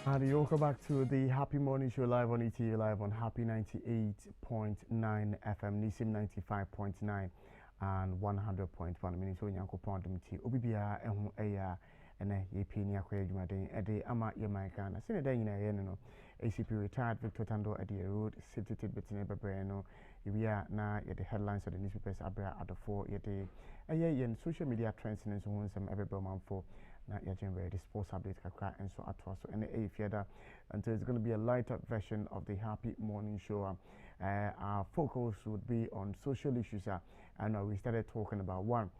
And welcome back to the Happy Morning Show live on ETA live on Happy 98.9 FM, Nisim 95.9 and 100.1. Meaning so yanko pound mti obibia ehu eya ene ye pini akwa adwumaden ede ama ye man na sene dan nyina ye no ACP retired Victor Tando at the road city tidbit ne bebre no ibia na ye the headlines of the newspapers abra at the four ye the yen social media trends ne so nsem ebebe manfo na yɛgyina the sports update kakra nso atoa so ɛne ɛyɛ fiada until it's going to be a lighter version of the happy morning show. Our focus would be on social issues and we started talking about one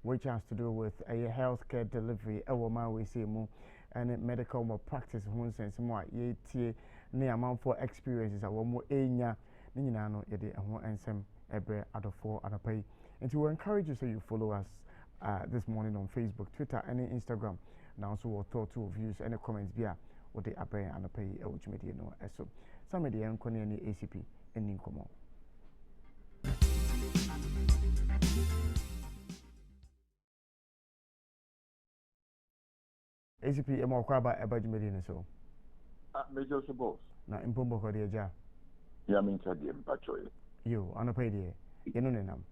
which has to do with a healthcare delivery ɛwɔ ma we say mu ɛne medical malpractice ho nsɛnsɛm a yɛtie ne amanfoɔ experiences a wɔn mo ɛnya ne nyinaa no yɛde ɛho nsɛm ɛbrɛ adɔfoɔ anapa yi nti we encourage you so you follow us this morning on Facebook, Twitter, and Instagram. Now, so we'll thought to views and comments via what they are paying and pay which media no so some of the any ACP and Ninkomo. ACP Emo Kwaba Ebaj Medina so. Major boss. Na impombo kwa dia ja. Ya minta di mpachoye. Yo, anapay die. Yenu nenam.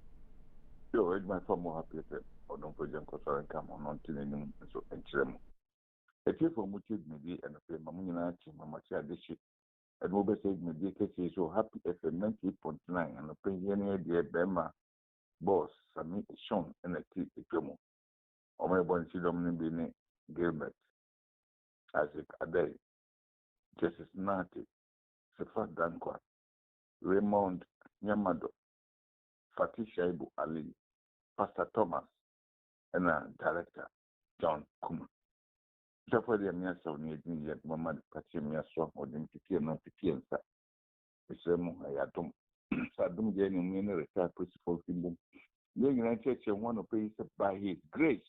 Yo, it's my former happy set. Odon project kosoran kam on tinenum so enchirem. Eti for mutu medi and a pay mamuna chi mamachi adishi. And mo be say medi kesi so happy FM 98.9 and a pay yene die bema boss Sami Sean and a tea ekwemo. Ome bon si domini bini Gilbert. Isaac Adey. Justice Nati. Sefa Dankwa. Raymond Nyamado. Fatih Shaibu Ali, Pastor Thomas, and Director John Kuma. Therefore, the Amias of Nidin yet Mamma Pachimia Swamp or the Pipian and Pipian. Isemo Ayadum. Sadum Jenny Mini retired principal Kimbum. The United Church and one of pays by his grace.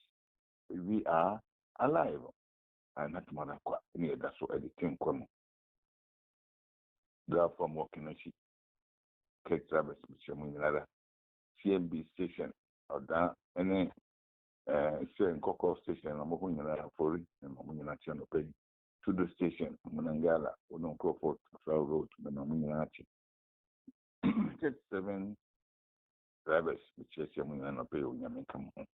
We are alive. And not Monaqua, near that's what editing come. Therefore, walking a sheep. Kate Travis, which CMB station or that any Coco station I'm going to for and I'm channel pay to the station Manangala Unon Crawford Flower Road Menominachi 7 drivers which is Yamunana pay Yamin come home.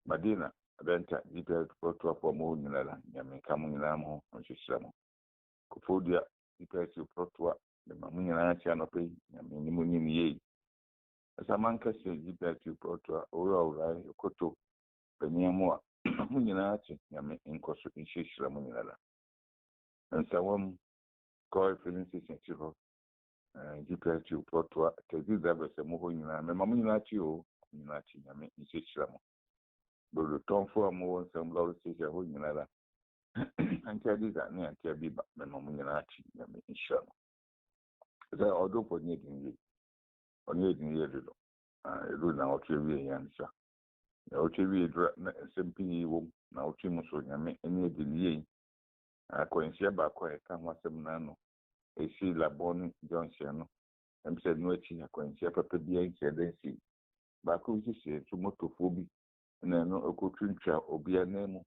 Madina Adenta detailed photo for Munala Yamin coming Lamo on Shishamo Kofodia details you protua the Mamunana channel pay Yamin Munin Ye. As a man can say, you bet you brought to Ura, Koto, Benyamua, Muninachi, Yami, in Kosu, in Shishra Munala. And someone called filling station chivo, and you bet you brought to a was a Mohina, Mamunachi, Minachi, Yami, in Shishra. But the Tom for a more some low station, Hunala. And tell you that near Tabby, Mamunachi, Yami, in Sham. The order for needing you. Onye din ye do elu na otu ewie ya nsa na otu ewie dra na SMP wo na otu mu so nyame ene din ye akwansia ba kwa ka ho asem na no esi labon junction no em se no echi akwansia papa bi en se den si ba ko ji se tu motofo bi na no okotwintwa obi anemu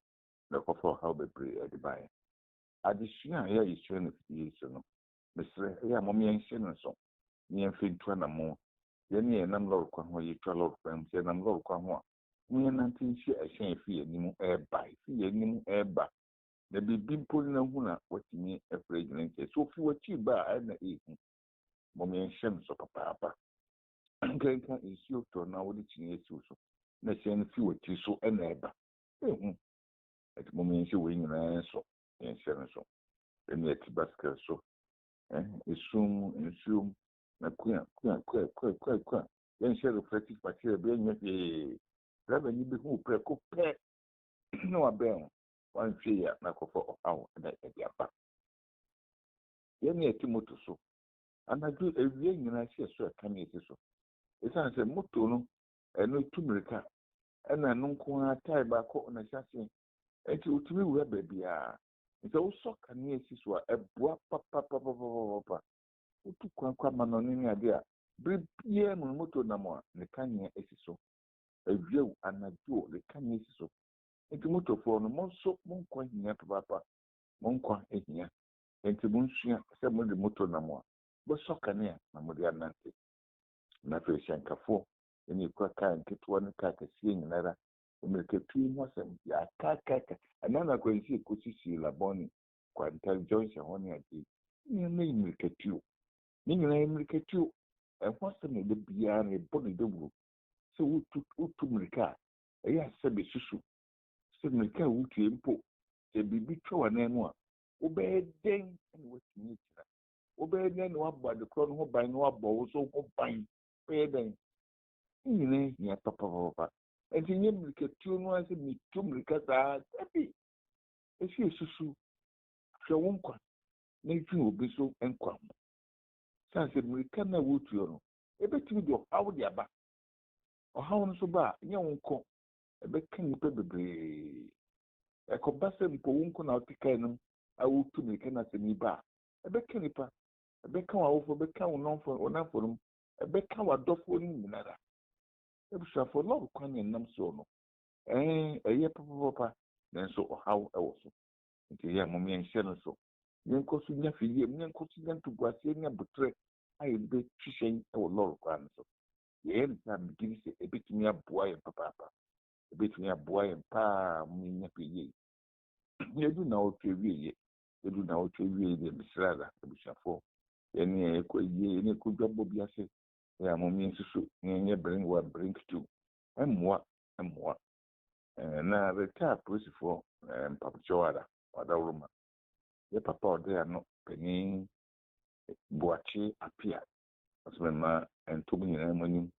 na kofo ha bebre e de bae adisua ya yisua no fi so no mesre ya momi en se no so ni en fintu na mo yɛne yɛnam lɔre kwan ho yɛtwa lɔre kwan mu sɛ yɛnam lɔre kwan ho a woyɛ nante nhyɛ ɛhyɛn fi yɛnim ɛreba fi yɛnim ɛreba na biribi mpo no hu na watumi afiri gyina nkyɛn so ofi wakyi ba a ɛna ɛhu mmom yɛnhyɛ no so papaapa nkanka nsuo tɔ na wode kyini asiw so na hyɛn no fi wakyi so ɛna ɛba ɛhu ɛti mmom yɛnhyɛ wei nyinaa so yɛnhyɛ no so ɛne yɛte basket so esum nsuom na kwa yan share reflective material be nya be driver ni be hu preko pe no abem wan hwe ya na kofo awo na e dia ba yan ya ti moto so anaju ewie nyina hye so aka na esi so esan se moto no eno tumirika ena no nko atai ba ko na hyase enti utumi wura ba bia nti wo so ka na esi so a eboa papa utu kwa manoni ni ade a bibie mu moto na mo ne kanya esi so awie anaduo ne kanya esi so enti moto fo no mo so mo nkwa hinya papa monkwa ehia enti munsua sɛ mo de moto na mo bo sokane na mo de anante na fe shankafo eni kwa ka nketewa ne ka kɛseɛ nyinara omeketu mu asɛm ya ka anana kwansi kosisi laboni kwa intelligence ho ne ade ni na imeketu ni nyina imeketu ɛho asɛm de bia ne bo ne deburu sɛ wotu mmirika ɛyɛ asɛ be susu sɛ mmirika wotu mpo sɛ bibi twa na mu a wobɛyɛ den ne watumi kyira wobɛyɛ den ne wabɔ adekorɔ no ho ban no wabɔ wo so ho ban wobɛyɛ den nyina hia papa enti nye mmirikatuo no asɛ metu mmirika saa dabi ɛsi susu hwɛ wo nkwa na etwi obi so nkwa ho sɛ mmirika na wotuo no ebetumi de ɔhaw de aba ɔhaw no so ba nyɛ wo nkɔ ɛbɛka nipa bebree ɛkɔba sɛ mpo wo nkɔ na ɔteka no a wotu mmirika na sɛ nipa ɛbɛka nipa ɛbɛka wo awofo ɛbɛka wo nɔfo no ɛbɛka w'adɔfo no nyinara ebusuafo lɔɔre kwan ne nam so no ɛyɛ papa nanso ɔhaw ɛwɔ so nti yɛ mo yɛnhyɛ no so yɛnkɔ so nya fiyie yɛnkɔ so nya ntoboaseɛ nya botrɛ a yɛde bɛtwihyɛn ɛwɔ lɔɔre kwan no so yɛyɛ no saa begiri sɛ ebɛtumi aboa yɛn papaapa ebɛtumi aboa yɛn paa mo nya fiyie yɛdu na ɔtwe wie deɛ mesrada abusuafo yɛne ɛkɔ yie ne ɛkɔ dwabɔ bi ase yɛ mo yɛnsusu yɛnyɛ bring one bring two ɛmmoa na retire polisifoɔ mpapokyɛwada wadawroma yɛ papa ɔde ano panin boakye apia ɔsɛmɛma ntom nyinaa mu anim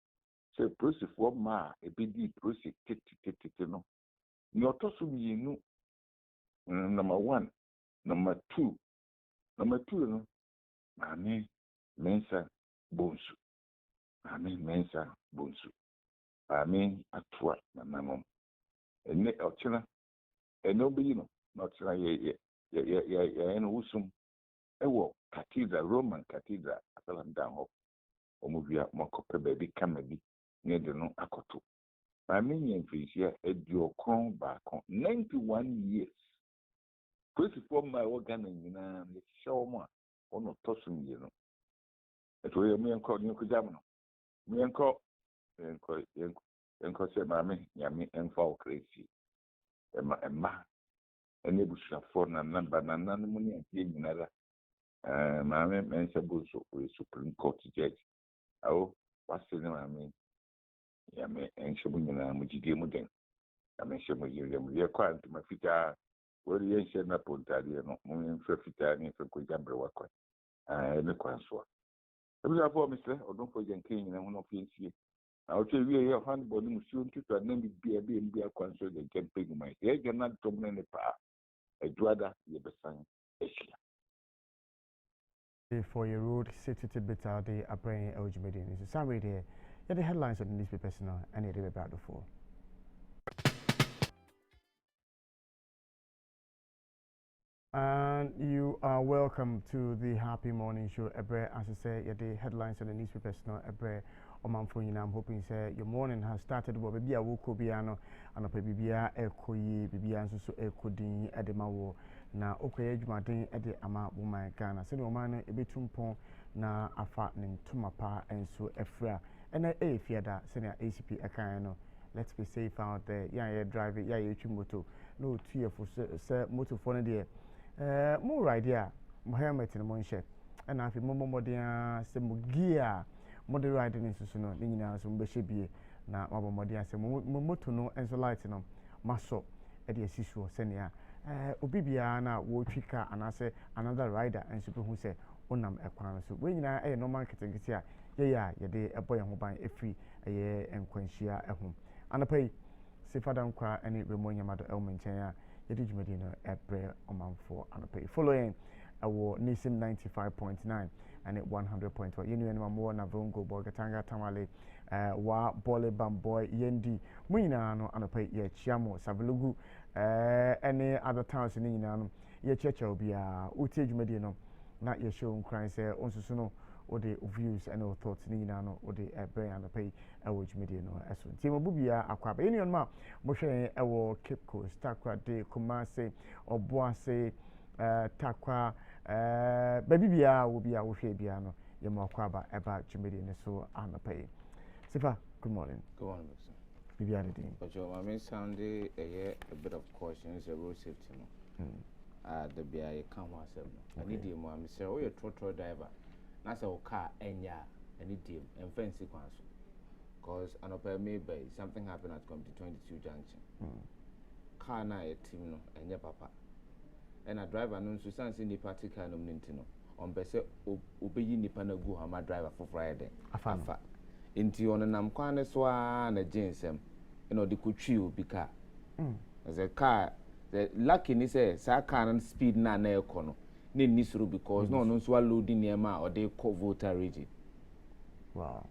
sɛ polisifoɔ ma a ebedi polisi tete no ne ɔtɔ so mmienu number 1 number 2 no maame mensa bonsu maame atoa nanamom ene ɔkyena ene obeyi no na ɔkyena yɛ no wusum ɛwɔ cathedral Roman cathedral asalandan hɔ ɔmowia mɔkɔpɛ baabi kama bi ne de no akɔto maame nyɛ mfirihyia aduɔkron baako 91 years polisifoɔ mmaa ɛwɔ Ghana nyinaa yɛhyehyɛ wɔn a ɔno ɔtɔ so mmienu ɛto yɛ meɛnkɔ ne yɛnkɔgyam no yɛnkɔ sɛ maame nyame ɛmfa wo krɛsi ɛma ɛne abusuafoɔ nananom ne adeɛ nyinara maame mɛnsa bo so ɔyɛ Supreme Court judge awo wase ne maame nyame ɛnhyɛ mu nyinaa mu gyidie mu den nyame nhyɛ mu yere mu yɛkɔ a ntoma fitaa wɔde yɛnhyɛ no apontadeɛ no mo yɛmfa fitaa ne yɛmfa kɔgya berɛwa kwan ɛne kwan so a abusuafoɔ mesrɛ ɔdomfoɔ gyanka nyinaa ho na ɔfɛ nsie na ɔtwe wie yɛ ɔha no bɔ no musuo ntutɔ na bibia bi akwan so de gya mpɛ guma yɛgya no adɔm no ne paa adwada yɛbɛsan ahyia for your road safety bit out the appraising LGBT news. Some radio, yeah, the headlines of the newspapers now, and it is about the four. And you are welcome to the Happy Morning Show. Ebre, as I say, yeah, the headlines of the newspapers now. Ebre, I'm hoping say your morning has started. But baby, I woke up piano, and baby, I ekoyi, baby, I so ekodi edemawo. Na okoye dwumaden ede ama woman Ghana se no man e betumpon na afa ne ntoma pa enso efra ena efiada se na ACP akan no let's be safe out there ya drive ya twi moto no tuye fo se moto fo no de mo ride ya mo helmet no mo nhye ena afi mo modern se mo gear mo de ride ne susu no ne nyina so mo be hye bie na mabo modern se mo moto no enso light no maso e de asisuo se ne obi bia na wo twika anase another rider enso be hu se onam ekwan so we nyina normal ketenkete a ye de eboy ho ban efri enkwanhia eho anapai se fada nkwa ene remo nyamado elmenchen a ye de dwumadi no ebre omanfo anapai following awo nisim 95.9 and 100.1 yenu ene mamo na vongo bogatanga tamale wa bole bamboy yendi mu nyina no anapai ye chiamo savelugu any other towns in Inano, ye church will be a utage mediano, not your show crying say on Susuno or the views and all thoughts in Inano or the brain and the pay a which mediano as well. Timo Bubia, Aquab, Indian map, Moshe, Ewo, Cape Coast, Takra de Kumase, or Boise, takwa baby bia will be our fair piano your more quaba about Jimmy and so I'm a pay. Sifa, good morning. Go on, sir. Maybe anything. But your mammy sounded a bit of caution is a road safety. The BIA come myself. I need him, Mammy, sir. Oh, you're a driver. That's our car and ya, and need him and fancy council. Because an opera may be something happened at Committee 22 Junction. Car na a team no, and your papa. And a driver knows to sense in the particular no on Bessa obey Nipana go, my driver for Friday. Afa. Into on an amquane swan a ginsem, the country bika. As a car, the lucky is a sarcan speed na nail corner. Need Nisru because no one swallowed in the amount or they call voter rigid. Wow.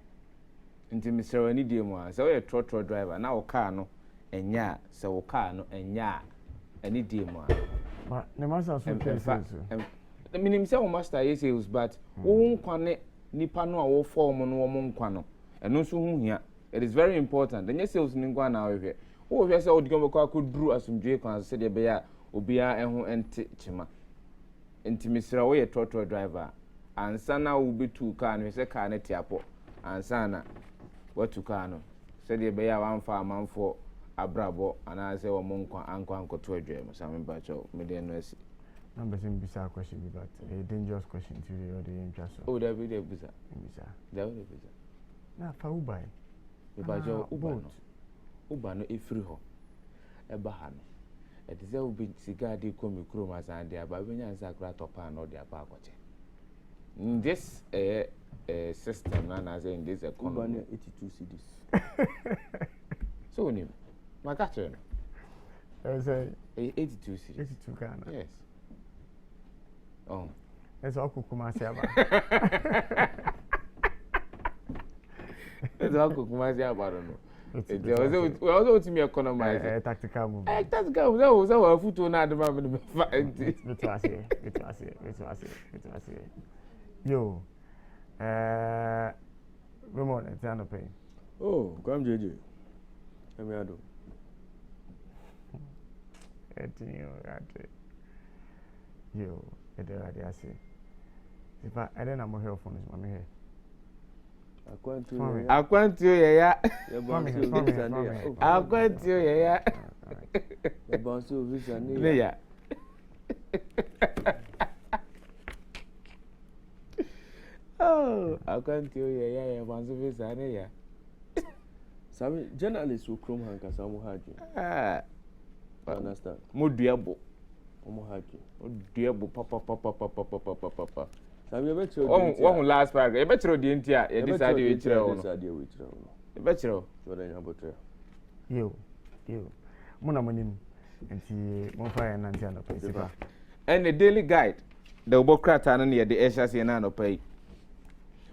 Into Mr. Anidium, so a trotro driver now car no, and ya, so car no, and ya, any demo. But the master the minimum sell master is, but won't quane Nipano or form on woman quano. And no soon here, it is very important. The next sales in Guana over here. Oh, yes, I would go could brew as some Drake and said, Bea, Obia, and who Chima. Into Mr. Away, a trotro driver, and Sana will be too can with a carnet yapo, and Sana, what to cano? Said the Bea 1 farm for a bravo, and I say, Monk, uncle to a dream, some battle, median mercy. Numbers in bizarre question, but a dangerous question to the audience. Oh, that will be bizarre. That will be bizarre. Na fa ubai ibajo uba no efiri ho eba ha no edize ubi siga de komi krom asan de aba benya nsa kra topa na odi aba akoche in this system na say in this economy 82 cedis so ni makache no I say 82 cedis 82 Ghana. Yes. Oh, that's all Kumasi aba. it's all Kumasi aba no. It also to me economize. Tactical move. Tactical move. That was our foot on the moment. Yo, Ramon, it's on the pay. Oh, come JJ. Let me do. Yo, I say. If I don't have my hair phone, is my hair. I quant you, yeah. I'll quant you, yeah. The bounce of vision, yeah. Oh, I quant you, yeah, bounce of vision, yeah. Some journalists will chrome hank as some had you. Ah, I understand. More diable. Diable, papa. Some you bet you one last paragraph. You bet you the India, you decided which you bet you. Yo, Monamonim, and see Monfire and Nantiano Pacific. And the daily guide, the Obokrat and the Eshas and pay.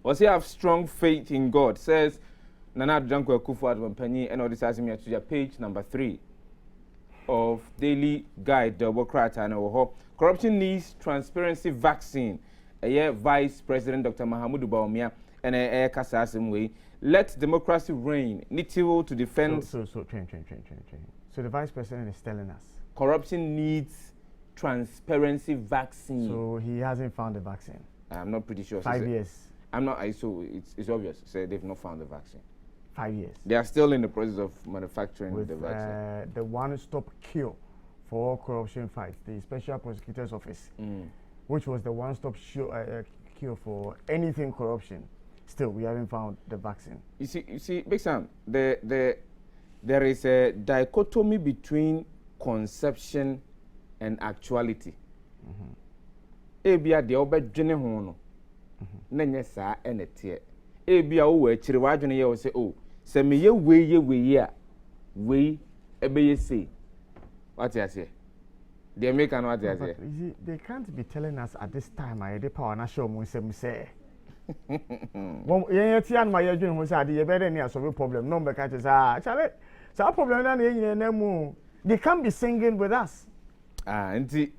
Was he have strong faith in God, says Nana Janko Kufuad Penny, and all this as me to page number 3 of daily guide, the Obokrat and corruption needs transparency vaccine. Vice President Dr. Mahamudu Bawumia and a Kasasim way. Let democracy reign. Nitivo to defend. So the Vice President is telling us corruption needs transparency vaccine. So he hasn't found the vaccine. I'm not pretty sure. 5 years. I'm not. So it's obvious. So they've not found the vaccine. 5 years. They are still in the process of manufacturing with the vaccine. The one-stop cure for all corruption fights, the Special Prosecutor's Office. Which was the one-stop cure for anything corruption. Still, we haven't found the vaccine. You see, Big Sam, there is a dichotomy between conception and actuality. Ebia de obedwene ho no. Nenye saa enete. Ebia wo achire wadwene ye wo se oh, se me ye we a we ebeye say. What you say? They make an what they say. They can't be telling us at this time. I had power na show mo say. One yetian my adwin ho say dey better near solve problem. No be catch say chale. So problem na na mu. They can't be singing with us. Nti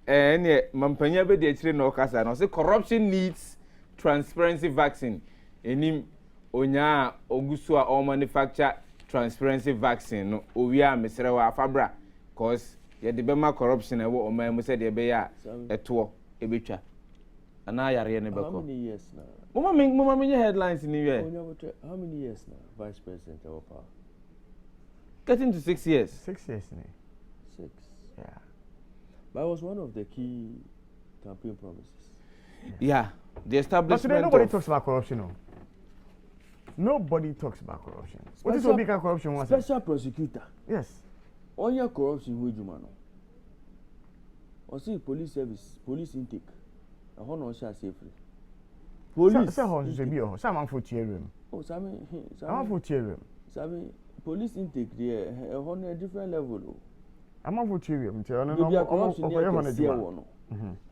any mampanya be dey chire na okasa na say corruption needs transparency vaccine. Enim onya ogusu a all manufacture transparency vaccine no owia mesrewa afabra cause ye de be ma corruption e wo o man mu say de be ya eto e betwa ana yare ne be ko. How many years now? Mama me headlines in here. How many years now? Vice President of power. Getting to 6 years. 6 years. 6. Yeah. But it was one of the key campaign promises. Yeah. The establishment. But today nobody talks about corruption. No. Nobody talks about corruption. What is big corruption? Special prosecutor. Yes. On your corruption, who you man? Or see police service, police intake. I want to share safely. Police. Some for cheering. Oh, some. I'm for cheering. Some police intake there on a different level. I'm for cheering.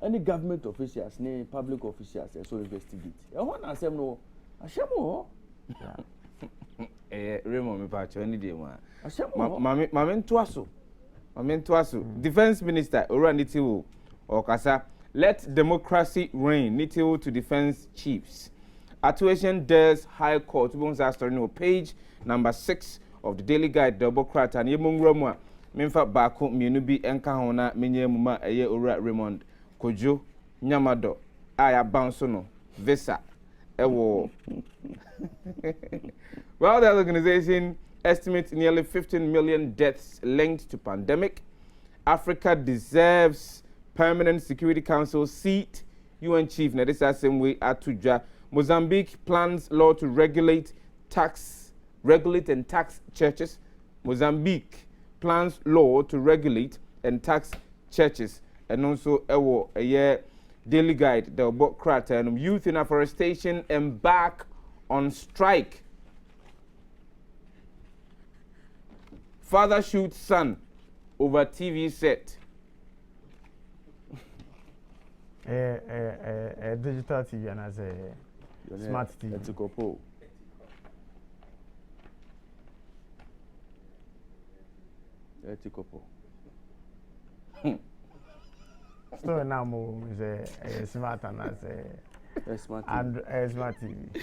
Any government officials, public officials, so investigate. I want to say no. Ashemo. Raymond me patch any day man. Ashemo. Mame ntoaso. Defense Minister Oranitiwo Okasa. Let democracy reign. Nitiwo to defense chiefs. Atuation dares High Court. Page number 6 of the Daily Guide. Democrat and Yemungromwa. Memfa Bako Minubi Enkahona Minye Muma Eye Ora Raymond Kojo Nyamado Aya Bounsono Visa Ewo. Well, the organization estimates nearly 15 million deaths linked to pandemic. Africa deserves Permanent Security Council seat. UN chief na this same way Atuja. Mozambique plans law to regulate and tax churches. Mozambique plans law to regulate and tax churches. And also a year Daily Guide the Bokrata and youth in afforestation embark on strike. Father shoots son over TV set. Digital TV and as a smart TV. Etikopo. So now is a smart and as a smart TV.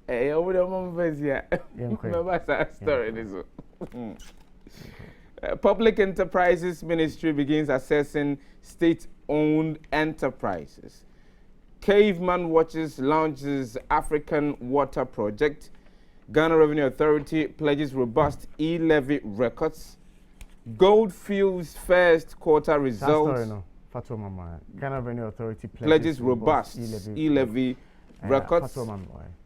Hey, over the moment here. Remember that story this Public Enterprises Ministry begins assessing state-owned enterprises. Caveman Watches launches African Water Project. Ghana Revenue Authority pledges robust e-levy records. Goldfields first quarter results. Ghana Revenue Authority pledges robust e-levy records.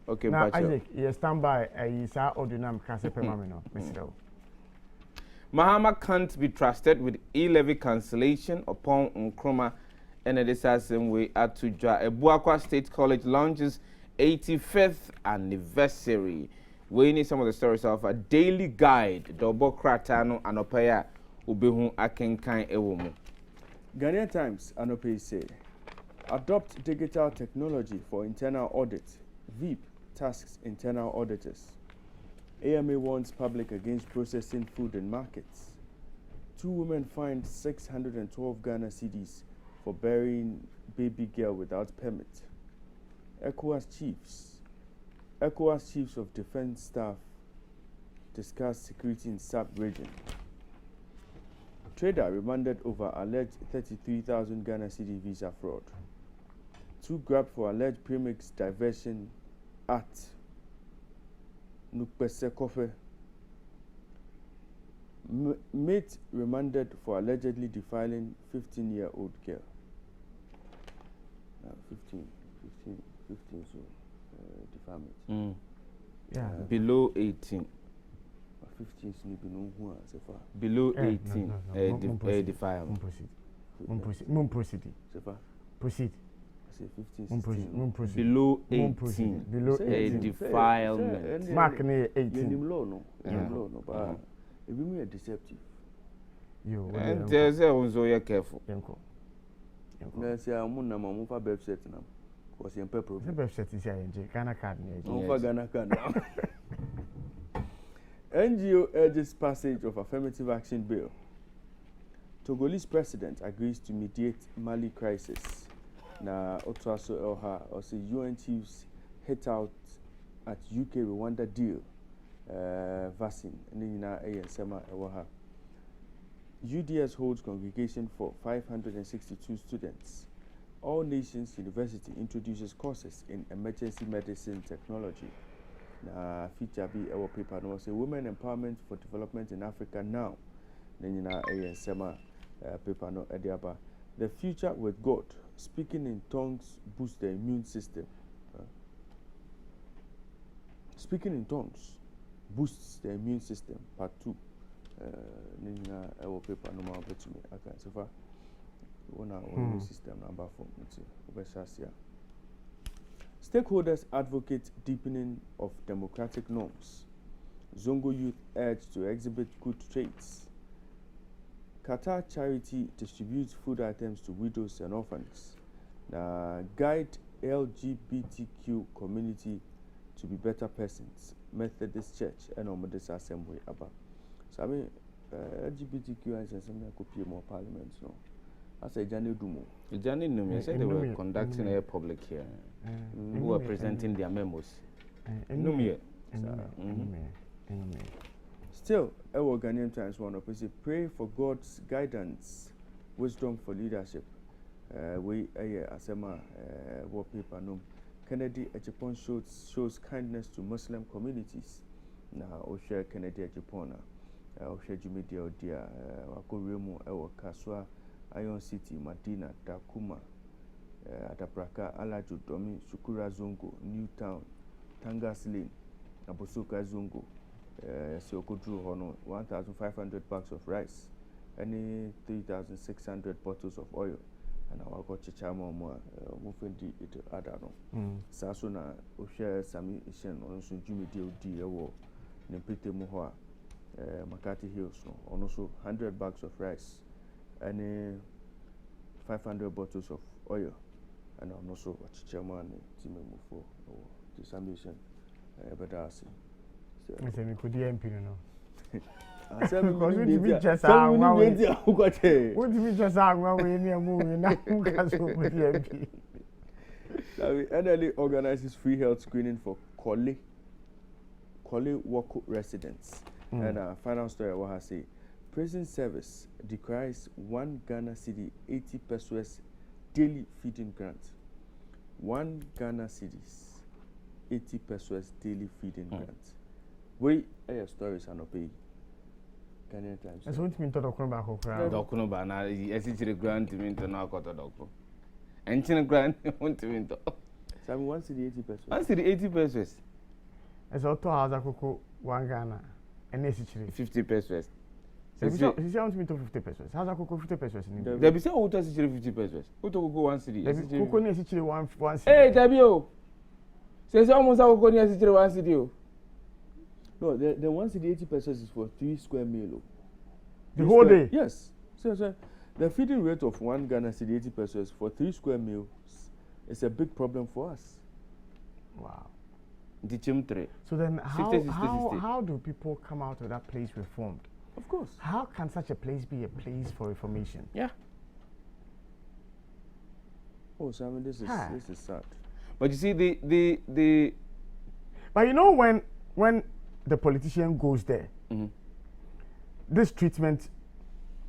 Okay, now, Isaac, you stand by. You saw Odinam Cancer Permanent, Mr. Mahama can't be trusted with e-levy cancellation upon Nkrumah and the same way at Tuja. Ebuakwa State College launches 85th anniversary. We need some of the stories of a Daily Guide. Double Kratano and Opaya Ubehu Akenkan Ewomu. Ghanaian Times Anope say, adopt digital technology for internal audit. VIP tasks internal auditors. AMA warns public against processing food in markets. 2 women fined 612 Ghana cedis for burying baby girl without permit. ECOWAS chiefs of defense staff discuss security in sub-region. Trader remanded over alleged 33,000 Ghana cedi visa fraud. 2 grabbed for alleged premix diversion at Nukpese. Mate remanded for allegedly defiling 15-year-old girl. 15, so defilement. Yeah. Below 18. 15 below 18. Defilement. Proceed. I say 15, 16. Below 18. Below 18. Defilement. Mark near 18. Law, no. But it will be deceptive. And there's also careful. Let's say I'm on my website now. Because you're pepper. The website is here. Ghana card. Ghana card. NGO urges passage of affirmative action bill. Togolese president agrees to mediate Mali crisis. Na Otraso Elha also UN chiefs hit out at UK Rwanda deal. Vaccine. And then Sema Ewaha. UDS holds congregation for 562 students. All Nations University introduces courses in emergency medicine technology. Na feature be our paper no say women empowerment for development in Africa now. Then sema paper no ediaba. The future with God. Speaking in tongues boosts the immune system. Speaking in tongues boosts the immune system. Part 2. Nina our paper no more bet me. I can so far. One system number 4. Stakeholders advocate deepening of democratic norms. Zongo youth urged to exhibit good traits. Qatar charity distributes food items to widows and orphans. Guide LGBTQ community to be better persons. Methodist Church and Methodist Assembly about. So I mean, LGBTQ is something that could be more parliaments, no. As a Johnny Dumo. Johnny Numi said they were conducting a public hearing. Who were presenting their memos. Still, our Ghanaian Times one up is pray for God's guidance, wisdom for leadership. We asema wallpaper no. Kennedy Ejipon shows kindness to Muslim communities. Now, Osha Kennedy Ejipona, Osha Jumedia Odia, Wakoremo, Ewa Kaswa, Iron City, Madina, Dakuma, Atapraka, Alaju Domi, Shukura Zongo, Newtown, Tangas Lane, Abosoka Zongo, Siokodru Hono, 1,500 bags of rice, any 3,600 bottles of oil, and our got Chichamo, Mufendi, it Adano. Sasuna, Osha Sami Ishen, also Jimmy Dio, Nempete Muhua, Makati Hills, also 100 bags of rice, and 500 bottles of oil, and also Chichamo and Timemu for dissemination. Bedasi. I say we could MP no. Because we did just what do we just we near movie now because we MP. NLA organizes free health screening for Kole Woko residents. And final story what I say. Prison service decries 1 Ghana cedi 80 pesos daily feeding grant. 1 Ghana cedis 80 pesos daily feeding grant. We stories are not paid. Ghanaian Times. That's what me talk about crowd. Dokuno ba na esitire grant me to na akota dokko. Enchine grant want to me to. So 1 cedi 80 pesos. 1 cedi 80 pesos. As auto house akoko 1 Ghana and esitire 50 pesos. So you say want me to 50 pesos. How's akoko 50 pesos ni? There be say auto esitire 50 pesos. Auto go 1 cedi. Akoko ni esitire 1 cedi. Eh, Debbie o. Say almost akoko ni esitire 1 cedi o. No, the 1 cedi 80 pesos is for 3 square meal. The whole day? Yes. So the feeding rate of 1 Ghana cedi 80 pesos for 3 square meals is a big problem for us. Wow. So then how do people come out of that place reformed? Of course. How can such a place be a place for reformation? Yeah. Oh, Simon, this is sad. But you see the But you know when the politician goes there, this treatment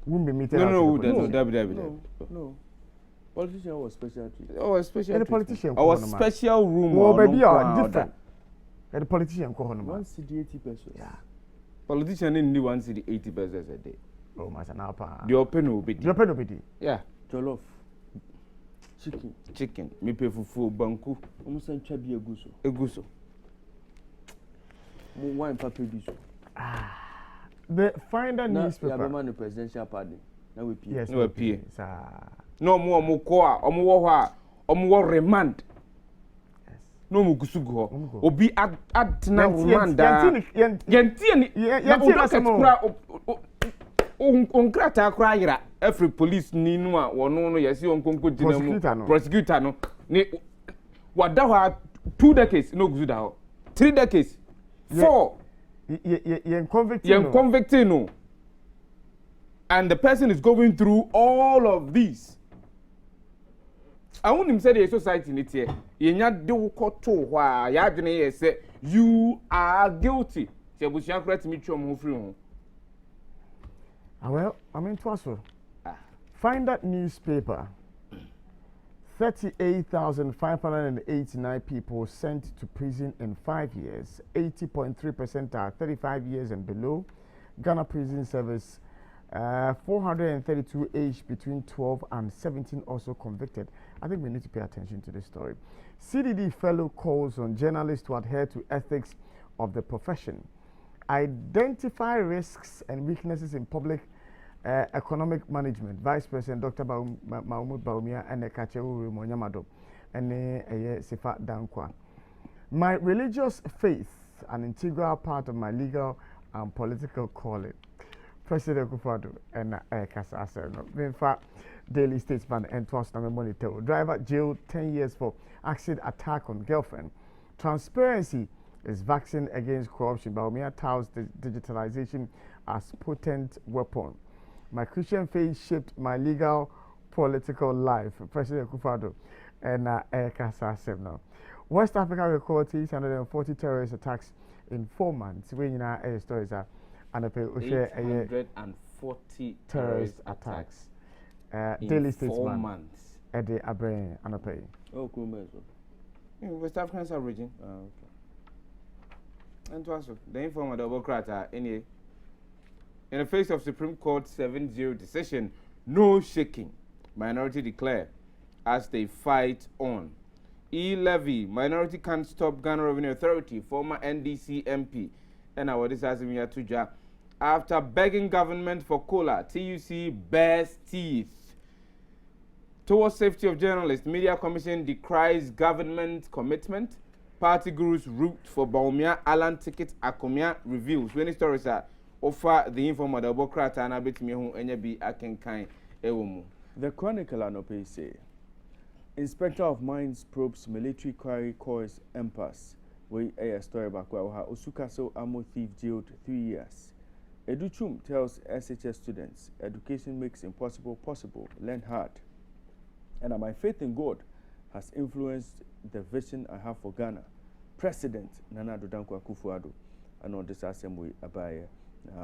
won't be meted out. No. Politician was special treatment. Oh, special. And the politician. Our special room. Oh, baby, are different. And the politician go on. 1 cedi 80 pesos. Yeah. Politician in 1 cedi 80 pesos a day. Oh, my son, the open obedi. The open obedi. Yeah. Jollof. Chicken. Me pay fufu banku. Almost a chabi eguso. Eguso. Wine papeduso. The Finder newspaper. Yeah, the presidential pardon. Now we pay. Yes, we pay. No more mukoa. Omo remand. No mu gusugo. Obi atina remand. Onkrata kra yira every police ni no a wono no yesi onkonko gina mu prosecutor no ni wada ho 2 decades no gusu da ho 3 decades 4 convicting no and the person is going through all of these. I want him say the society ni tie yenya de wo koto ho a ya adwene ye say you are guilty. Se busia kra timi twom ho free ho. Well, I mean, also. Ah. Find that newspaper. 38,589 people sent to prison in 5 years. 80.3% are 35 years and below. Ghana Prison Service, 432 aged between 12 and 17 also convicted. I think we need to pay attention to this story. CDD fellow calls on journalists to adhere to ethics of the profession. Identify risks and weaknesses in public economic management. Vice President Dr. Mahmoud Bawumia and Kachewu Monyamado and Sifa Dankwa. My religious faith, an integral part of my legal and political calling. President Akufo-Addo and Kasa Aseno. In fact, Daily Statesman and Twasname Monitor. Driver jailed 10 years for acid attack on girlfriend. Transparency is vaccine against corruption. Bawumia touts digitalization as potent weapon. My Christian faith shaped my legal political life. President Akufo-Addo and Kasa Aseno. West Africa recorded 840 terrorist attacks in 4 months. We know stories are 840 terrorist attacks Daily in Statesman 4 months. Ede Abraham Anope. Oh, Kumezo. West African sub-region. Okay. And to us, the informal Democrat in the face of Supreme Court 7-0 decision, no shaking. Minority declare as they fight on. E-levy, minority can't stop Ghana Revenue Authority, former NDC MP. And our discussing here to after begging government for cola, TUC bears teeth. Towards safety of journalists, Media Commission decries government commitment. Party gurus root for Bawumia Alan ticket Akomia reveals. When stories are offer the informal Democrat and abetimi hu enye bi akenkan ewomu. The Chronicle Anope say, Inspector of Mines probes military quarry cause impasse. We a story back where Osukaso Amo thief jailed 3 years. Educhum tells SHS students, education makes impossible possible. Learn hard. And my faith in God has influenced the vision I have for Ghana. President Nana Addo Dankwa Akufo-Addo, and on this assembly Abaye,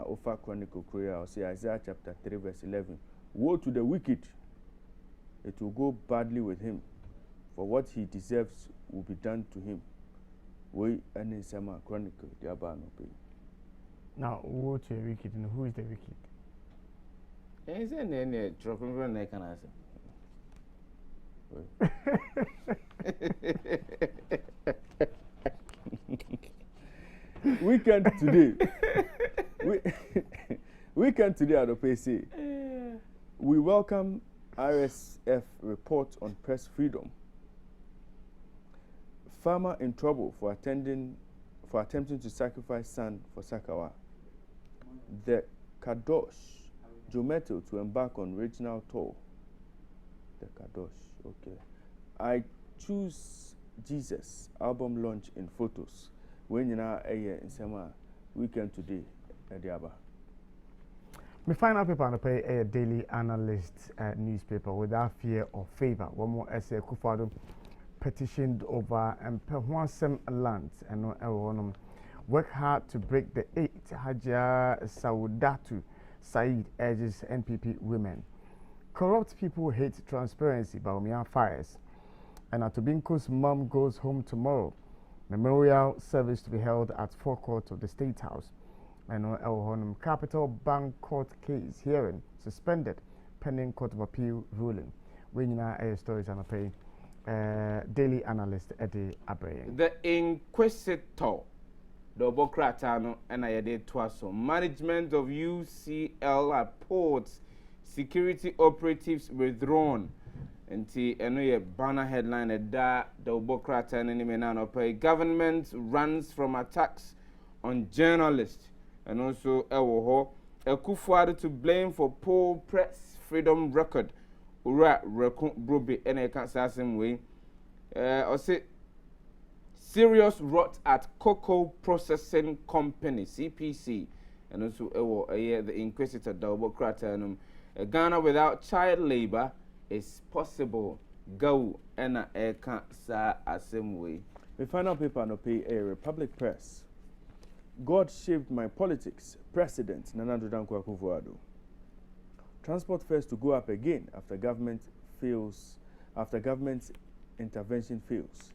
Ofa Chronicle Korea, or say Isaiah chapter 3 verse 11. Woe to the wicked! It will go badly with him, for what he deserves will be done to him. We and Sama Chronicle, the Abano pay. Now, woe to the wicked, and who is the wicked? Is any dropping from the can answer? Weekend today. Weekend today at OPC. We welcome RSF report on press freedom. Farmer in trouble for attempting to sacrifice son for Sakawa. The Kadosh Jometo to embark on regional tour. The Kadosh, okay. I Choose Jesus album launch in photos. When you know in summer weekend today at the Aba. My final paper on a daily analyst newspaper without fear or favor. One more essay Akufo-Addo petitioned over Mpehwansem land and work hard to break the 8. Haja Saudatu Said urges NPP women. Corrupt people hate transparency. Bawumia fires. And Atobinko's mom goes home tomorrow. Memorial service to be held at forecourt of the State House. And Honum Capital Bank Court case hearing suspended pending Court of Appeal ruling. We know stories on a daily analyst Eddie Abraham. The Inquisitor, the Bokratano, and I did twice. Management of UCL reports security operatives withdrawn. Nti eno ye banner headline da the Bokratano and Menano pay. Government runs from attacks on journalists and also Ewoho. Akufo-Addo to blame for poor press freedom record. Ura Rekun Brobe and I can't say same way. Or say serious rot at Cocoa Processing Company (CPC) and also the Inquisitor Bokratano. Ghana without child labor is possible. Go and I can't say same way. The final paper no pay a Republic Press. God shaped my politics. President Nana Addo Dankwa Akufo-Addo. Transport fares to go up again after government intervention fails.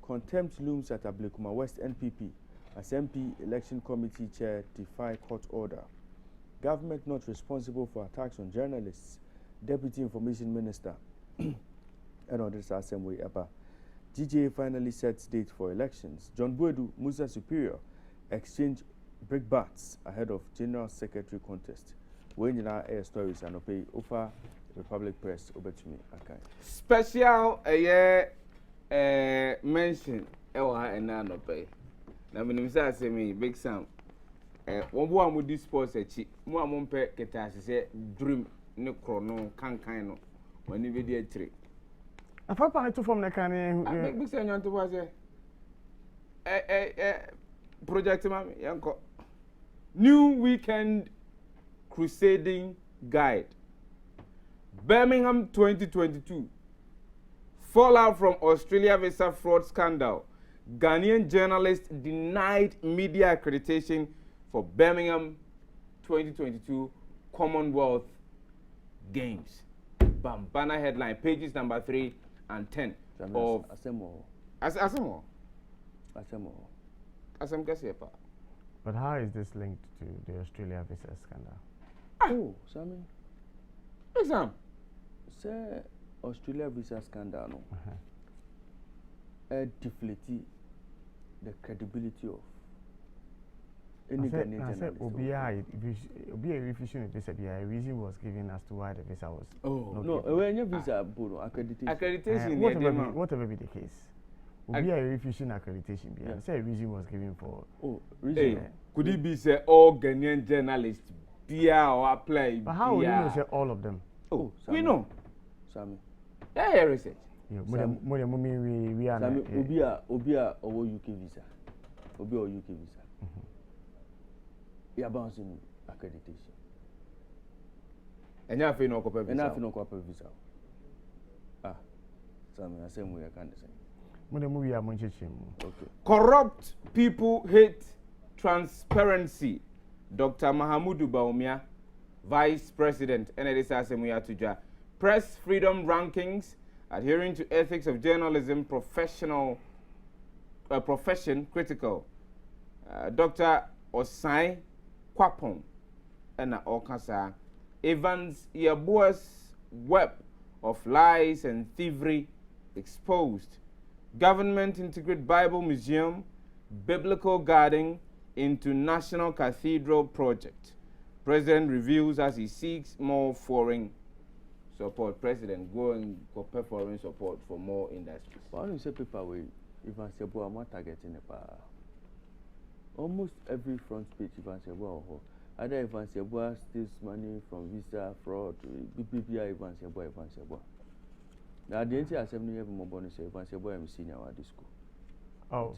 Contempt looms at Ablekuma West NPP as MP election committee chair defy court order. Government not responsible for attacks on journalists. Deputy Information Minister and on this assembly about GJA finally sets date for elections. John Boedu, Musa Superior exchange brickbats ahead of General Secretary contest. When you know air stories and pay offer Republic Press over to me. Okay. Special mention ewa ena no pay. Na me nimsa say me Big Sam. Wo bo amudi sports echi. Mo amompe keta se dream ne krono kankan no. Wani be di atire. Afa pa to from the can Big Sam nyanto ba say. Project ma yanko. New weekend crusading guide. Birmingham 2022. Fallout from Australia visa fraud scandal. Ghanaian journalist denied media accreditation for Birmingham 2022 Commonwealth Games. Banner headline, pages number 3 and 10 of Asemo. But how is this linked to the Australia visa scandal? Oh, Sammy. Exam. Say Australia visa scandal no. Deflate the credibility of any Ghanaian journalist. Obi refusing the visa, a reason was given as to why the visa was. Oh no, when your visa accreditation. Accreditation. Whatever be the case. Obi refusing accreditation. Say a reason was given for. Oh, reason. Could it be say all Ghanaian journalists or apply? But how would you know say all of them? Oh, we know. Sammy. Yeah, research. We are. Sammy, Obia or UK visa. Obia or UK visa. You are bouncing accreditation. And you have no copy visa. Ah, Sammy, I say we can't say. Okay. Corrupt people hate transparency. Dr. Mahamudu Baumia, Vice President, NLSA Press Freedom Rankings, adhering to ethics of journalism, profession critical. Dr. Osai Kwapon, and Okasa, Evans Yabua's web of lies and thievery exposed. Government integrate Bible Museum, biblical garden into National Cathedral project. President reveals as he seeks more foreign support. President going for foreign support for more industries. Why don't you say people will Evans Yabua are targeting the almost every front page Evans Yabua either Evans Yabua steals money from visa fraud, BPPI Evans Yabua. Now the entire assembly have more bonus Evans Yabua and senior at this school. Oh.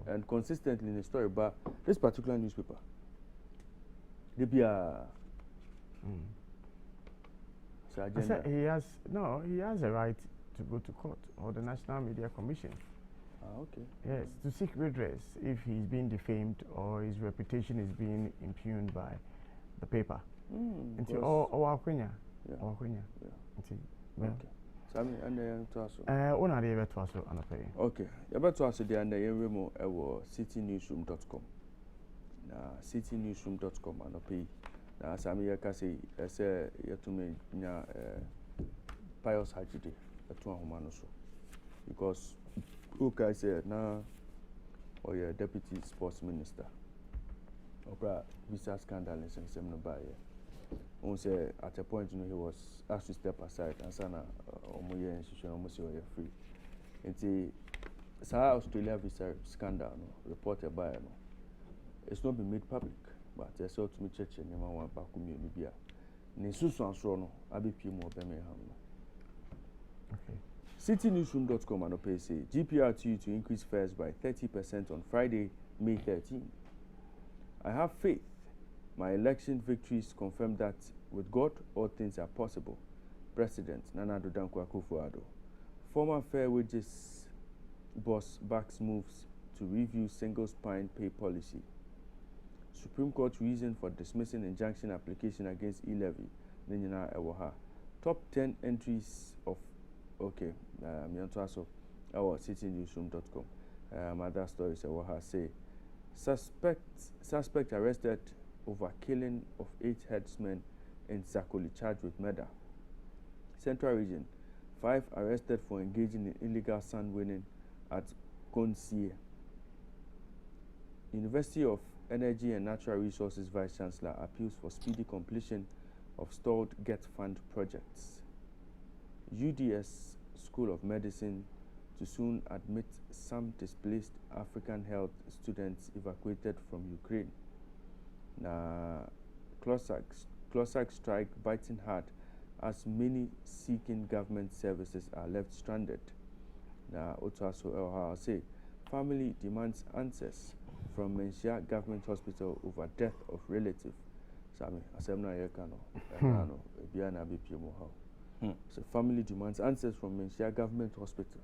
And consistently in the story about this particular newspaper. They be he has a right to go to court or the National Media Commission. Okay. Yes, to seek redress if he's being defamed or his reputation is being impugned by the paper. Okay. Sammy, and okay. You better also the under citynewsroom.com. Citynewsroom.com and pay. Now, Sammy, I say, you to me, Pius Hajide, a 2 Humanoso. Because, okay, I said, now, or your deputy sports minister, or visa scandal and some by say at a point he was asked to step aside and sana omoye institution almost you're free. It's a Australia visa scandal reported by it's not been made public, but I saw to me church and one back community beer. Nisusu and so on, ABP more Birmingham. Okay. Citynewsroom.com and OPay say GPRTU to increase fares by 30% on Friday, May 13. I have faith. My election victories confirm that with God, all things are possible. President Nana Addo Dankwa Akufo-Addo. Former Fair Wages boss backs moves to review single spine pay policy. Supreme Court reason for dismissing injunction application against e-levy. Nina Ewaha. Top 10 entries of okay, Miantoaso, our citynewsroom.com. Other stories Ewaha say suspect arrested over killing of 8 herdsmen in Sakoli charged with murder. Central Region, 5 arrested for engaging in illegal sand winning at Konsie. University of Energy and Natural Resources Vice Chancellor appeals for speedy completion of stalled Get Fund projects. UDS School of Medicine to soon admit some displaced African health students evacuated from Ukraine. Now, Closac strike biting hard as many seeking government services are left stranded. Now, Otaso Elha say family demands answers from Mensia Government Hospital over death of relative. Sami, asemna yekano, enano, ebiana bipimo how. So family demands answers from Mensia Government Hospital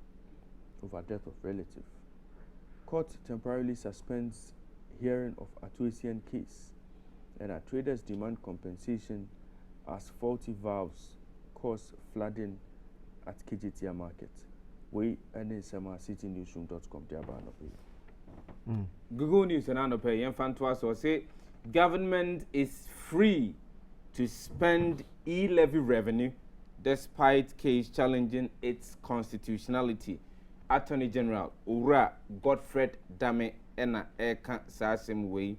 over death of relative. Court temporarily suspends hearing of Atuisian case, and our traders demand compensation as faulty valves cause flooding at Kijitia Market. We and Sama citynewsroom.com. Google News and Anope Yenfantua so say government is free to spend e-levy revenue despite case challenging its constitutionality. Attorney General Ura Godfred Dame Ena Eka Sasem Way.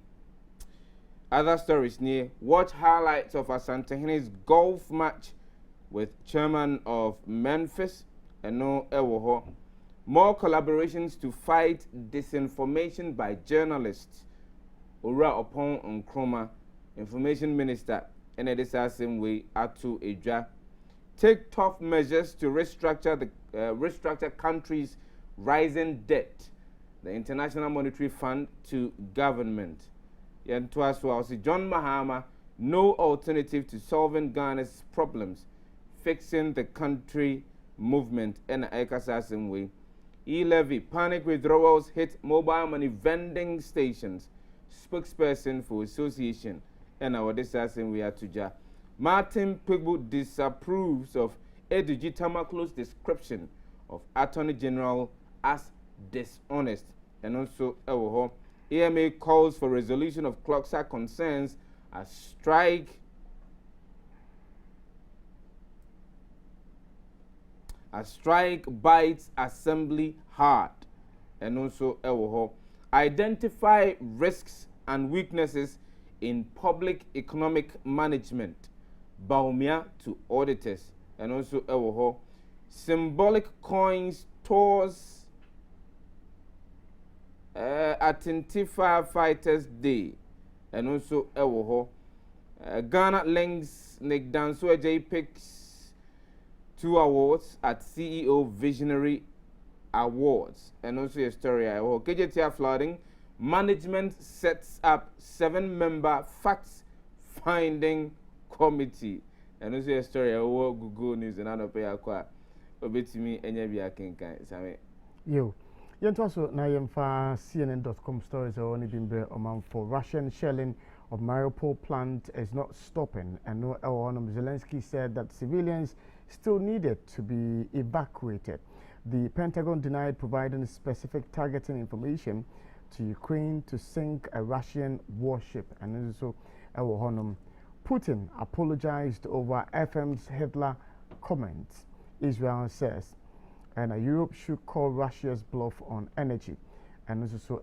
Other stories near watch highlights of Asantehene's golf match with chairman of Memphis Eno Ewoho. More collaborations to fight disinformation by journalists. Ura upon Nkrumah, Information Minister, and the same way Atu Eja. Take tough measures to restructure countries' rising debt. The International Monetary Fund to government. Yentuaswa John Mahama, no alternative to solving Ghana's problems, fixing the country movement and Ekasasem way. E-levy panic withdrawals hit mobile money vending stations. Spokesperson for association and our discussing we are to Martin Pigbu disapproves of Edigi Tamaklo's description of Attorney General as dishonest. And also EMA calls for resolution of Clocksack concerns as strike bites assembly hard. And also identify risks and weaknesses in public economic management. Baumia to auditors. And also symbolic coins tours at Antifa Fighters Day. And also Ghana links Nick Danso J picks 2 awards at CEO Visionary Awards. And also a story KJTR flooding. Management sets up 7-member fact-finding committee. And also a story Google News and Anope Akwa. Obetimi Enyabia Kinkai. Same. Yo. Yentoso na yemfa CNN.com stories are only been for Russian shelling of Mariupol plant is not stopping, and Zelensky said that civilians still needed to be evacuated. The Pentagon denied providing specific targeting information to Ukraine to sink a Russian warship. And also Putin apologized over FM's Hitler comments, Israel says. And Europe should call Russia's bluff on energy. And also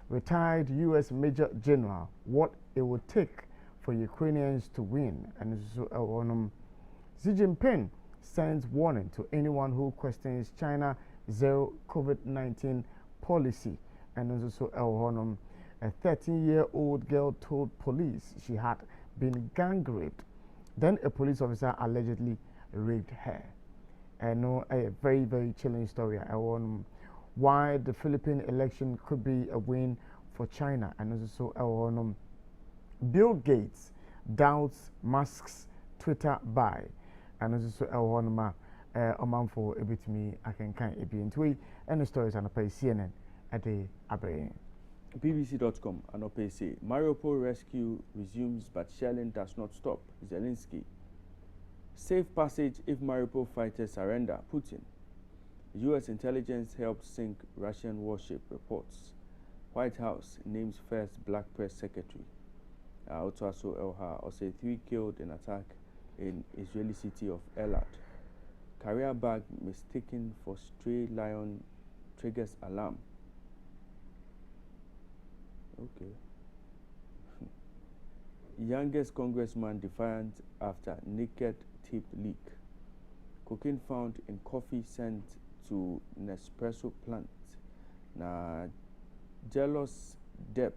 retired U.S. Major General, what it would take for Ukrainians to win. And also Xi Jinping sends warning to anyone who questions China zero COVID-19 policy. And also a 13-year-old girl told police she had been gang raped. Then a police officer allegedly raped her. I know a very, very chilling story. I want why the Philippine election could be a win for China. And also I want Bill Gates doubts Musk's Twitter buy. And also I want a man for a bit me I can kind of be into it. And the stories on the page CNN at the Abbey. BBC.com and say Mariupol rescue resumes, but shelling does not stop. Zelensky Safe passage if Mariupol fighters surrender, Putin. U.S. intelligence helped sink Russian warship, reports. White House names first black press secretary. Otuaso Elha, also 3 killed in attack in Israeli city of Elad. Carrier bag mistaken for stray lion triggers alarm. Okay. Youngest congressman defiant after naked tape leak. Cocaine found in coffee sent to Nespresso plant. Na jealous Depp.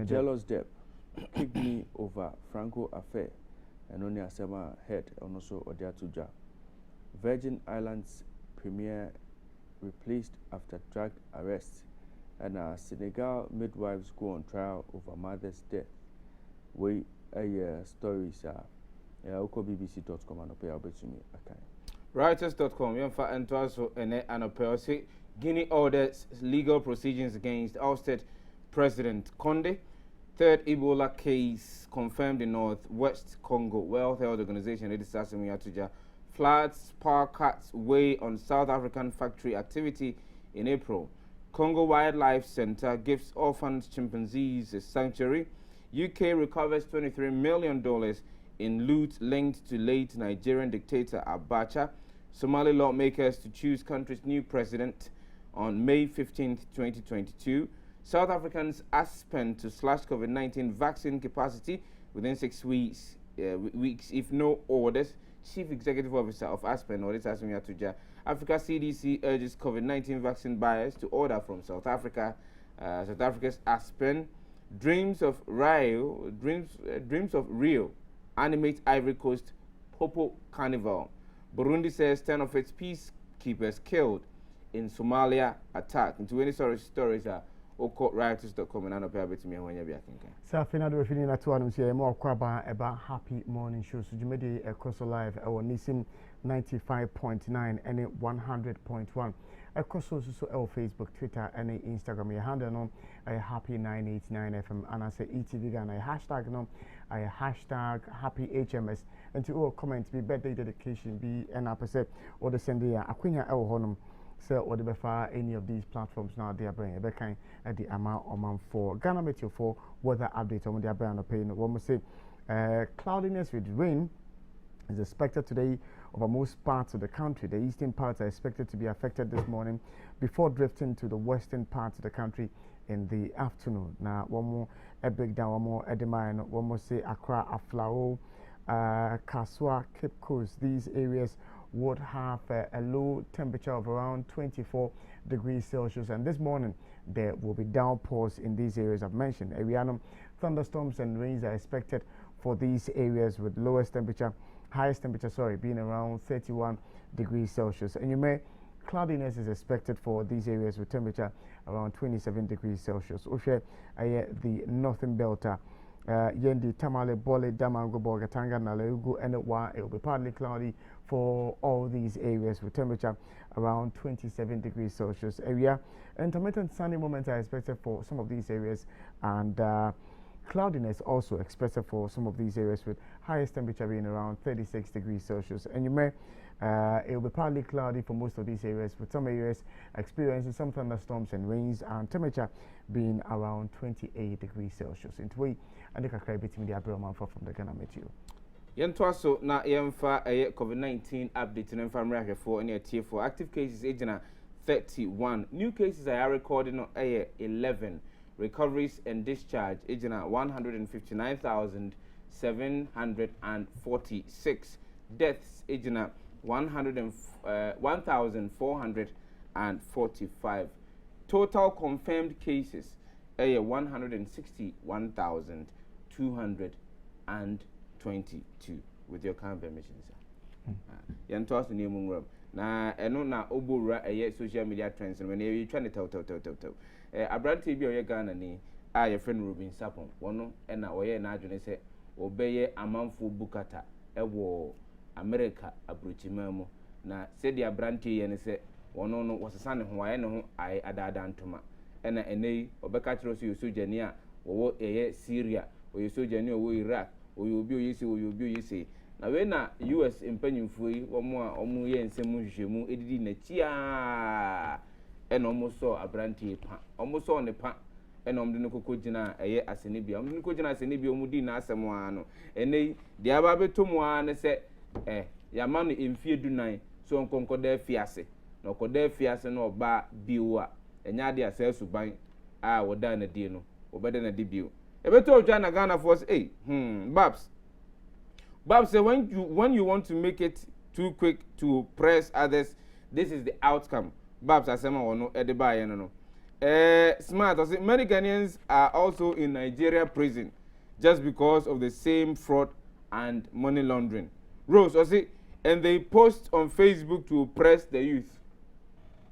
Jealous Depp kicked me over Franco affair and only Asema head and also Odiatuja. Virgin Islands premier replaced after drug arrest, and Senegal midwives go on trial over mother's death. We stories are bbc.com and pay me. Reuters.com, Yonfa and Twaso and Anopelsi. Guinea orders legal proceedings against ousted President Condé. Third Ebola case confirmed in Northwest Congo. World Health Organization, floods, power cuts weigh on South African factory activity in April. Congo Wildlife Center gives orphaned chimpanzees a sanctuary. UK recovers $23 million in loot linked to late Nigerian dictator Abacha. Somali lawmakers to choose country's new president on May 15, 2022. South Africans Aspen to slash COVID-19 vaccine capacity within 6 weeks if no orders. Chief Executive Officer of Aspen, Africa CDC urges COVID-19 vaccine buyers to order from South Africa. South Africa's Aspen, dreams of Rio animate Ivory Coast Popo Carnival. Burundi says 10 of its peacekeepers killed in Somalia attack. Into any stories are Reuters.com and Anopea betimi when you be akinka. Safina do feeling na to anunce e mo kwaba eba happy morning show so jumede Ekoso live our Nisim 95.9 and 100.1. Ekoso so Facebook, Twitter and Instagram. Your handle no a happy 989 FM and I say ETV Ghana hashtag no a hashtag happy HMS and to all comments be birthday dedication be and I say or the send the Aquina El Honum. So, or the befa any of these platforms now they are bringing a kind at the amount for Ghana Meteo for weather update on their brand of pain. One must say cloudiness with rain is expected today over most parts of the country. The eastern parts are expected to be affected this morning before drifting to the western parts of the country in the afternoon. Now, one more a breakdown, one more Edemine, one more say Accra, Aflao, Kaswa, Cape Coast. These areas would have a low temperature of around 24 degrees Celsius, and this morning there will be downpours in these areas I've mentioned. Arianum, thunderstorms and rains are expected for these areas with highest temperature being around 31 degrees Celsius. And you may cloudiness is expected for these areas with temperature around 27 degrees Celsius. Oshe the northern Belta. Yendi, Tamale, Bole, Damango, Bogatanga, Naleugu, and it will be partly cloudy for all these areas with temperature around 27 degrees Celsius area. Intermittent sunny moments are expected for some of these areas, and cloudiness also expected for some of these areas with highest temperature being around 36 degrees Celsius. And you may it will be partly cloudy for most of these areas, with some areas experiencing some thunderstorms and rains, and temperature being around 28 degrees Celsius. Into way and the kakra between the Abraham from the Ghana Meteo. Yentwaso na yemfa COVID-19 update in Family for any tier for active cases agent 31. New cases are recorded on 11. Recoveries and discharge agent 159,746. Deaths agent 1,445. Total confirmed cases 161,222 with your kind permission, sir. Yantos the name room. Na eno na obura social media trends and when you trying to tell. A brand TV or Ghana ni your friend Ruben Sapon. One and now we na adwene say obeye amanfo bukata ewo America abruchimamo na said the brand TV and say one no was a son who I know I adada ntoma ena enei obeka tro so yusu jani a wo Syria wo soldier ni wo Iraq wo obi oyisi wo obi oyisi na we na US mpanyimfo yi omo a omo ye nsem hwehwemu edidi na chia ena omo so abrantie pa omo so ne pa ena omo de kokko gina asene bia omo de kokko gina asene bia omo di na asem wa no ene de aba betomu a ne se yama no emfie dunan so nkonko da fiase na okoda fiase no oba biu a enya de asesu ban a woda na die no obeda na di biu ebeto otwa na Ghana force Babs say when you want to make it too quick to press others, this is the outcome. Babs asema wono edeba ye no. Smart I say many Ghanaians are also in Nigeria prison just because of the same fraud and money laundering. Rose I say and they post on Facebook to oppress the youth.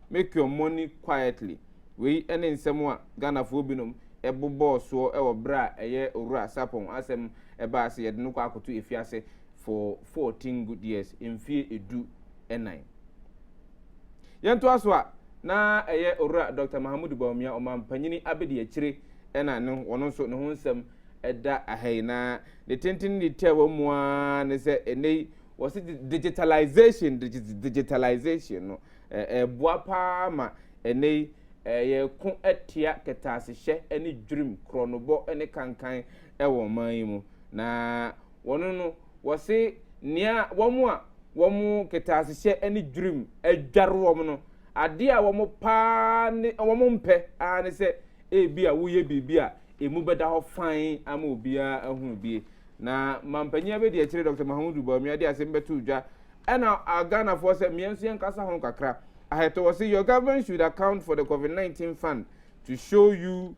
Make your money quietly. We ene nsemo a Ghana fo binom ebobo so e wo bra eye owura sapon asem eba ase ye de no kwa akoto efiase for 14 good years emfie edu enai yento aso a na eye owura Dr. Mahamudu Bawumia omampanyini abedi akire ena ne wono so ne ho nsem eda ahai na de tintin ni tewa mu a ne se enei was it digitalization no boapa ma enei ye kun etia ketase hye ene dwrim kronobo ene kankan ewo man yi mu na wono no wose nia womu ketase hye ene dwrim adware wom no ade a womu pa ne womu mpe a ne se ebi a woye bibia emu beda ho fan ama obia ahunu bie na mampanya be de akire Dr. Mahamudu Bawumia de asem betu dwa ena Ghana for se mienso yen kasa ho kakra aheto was your government should account for the COVID-19 fund to show you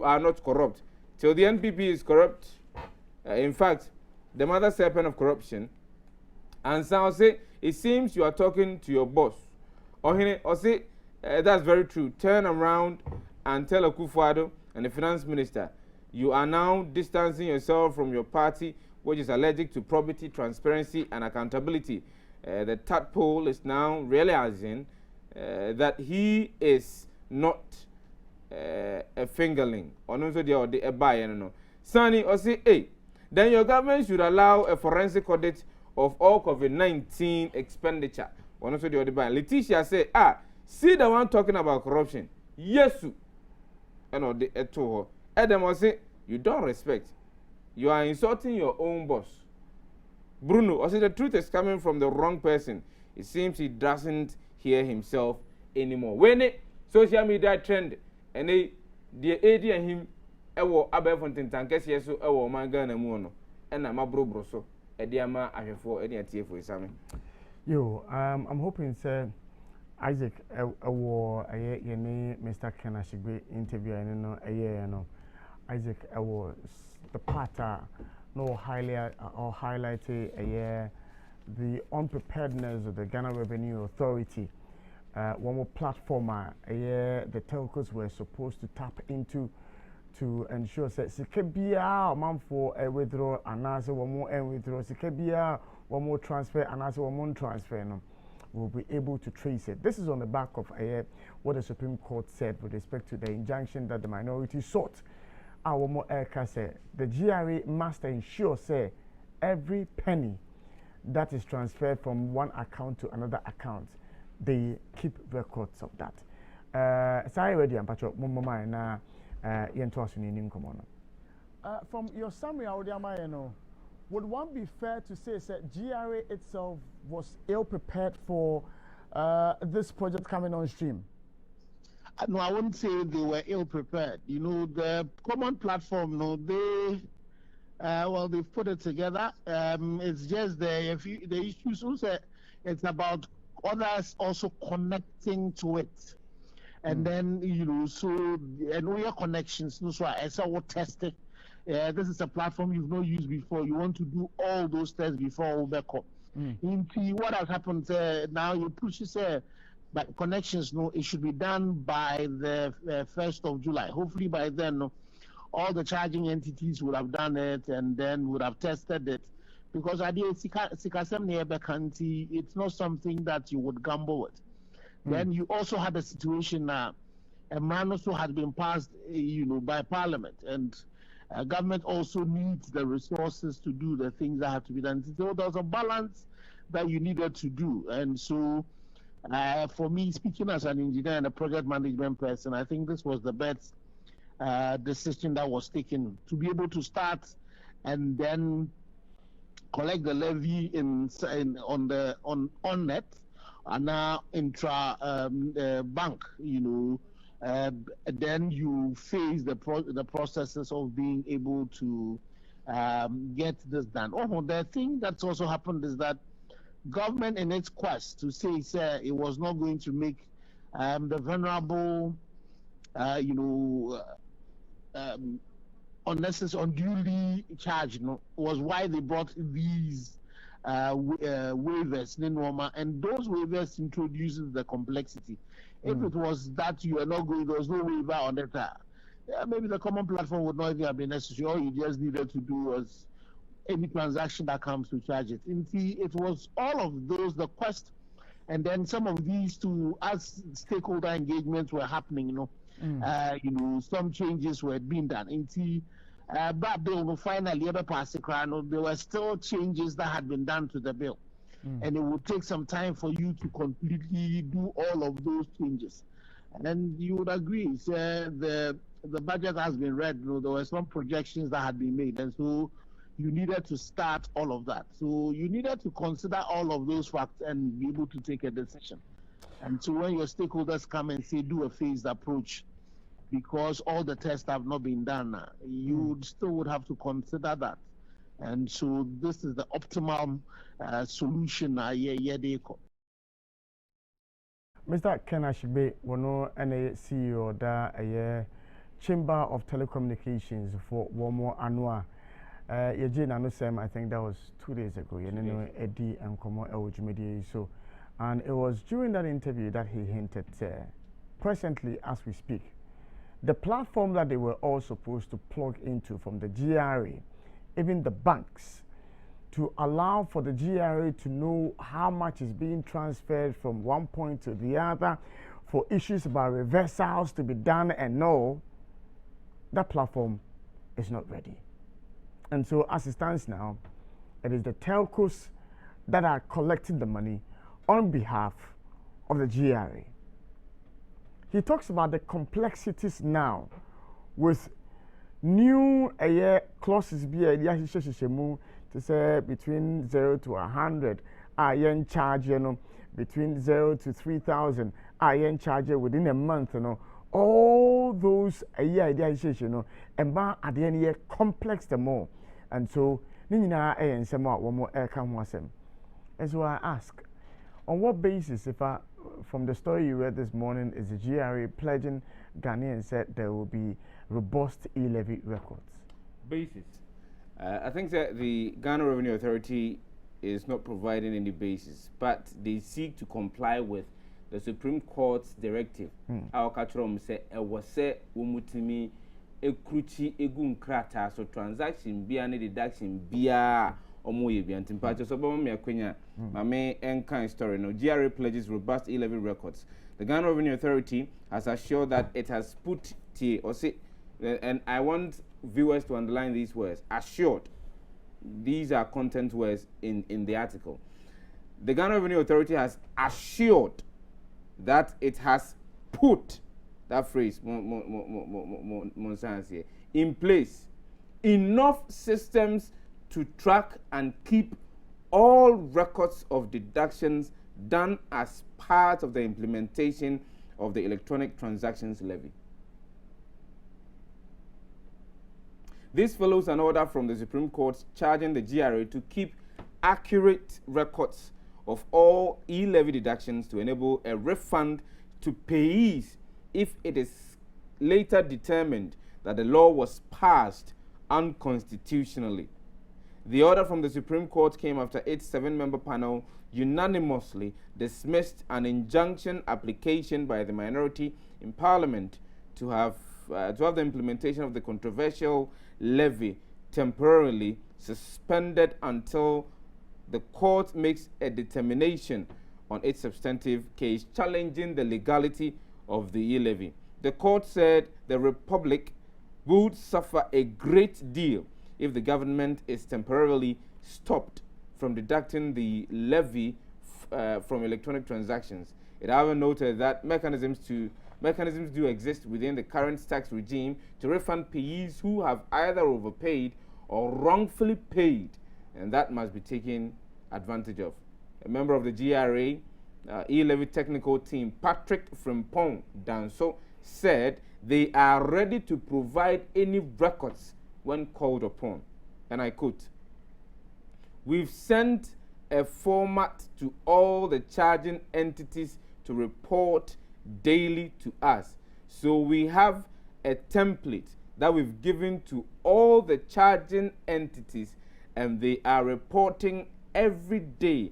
are not corrupt. Till the NPP is corrupt. In fact, the mother serpent of corruption. And so I say, it seems you are talking to your boss. Or say, that's very true. Turn around and tell Akufo-Addo and the finance minister, you are now distancing yourself from your party, which is allergic to probity, transparency, and accountability. The tadpole is now realizing that he is not a fingerling. Also, the buyer, no. Sunny, or say, hey, then your government should allow a forensic audit of all COVID-19 expenditure. Also, the buyer. Letitia say, see the one talking about corruption. Yes, and the eto. Adam will say, you don't respect. You are insulting your own boss. Bruno, or say the truth is coming from the wrong person. It seems he doesn't hear himself anymore. When it social media trend and the AD and him ewo abe fontin tankes yeso ewo man Ghana mu no and na mabro so e dia ma ahwefo e dia tie fo isame. Yo, I'm hoping say Isaac ewo ye ne Mr. Kenashigbe interview and no no Isaac ewo the part no highlight the unpreparedness of the Ghana Revenue Authority. One more platform the telcos were supposed to tap into to ensure that Sikebia man for a withdraw and answer one more and withdraw Sikebia one more transfer and answer one more transfer no will be able to trace it. This is on the back of what the Supreme Court said with respect to the injunction that the minority sought. Our more aircraft said the GRA must ensure say every penny that is transferred from one account to another account, they keep records of that. Sorry, ready, I'm patcho. Mama na from your summary, would one be fair to say that GRA itself was ill prepared for this project coming on stream? No, I wouldn't say they were ill prepared. You know, the common platform, they put it together. It's just the issues also, it's about others also connecting to it. And then, so, and all your connections, so I saw what testing. This is a platform you've not used before. You want to do all those tests before Ubeko. What has happened now, you push it, but connections, it should be done by the 1st of July. Hopefully by then, all the charging entities would have done it and then would have tested it. Because it's not something that you would gamble with. Then you also had a situation now, a man also had been passed, by Parliament, and government also needs the resources to do the things that have to be done. So there's a balance that you needed to do, and so for me, speaking as an engineer and a project management person, I think this was the best decision that was taken to be able to start and then collect the levy on net and now intra bank, then you face the processes of being able to get this done. Oh, the thing that's also happened is that government, in its quest to say it was not going to make the vulnerable, unduly charged, was why they brought these waivers, and those waivers introduces the complexity. If it was that you are not going, there was no waiver on it, maybe the common platform would not even have been necessary. All you just needed to do was any transaction that comes to charge it. And see, it was all of those, the quest, and then some of these as stakeholder engagements were happening, some changes were being done. And see, that bill will finally ever pass the crown. There were still changes that had been done to the bill. And it would take some time for you to completely do all of those changes. And you would agree, the budget has been read, there were some projections that had been made, and so you needed to start all of that. So you needed to consider all of those facts and be able to take a decision. And so when your stakeholders come and say, do a phased approach, because all the tests have not been done, you still would have to consider that. And so this is the optimum solution. Mr. Ken Ashigbe, wono ene CEO da Chamber of Telecommunications for Womo Anua. Yeje na no sem, I think that was 2 days ago. Yeneno Eddie and Komo Ewujumedi. So, and it was during that interview that he hinted, presently as we speak, the platform that they were all supposed to plug into from the GRA, even the banks, to allow for the GRA to know how much is being transferred from one point to the other, for issues about reversals to be done and no, that platform is not ready. And so as it stands now, it is the telcos that are collecting the money on behalf of the GRA. He talks about the complexities now with new clauses to say between 0 to 100, yen charge, between 0 to 3,000, yen charge within a month, all those and at the end year complex the more. And so Nina and some more air come. And so I ask, on what basis, from the story you read this morning, is the GRA pledging Ghanaians said there will be robust e-levy records? Basis. I think that the Ghana Revenue Authority is not providing any basis, but they seek to comply with the Supreme Court's directive. Our Katrom said, was said, Umutimi, Ekruchi, Egun Krata, so transaction, be any deduction, be a Omoye, be antipacho, so Bomia Quenya, my main and kind story. No, GRA pledges robust e-levy records. The Ghana Revenue Authority has assured that it has put and I want viewers to underline these words, assured. These are content words in the article. The Ghana Revenue Authority has assured that it has put, that phrase, in place enough systems to track and keep all records of deductions done as part of the implementation of the Electronic Transactions Levy. This follows an order from the Supreme Court charging the GRA to keep accurate records of all e-levy deductions to enable a refund to payees if it is later determined that the law was passed unconstitutionally. The order from the Supreme Court came after its 7-member panel unanimously dismissed an injunction application by the minority in Parliament to have the implementation of the controversial levy temporarily suspended until the court makes a determination on its substantive case challenging the legality of the e-levy. The court said the Republic would suffer a great deal if the government is temporarily stopped from deducting the levy from electronic transactions. It however noted that mechanisms do exist within the current tax regime to refund payees who have either overpaid or wrongfully paid, and that must be taken advantage of. A member of the GRA e-levy technical team, Patrick Frimpong Danso, said they are ready to provide any records when called upon. And I quote, "We've sent a format to all the charging entities to report daily to us. So we have a template that we've given to all the charging entities, and they are reporting everyday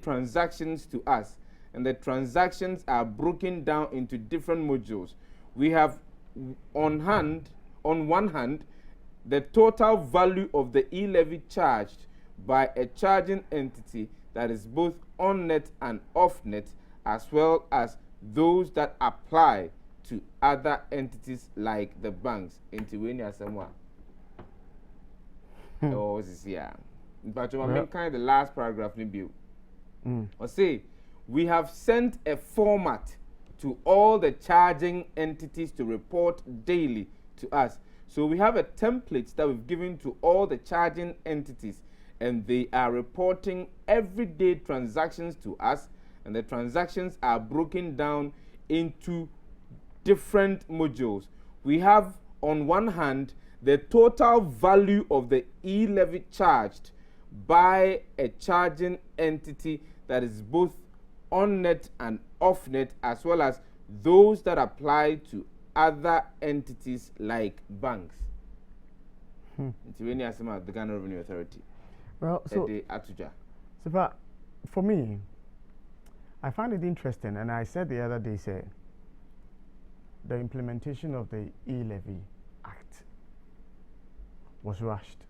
transactions to us. And the transactions are broken down into different modules. We have on one hand, the total value of the e-levy charged by a charging entity that is both on-net and off-net, as well as those that apply to other entities like the banks. Into when you are someone. Oh, this is here. But I mean, kind of the last paragraph in view. Or say, we have sent a format to all the charging entities to report daily to us. So we have a template that we've given to all the charging entities, and they are reporting everyday transactions to us, and the transactions are broken down into different modules. We have on one hand the total value of the e-levy charged by a charging entity that is both on-net and off-net, as well as those that apply to other entities like banks. It's when you the Ghana Revenue Authority. Well, so for me, I find it interesting, and I said the other day, the implementation of the e-levy act was rushed,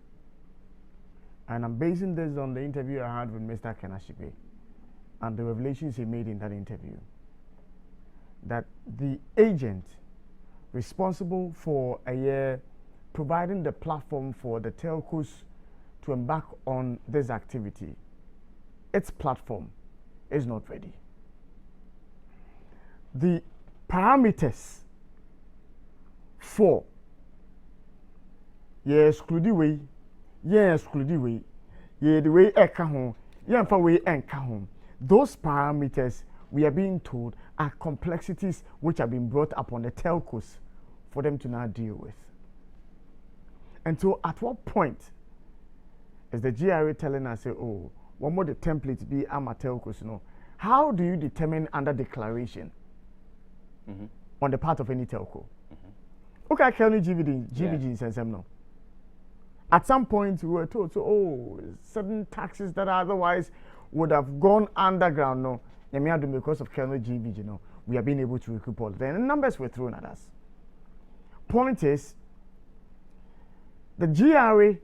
and I'm basing this on the interview I had with Mr. Kenashibe and the revelations he made in that interview, that the agent responsible for a year providing the platform for the telcos to embark on this activity, its platform is not ready. The parameters for exclude the way the way those parameters, we are being told, are complexities which have been brought upon the telcos for them to now deal with. And so at what point is the GRA telling us, oh, what more the templates be ama telcos, how do you determine under declaration on the part of any telco? Okay, can you GVG sense no? At some point we were told, certain taxes that otherwise would have gone underground, because of Colonel GVG, we are being able to recoup all. Then the numbers were thrown at us. Point is, the GRA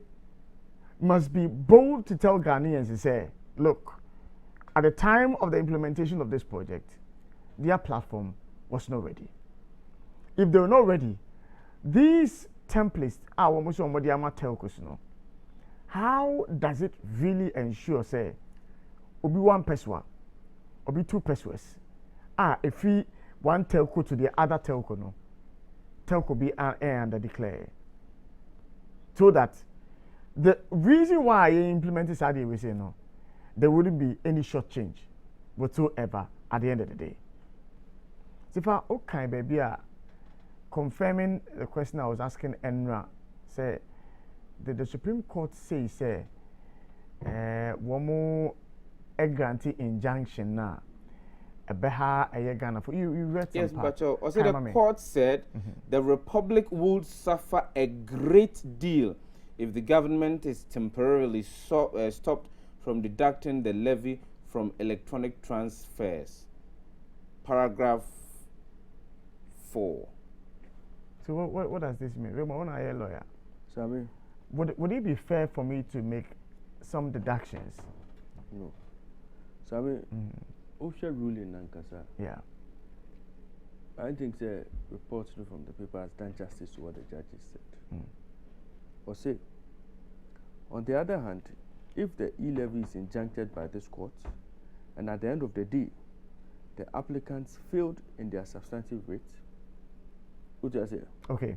must be bold to tell Ghanaians to say, look, at the time of the implementation of this project, their platform was not ready. If they were not ready, these templates are almost on what they are telcos, how does it really ensure, say, obi one person, obi two persons, if we one telco to the other telco, telco be under declare, so that the reason why I implemented Saudi, we say there wouldn't be any short change whatsoever at the end of the day. So far, okay, baby, confirming the question I was asking Enra, say, the Supreme Court says, one more a grantee injunction now. A beha a Ghana for you read some. Yes, but also the court said the Republic would suffer a great deal if the government is temporarily stopped from deducting the levy from electronic transfers. Paragraph 4. So what does this mean? When I a lawyer, Sabi, would it be fair for me to make some deductions? No. Sabi, Osha ruling Nankasa. Yeah. I think the report from the paper has done justice to what the judges said. Or say, on the other hand, if the e-levy is injuncted by this court, and at the end of the day, the applicants failed in their substantive rates, what do I say? Okay.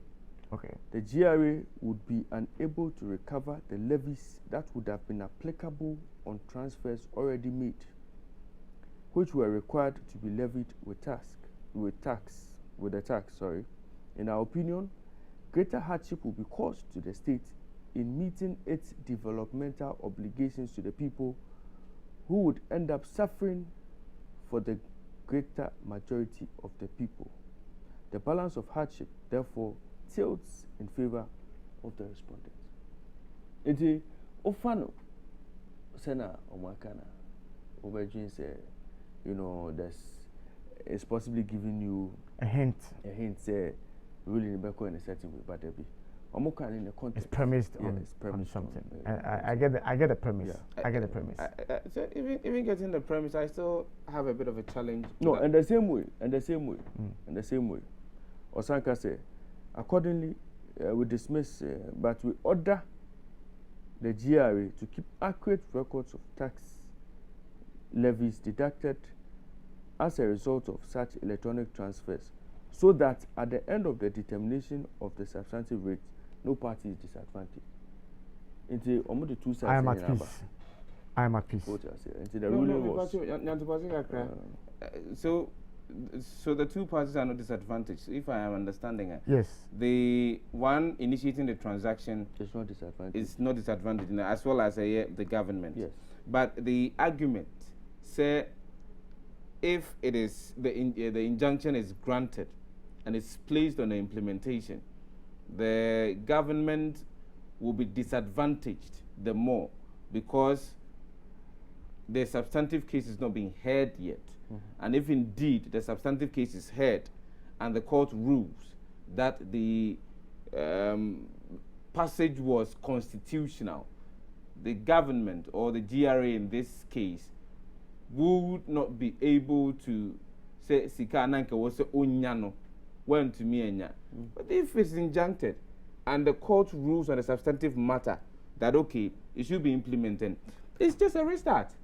The GRA would be unable to recover the levies that would have been applicable on transfers already made, which were required to be levied with the tax. In our opinion, greater hardship will be caused to the state in meeting its developmental obligations to the people, who would end up suffering for the greater majority of the people. The balance of hardship, therefore, tilts in favor of the respondents. Iti ofano sena omakana obejin say, it's possibly giving you a hint. Say really in a certain way, but there be in the context. It's premised on something. I get the premise. Yeah. I get the premise. So even getting the premise, I still have a bit of a challenge. No, in the same way. Osanka say, accordingly, we dismiss, but we order the GRA to keep accurate records of tax levies deducted as a result of such electronic transfers, so that at the end of the determination of the substantive rate, no party is disadvantaged. Into almost the two sides. I am at peace. Into the ruling was. So the two parties are not disadvantaged, if I am understanding it. Yes. The one initiating the transaction is not disadvantaged. Is not disadvantaged, as well as the government. Yes. But the argument say, if it is the injunction is granted and it's placed on the implementation, the government will be disadvantaged the more, because the substantive case is not being heard yet. And if indeed the substantive case is heard and the court rules that the passage was constitutional, the government, or the GRA in this case, would not be able to say sika nanka was onyano when to me enya. But if it's injuncted and the court rules on the substantive matter that okay, it should be implemented, it's just a restart.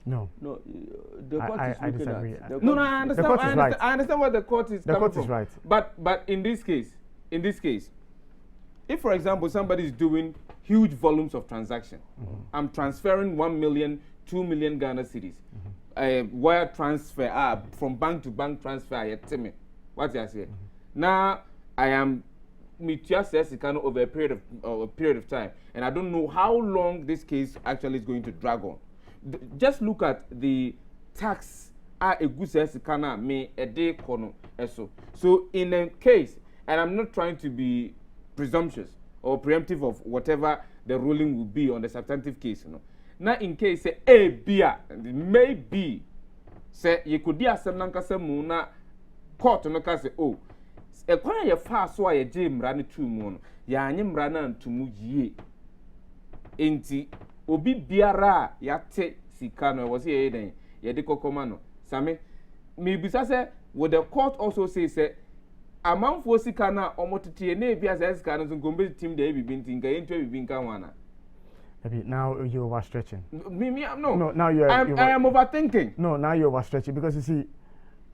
No, the court is I disagree. I understand. I understand what the court is. The court from. Is right. But in this case, if for example somebody is doing huge volumes of transaction, I'm transferring 1 million, 2 million Ghana cedis, wire transfer from bank to bank transfer. What you say? Now I am over a period of time, and I don't know how long this case actually is going to drag on. Just look at the tax so in a case, and I'm not trying to be presumptuous or preemptive of whatever the ruling will be on the substantive case, now in case say maybe say you could dia some nankasa muna court no ka say oh e kwan ye fa so a ye mra ne tu mu no ya anye mra na ntumu yie enti obi biara ya te sika no was ye den ye de kokoma no same me bisa say would the court also say amanfo sika na omotete na ebia say sika no so ngombe team de ebibi nti nka yentu ebibi nka wana. Now you're overstretching. No. Now I am overthinking. No, now you're overstretching, because you see,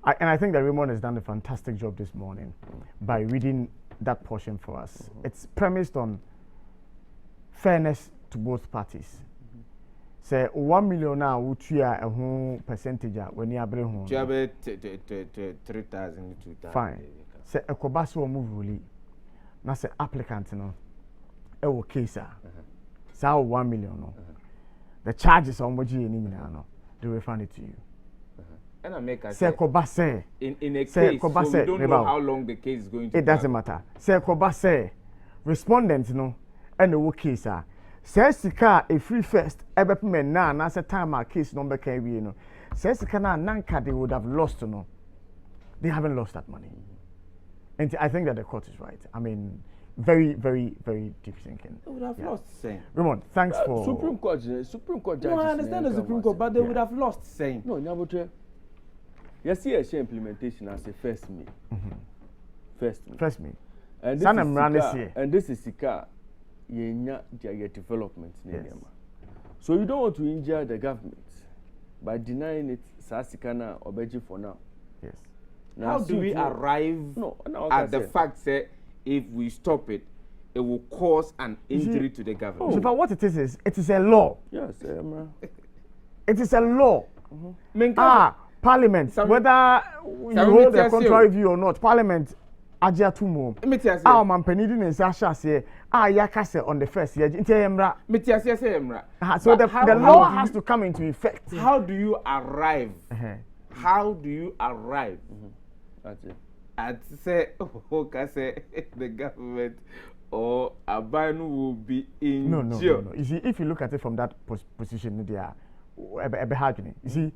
and I think that Raymond has done a fantastic job this morning by reading that portion for us. It's premised on fairness to both parties. Say 1 million now, which you are a whole percentage when you are home. 3,000 to 2,000. Fine. Say a kobaso move really. Now say applicant no. Ewo case so 1 million no. The charges on what you need now, they refund it to you. And I make a say kobase in a case so we don't know how long the case is going to. It doesn't matter. Say kobase respondent no and the case say sika a free first ebepmen na say time our case number can be no. Say sika na nanka they would have lost no. They haven't lost that money. And I think that the court is right. I mean, very, very, very deep thinking. They would have lost saying. Raymond, thanks for Supreme Court judges. No, I understand the Supreme Court, but they would have lost saying. No, Nyabotre. Yes, yes, implementation as a first me. First me. And this is Sika, Yenya development. Yes. So you don't want to injure the government by denying it Sasikana or Beji for now. Yes. Now, how do we arrive at the fact that if we stop it, it will cause an injury to the government? So, what it is it is a law. Yes, it is a law. Parliament, whether you hold a contrary view or not, Parliament. Ajia tumo. Man penidi ne sasha say yakase on the first year. Inte emra. So the law has to come into effect. How do you arrive? How do you arrive? That's it. At say the government or Abanu will be in jail. No. You see, if you look at it from that position, there, you see,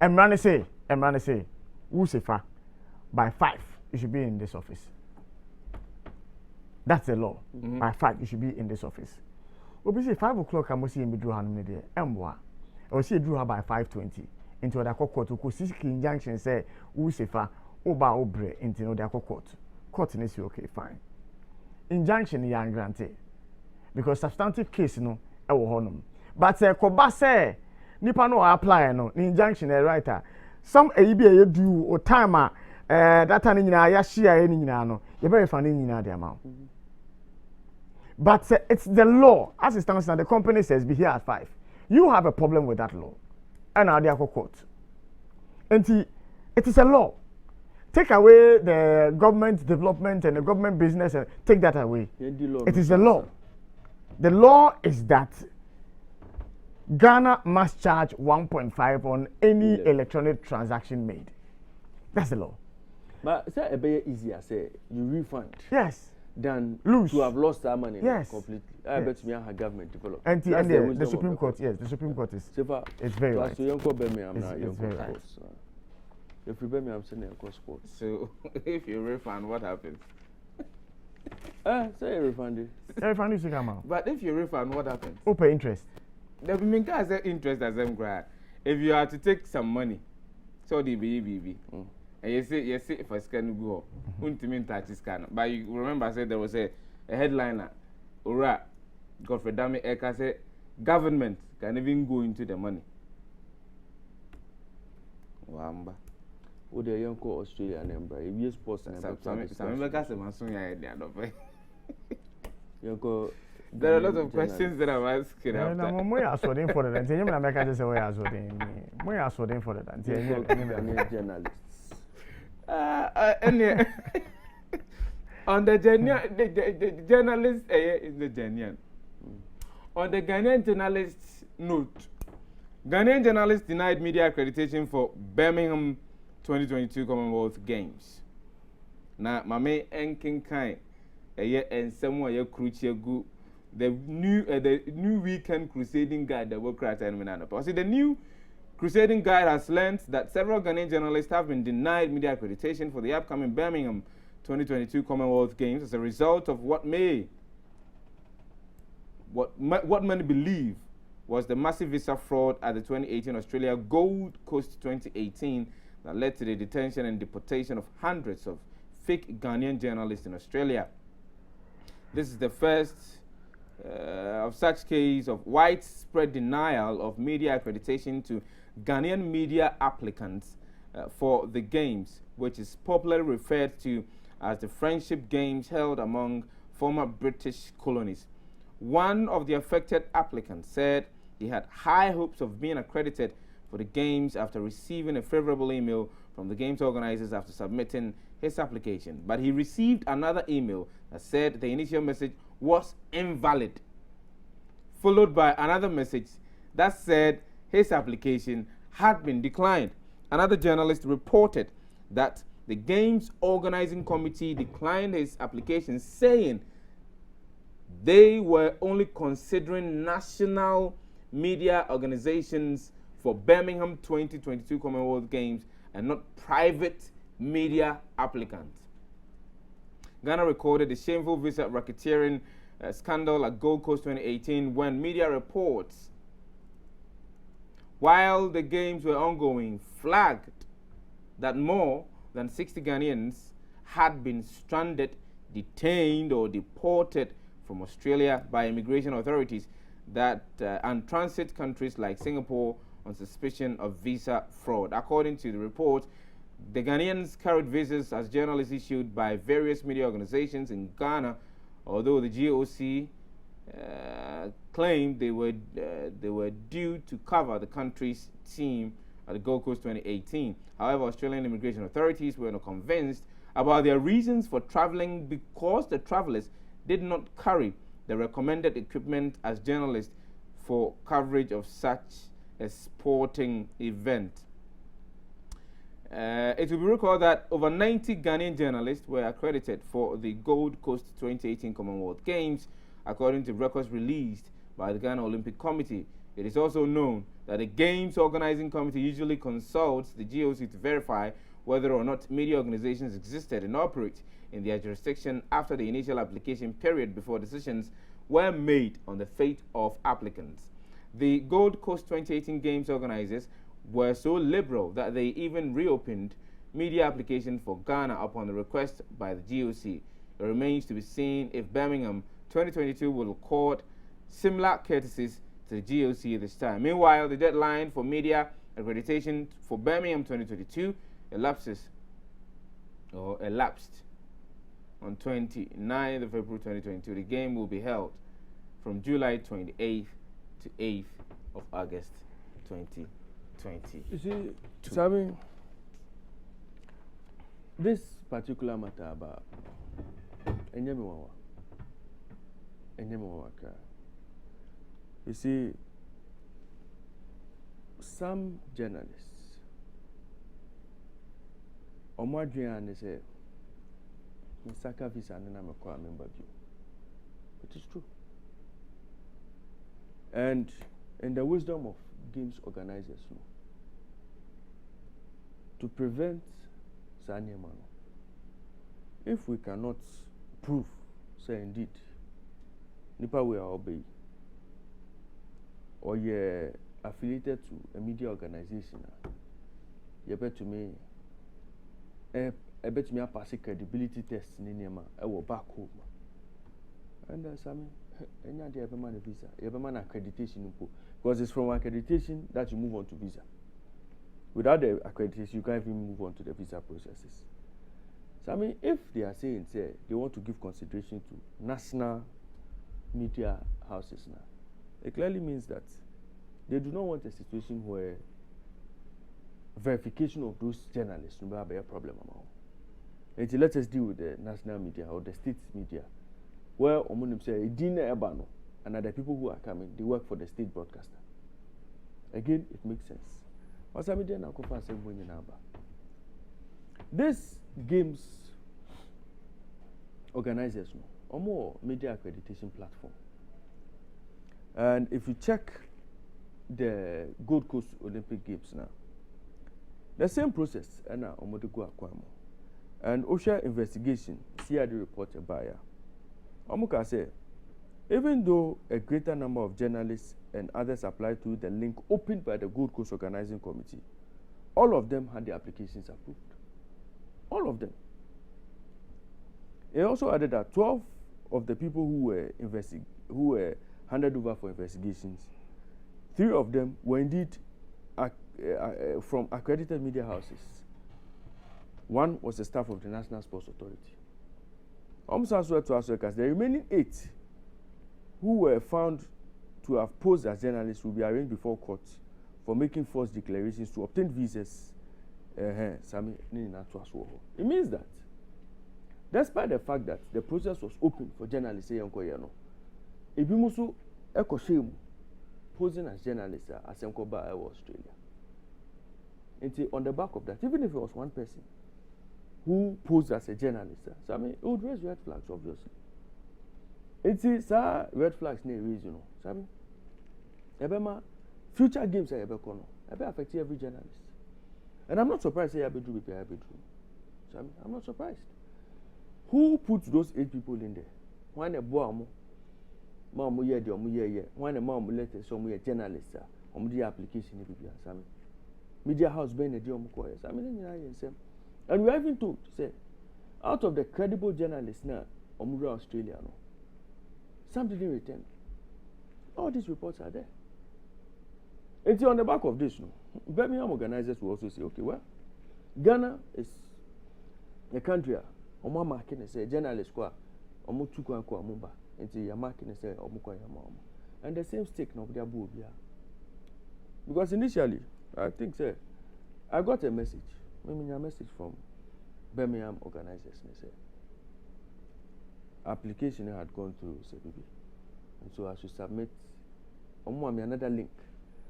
Emrane say, Usefa by 5. You should be in this office. That's the law. By 5, you should be in this office. We say 5 o'clock. I must see him do hand there. Emwa. I will see do her by 5:20. Into the court to see injunction say Usefa Oba Obre into the court. Court is okay, fine. Injunction is granted because substantive case no e wo honum. But Koba say nipa no apply no injunction writer. Some ABA do or time that time nyina ya share any nyina no you better find nyina the amount. But it's the law as it stands now. The company says be here at 5. You have a problem with that law and now they are court. And it is a law. Take away the government development and the government business and take that away. It is the law. The law is that Ghana must charge 1.5 on any electronic transaction made. That's the law. But say a bit easier, say you refund. Yes. Than lose to have lost that money. Yes. Completely. I bet me have government developed. And the Supreme Court, yes, the Supreme Court is. It's very right. So you go be me, I'm not. It's very right. If you be me, I'm saying you sports. So if you refund, what happens? Say you refund it. Refund is come out. But if you refund, what happens? Pay interest. The minka has interest as them grad. If you are to take some money, so the baby. And you say for scan go, untimin touch scan. But you remember I said there was a headliner, Ora, Godfrey Dami Eka said government can even go into the money. Wamba. Wo the young ko Australia number. If you sports and some because the masun ya the other way. There are a lot of questions that I'm asking. No, we are sorting for that. You know, I just say we are sorting. We are sorting for that. Journalists. On the journalist is the Ghanaian. On the Ghanaian journalist note, Ghanaian journalists denied media accreditation for Birmingham 2022 Commonwealth Games. Now, Mame Enkinkai, and someone you crucial the new weekend crusading guide the work right and the new Crusading Guide has learned that several Ghanaian journalists have been denied media accreditation for the upcoming Birmingham 2022 Commonwealth Games as a result of what many believe was the massive visa fraud at the 2018 Australia Gold Coast 2018 that led to the detention and deportation of hundreds of fake Ghanaian journalists in Australia. This is the first of such case of widespread denial of media accreditation to Ghanaian media applicants for the Games, which is popularly referred to as the Friendship Games held among former British colonies. One of the affected applicants said he had high hopes of being accredited for the Games after receiving a favorable email from the Games organizers after submitting his application. But he received another email that said the initial message was invalid, followed by another message that said his application had been declined. Another journalist reported that the Games organizing committee declined his application, saying they were only considering national media organizations for Birmingham 2022 Commonwealth Games and not private media applicants. Ghana recorded the shameful visa racketeering scandal at Gold Coast 2018 when media reports, while the Games were ongoing, flagged that more than 60 Ghanaians had been stranded, detained, or deported from Australia by immigration authorities and transit countries like Singapore on suspicion of visa fraud. According to the report, the Ghanaians carried visas as journalists issued by various media organizations in Ghana, although the GOC claimed they were due to cover the country's team at the Gold Coast 2018. However, Australian immigration authorities were not convinced about their reasons for traveling because the travelers did not carry the recommended equipment as journalists for coverage of such a sporting event. It will be recalled that over 90 Ghanaian journalists were accredited for the Gold Coast 2018 Commonwealth Games, according to records released by the Ghana Olympic Committee. It is also known that the Games Organizing Committee usually consults the GOC to verify whether or not media organizations existed and operate in their jurisdiction after the initial application period before decisions were made on the fate of applicants. The Gold Coast 2018 Games organizers were so liberal that they even reopened media application for Ghana upon the request by the GOC. It remains to be seen if Birmingham 2022 will accord similar courtesies to the GOC this time. Meanwhile, the deadline for media accreditation for Birmingham 2022 elapsed on 29th of April 2022. The game will be held from July 28th to 8th of August 2020. You see, Sammy, this particular matter about Enyemiwawa, you see, some journalists, Omadrian is a Misaka visa and I'm a member of you. It is true. And in the wisdom of games organizers, to prevent Sanyamano, if we cannot prove, say indeed, Nipa we are obey, or you're affiliated to a media organization, you bet to me, I bet me a pass a credibility test in Nema, I will back home. And Sammy, any idea of a man visa, you have a man accreditation, because it's from accreditation that you move on to visa. Without the accreditation, you can't even move on to the visa processes. So I mean, if they are saying, say, they want to give consideration to national media houses now, it clearly means that they do not want a situation where verification of those journalists will be a problem. And let us deal with the national media or the state media, where Omunim say, Dina Ebano, and other people who are coming, they work for the state broadcaster. Again, it makes sense. This games organizers or more media accreditation platform. And if you check the Gold Coast Olympic Games now, the same process and now Omodego Akwamo. And OSHA investigation, CID reported by Omuka say, even though a greater number of journalists and others applied to the link opened by the Gold Coast Organizing Committee, all of them had their applications approved. All of them. It also added that 12 of the people who were handed over for investigations, 3 of them were indeed from accredited media houses. 1 was the staff of the National Sports Authority. The remaining 8 who were found to have posed as journalists will be arraigned before court for making false declarations to obtain visas. It means that, despite the fact that the process was open for journalists, Ebimusu Ekoshemu posing as journalists as Enkoba Australia. And on the back of that, even if it was one person who posed as a journalist, it would raise red flags, obviously. It's red flags near reason. Future games are affect every journalist. And I'm not surprised say I'm not surprised. Who put those 8 people in there? When a boy when a mom let some journalists the application media house bɛn na di ɔmo kɔ yɛ saa mi ne nyinaa yɛ nsɛm and we are even told say out of the credible journalists na ɔmo wura Australia no some didn't return all these reports are there and on the back of this no Birmingham organizers will also say okay well Ghana is a country a ɔmo amaki ne say journalists kɔ a ɔmo tu kwan kɔ ɔmo ba nti yamaki ne say ɔmo kɔ yama ɔmo and the same stake na ɔmo de abo obiara because initially I think say I got a message from Birmingham organizers and say application had gone through CBB and so I should submit another link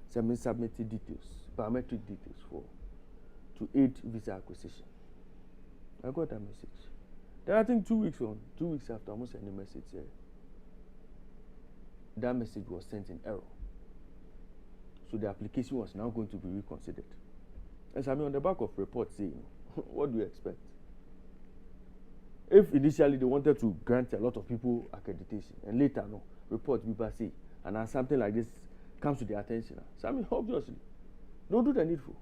submitted details biometric details to aid visa acquisition. I got a message then I think 2 weeks after almost sending a message that message was sent in error. So the application was now going to be reconsidered. And on the back of reports saying, what do you expect? If initially they wanted to grant a lot of people accreditation, and later no, reports people say, and as something like this comes to their attention, obviously, don't do the needful.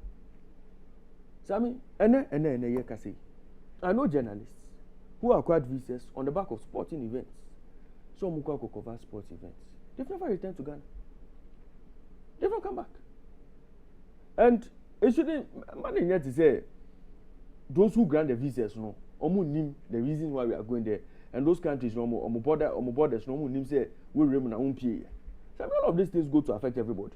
I know journalists who acquired visas on the back of sporting events. Some who cover sports events. They've never returned to Ghana. They don't come back. And it shouldn't manage yet to say those who grant the visas no name the reason why we are going there and those countries no borders no name say we remain na pay. So all of these things go to affect everybody.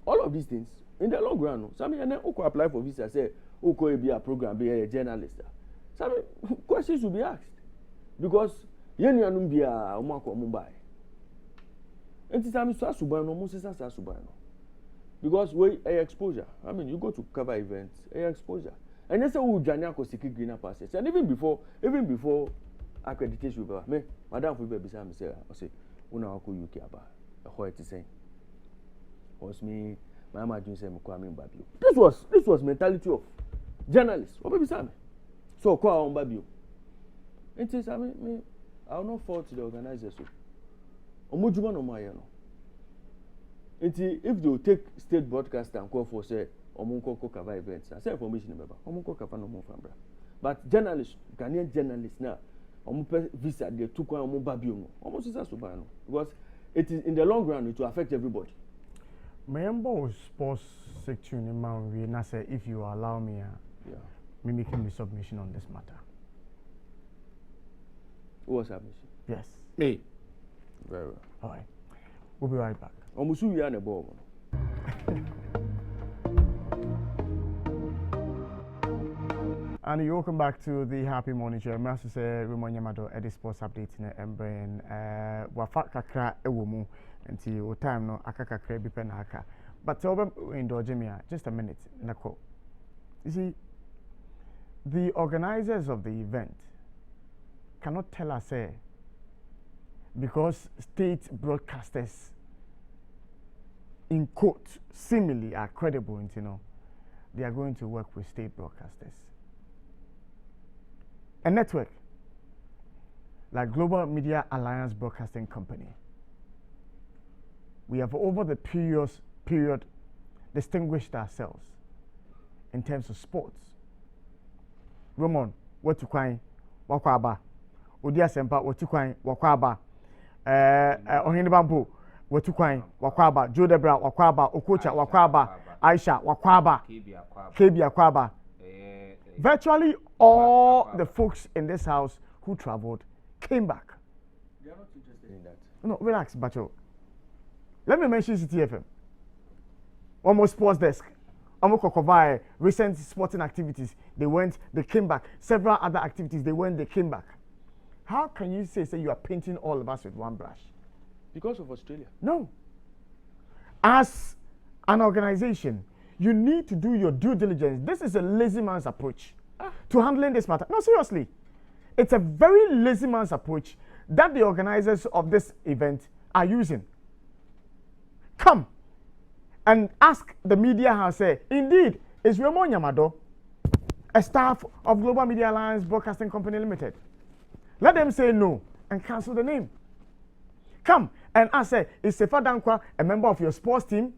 All of these things in the long run no some who apply for visa say who be a program be a journalist. Some questions will be asked because yen yanum be a Mumbai. And because we exposure. I mean, you go to cover events, exposure, and that's how Jania ko seek greener passes. And even before accreditation, me, Madam Fube beside me say, I say, una ko UK aba. How it is saying? Was me, my imagine say me kwame babio. This was mentality of journalists. What beside me? So kwa on babio. It is I mean, I will not fault the organizers. Omojuma no ma no. If they take state broadcaster and call for say omunko cover events, I say information remember. Omunko cover no more fambra. But journalists, Ghanaian journalists now, omupe visa they took on omu babio no. Almost is subano because it is in the long run it will affect everybody. Member sports section in Mount we say if you allow me me making the submission on this matter. What submission? Yes. Me. Very well. All right. We'll be right back. Omusu we are the ball. And you welcome back to the Happy Morning Show. Master say Raymond Yamado at the sports update in Embrain. Wafa kakra ewomu until time no akakakra bi pen aka. But over indulge me just a minute. Nako. You see, the organizers of the event cannot tell us because state broadcasters in quote seemingly are credible, they are going to work with state broadcasters. A network like Global Media Alliance Broadcasting Company, we have over the period distinguished ourselves in terms of sports. Ramon, what to kwai, wakwaba, Odia Sempa, what to kwai, wakwaba, Ohinibampo, what to kwai, wakwaba, Joe Debra, wakwaba, Okocha, wakwaba, Aisha, wakwaba, KB Akwaba. Virtually all the folks in this house who traveled came back. They are not interested in that. No, relax, Bacho. Let me mention CTFM. One more sports desk. Omoko recent sporting activities. They went, they came back. Several other activities, they went, they came back. How can you say you are painting all of us with one brush? Because of Australia? No. As an organization, you need to do your due diligence. This is a lazy man's approach to handling this matter. No, seriously. It's a very lazy man's approach that the organizers of this event are using. Come and ask the media house, indeed, is Raymond Yamado a staff of Global Media Alliance Broadcasting Company Limited? Let them say no and cancel the name. Come and ask, is Sefa Dankwa a member of your sports team?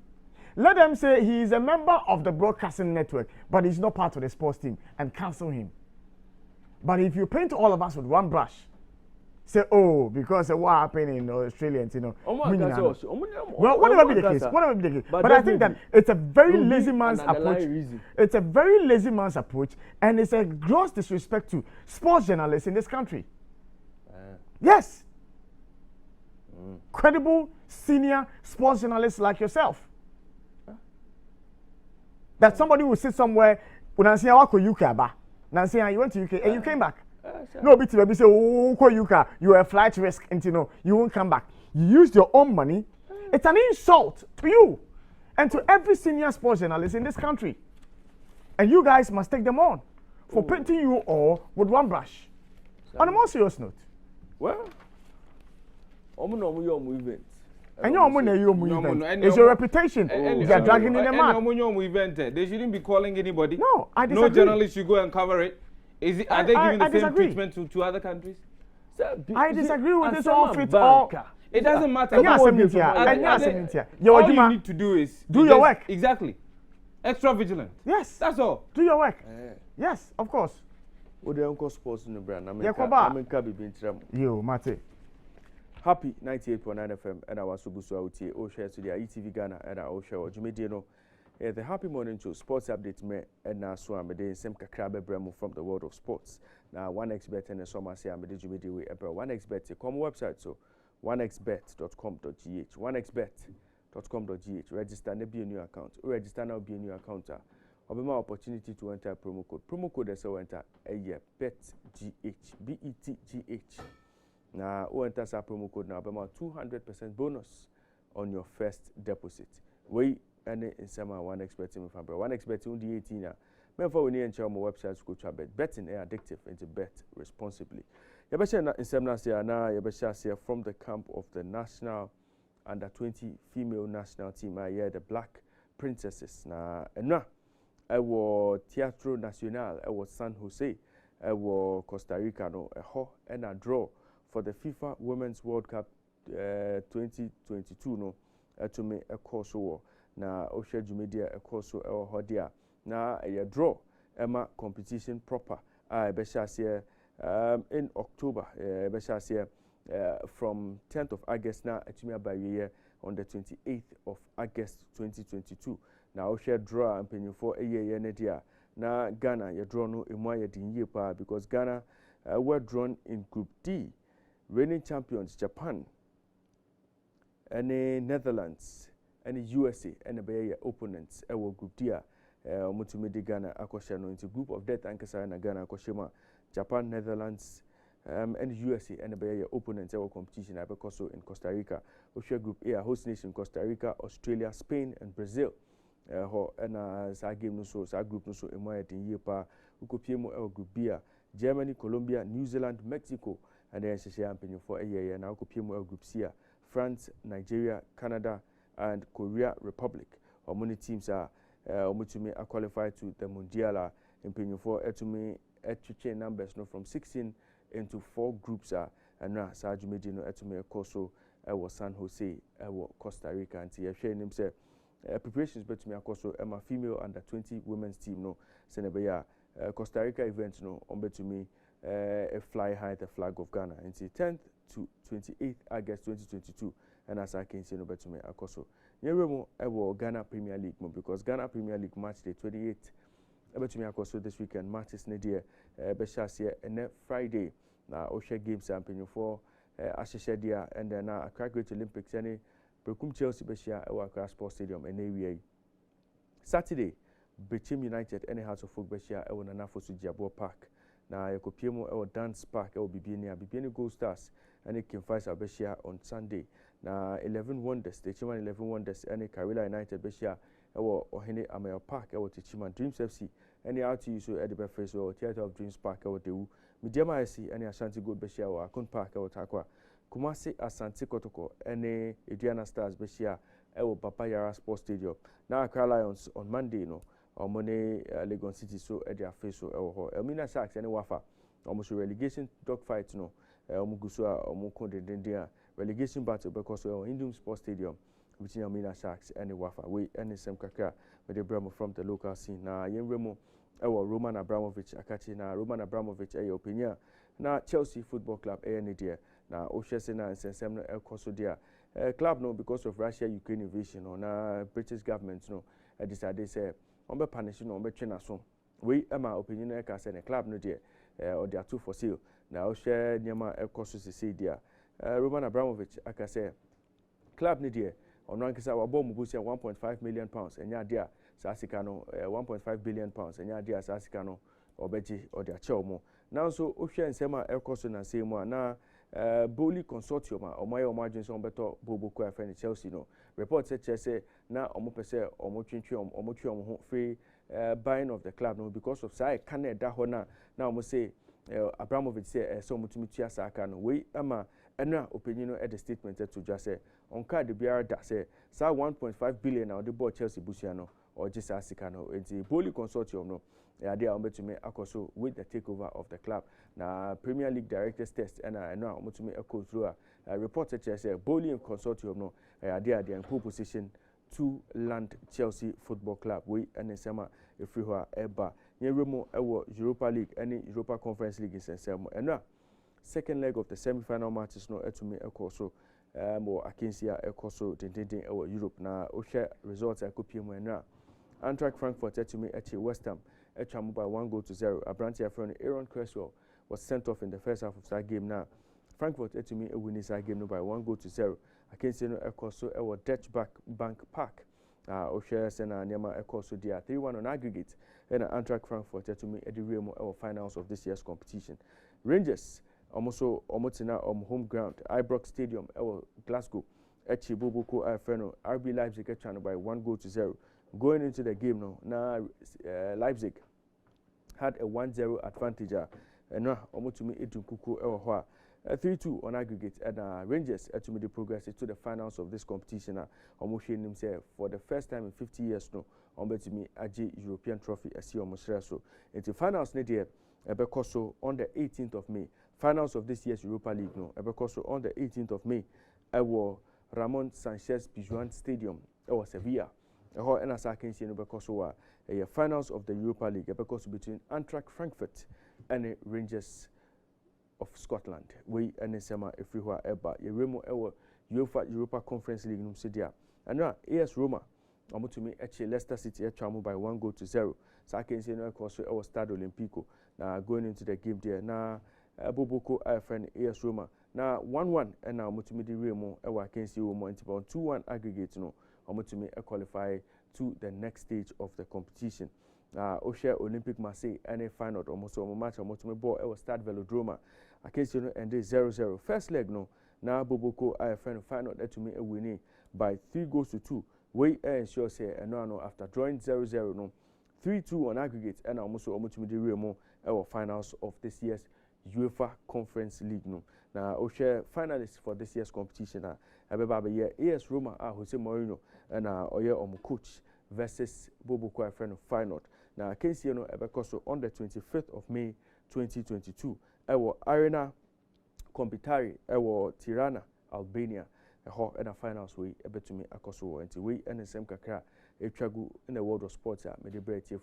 let them say he is a member of the broadcasting network, but he's not part of the sports team, and cancel him. But if you paint all of us with one brush, say, oh, because of what happened in Australia, you know. Well, whatever be the case, whatever be the case. But I think that it's a very lazy man's approach. It's a very lazy man's approach, and it's a gross disrespect to sports journalists in this country. Yes. Credible senior sports journalists like yourself. That somebody will sit somewhere when I say, "Wako UK, Nancy, you went to UK and you came back." No, but you say, "Oh, UK, you are a flight risk, and you know you won't come back." You used your own money. It's an insult to you and to every senior sports journalist in this country. And you guys must take them on for painting you all with one brush. On a more serious note. Well, event. And it's your reputation. They are dragging in the mud. They shouldn't be calling anybody. No, I disagree. No journalist should go and cover it. Are they giving the same treatment to other countries? I disagree with this outfit. It doesn't matter. All you need to do is do your work. Exactly. Extra vigilant. Yes. That's all. Do your work. Yes, of course. Sports in the brand. Yo, Mate. Happy 98.9 FM and our Sugusu Auti, O share to the ETV Ghana and our show. Jumedino, the Happy Morning Show Sports Update me and now so I'm a Sem Kakrabe Bremo from the world of sports. Now, 1xbet and the summer say I'm a Jumedi April 1xbet, come website so 1xbet.com.gh, 1xbet.com.gh, register and be a new account, register now be a new account. Obama opportunity to enter promo code. Promo code is enter a year BETGH, BETGH. Now, who enters our promo code now, about 200% bonus on your first deposit. We any in summer 1xbet in Fabra. 1xbet in the 18. Therefore, we need to ensure my website go to bet. Betting is addictive and to bet responsibly. Yabesha in seminar say now Yabesha say from the camp of the national under 20 female national team. I hear the Black Princesses. Now, and now I was Teatro Nacional. I was San Jose. I was Costa Rica. No, a ho and a draw for the FIFA Women's World Cup 2022 no to me a course war na Osha Jumedia a course or hodia na a draw Emma competition proper I besha in October besha from 10th of August now to me by year on the 28th of August 2022 now Osha draw and penny for a year nedia na Ghana ya draw no emwa din year pa because Ghana were drawn in Group D. Reigning champions Japan, any Netherlands, any USA, and the opponents. Our group D, Mutumidi Ghana Akoshano into group of death and Kasana Ghana Akoshima, Japan, Netherlands, and USA, and the opponents. Our competition Abacoso in Costa Rica. Osha Group A, host nation Costa Rica, Australia, Spain, and Brazil. And as I game no so, our group no so, Emoya in Yepa, Ukopiemo, our group B, Germany, Colombia, New Zealand, Mexico. And then she said, for a year, and now Copiemo Group C, France, Nigeria, Canada, and Korea Republic. Our many teams are qualified to the Mundial. And for to numbers no from 16 into 4 groups are and now Sergio Medino etume Koso was San Jose, Costa Rica, and he sharing him say preparations but me Koso Emma female under 20 women's team no Senebeya Costa Rica event no on to me. A fly high the flag of Ghana until 10th to 28th August 2022 and as I can see no better me akoso nyeremo ewo Ghana Premier League mo because Ghana Premier League match day 28th better me akoso this weekend matches ne there be share and Friday na Osha games champion for Asheshe dia and then na Accra Great Olympics any Bekum Chelsea be share ewo Accra Sports Stadium and we Saturday Bechim United any House of Folk be share ewo Nanafo Sujiabo Park. Na Yakopiemo or Dance Park or Bibiani Gold Stars and it can fight Abeshia on Sunday. Na 11 Wonders, the Chiman 11 Wonders, and Karela United Beshia or Ohene Amel Park or Chiman Dreams FC, any RTU so Edinburgh Face or Theatre of Dreams Park or Dewu, Midiama SC, any Ashanti Gold Beshia or Akon Park or Takwa, Kumasi Asante Kotoko, any Adriana Stars Beshia or Papayara Sports Stadium. Now Accra Lions on Monday, no. Or money Legon City so at their face or Elmina Sharks any wafa almost relegation dogfight no Omugusua or Moko de relegation battle because of Indum Sports Stadium between Amina Sharks and the Wafa. We and the same kakra with the Bramo from the local scene. Na yen remo Roman Abramovich akachi na Roman Abramovich opinion na Chelsea Football Club any dear na Oshese na nsensem no ekoso dia club no because of Russia-Ukraine invasion no na British government no decided say on be punish no on be train aso we my opinion e ka say the club no dear or they are too for sale na Oshe nyama ekoso se dia Roman Abramovich aka say club no dear on rank say wa bomb busia 1.5 million pounds enya dia Sasika no 1.5 billion pounds enya dia Sasika no obeji or their chomo now so ohwe nsema ekoso na say mu na Bowley Consortium omoye emergency on beto Boboko afeni Chelsea no report say na omo pese omo twentwe omo free buying of the club no because of say Canada ho na omo say Abramovich say so mutumi tua saka no we ama ena opinion no at the statement to just say on card the biara da say 1.5 billion na the board Chelsea busia no or just Asika no enti Bowley Consortium no they are to me akoso with the takeover of the club na Premier League directors test and I know to me echo through a report say Bowley Consortium no they are in pole position to land Chelsea Football Club we and sema free ho eba nyeremo ewo Europa League any Europa Conference League in sema and second leg of the semi-final matches no to me echo so mo akinsia echo so dindindin ewo Europe na o share results akopiem and Eintracht Frankfurt to me at West Ham Echamu by 1-0. Abrantia friend Aaron Cresswell was sent off in the first half of that game. Now, Frankfurt to me a winning that game by 1-0. Against no Ecoso our Dutch Bank Park. O'Shea Sena Nema Ecoso dia 3-1 on aggregate. And Eintracht Frankfurt to me at the Remo our finals of this year's competition. Rangers also Omotina home ground Ibrox Stadium our Glasgow. Echi Boboko Afreno RB Leipzig Echano by 1-0. Going into the game now Leipzig had a 1-0 advantage and now almost to me Edunkuku 3-2 on aggregate and Rangers to me the progress to the finals of this competition almost himself for the first time in 50 years no on to me AJ European trophy as you almost so into finals next year Ebekoso on the 18th of May finals of this year's Europa League no Ebekoso on the 18th of May Ramon Sanchez Pizjuan Stadium Sevilla and as I can see, because finals of the Europa League, because between Eintracht Frankfurt and the Rangers of Scotland. We and Sema if we were ever Remo UEFA Europa Conference League Numsidia. And now AS Roma, I'm to me actually Leicester City travel by 1-0. So I can see no course our Stade Olimpico. Now going into the game there. Now Boboko friend AS Roma. Now 1-1 and now Mutumidi Remo I can see Remo into 2-1 aggregate no. To me qualify to the next stage of the competition. Osha Olympic Marseille and a final almost a match to me ball was Stade Velodrome. I can see and 0-0. First leg no. Now Boboko IFN final to me a winning by 3-2. We ensure say and no after drawing 0-0 no 3-2 on aggregate and almost to me the Remo our finals of this year's UEFA Conference League no. Now Osha finalists for this year's competition AS Roma Jose Mourinho and Oye coach versus Boboko friend final. Now Kensi no Ebekoso on the 25th of May 2022. Arena Compitari Tirana Albania and a finals way ebetumi akoso and we and the same kakra etragu in the world of sports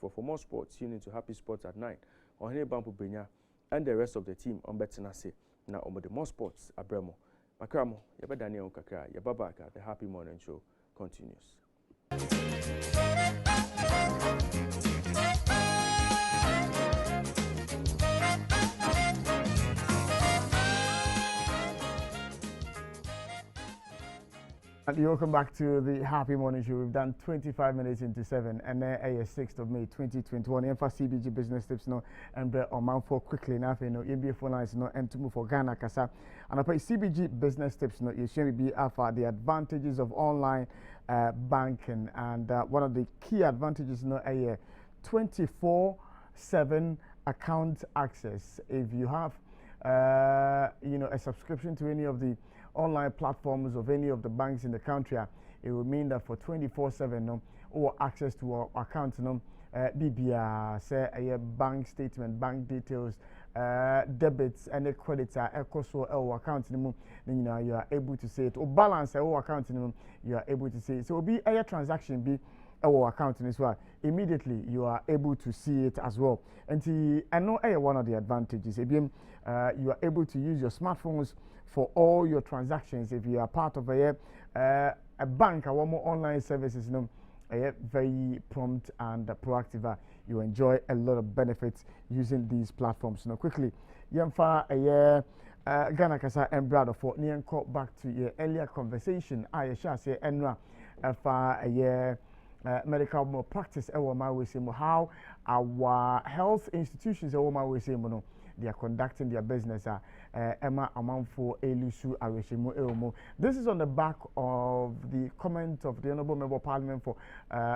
for more sports tune into Happy Sports at 9 on here Bampo Benya and the rest of the team on Betinase now on the more sports Abremo Makramo, Yaba Daniel Kakra, Yababaka, the Happy Morning Show continues. And welcome back to the Happy Morning Show. We've done 25 minutes into 7 and then 6th of May 2021. And for CBG business tips no and on man for quickly enough you know NBA phone lines no and to move for Ghana Kasa. And I CBG business tips no you should be after the advantages of online banking and one of the key advantages no a 24/7 account access. If you have you know a subscription to any of the online platforms of any of the banks in the country, it will mean that for 24/7 no or access to our account no BBR say a bank statement, bank details, debits and credits are so account you know you are able to see it or balance account you are able to see it. So be a transaction be account as well. Immediately you are able to see it as well. And I know one of the advantages. You are able to use your smartphones for all your transactions. If you are part of a bank or more online services, very prompt and proactive. You enjoy a lot of benefits using these platforms. Quickly, Yemfa Ghana Kasa and Brother for call back to your earlier conversation. I shall say Enra for a year medical malpractice. How our health institutions they are conducting their business. Emma Amanfo Elusu Areshimo Eomo. This is on the back of the comment of the Honourable Member of Parliament for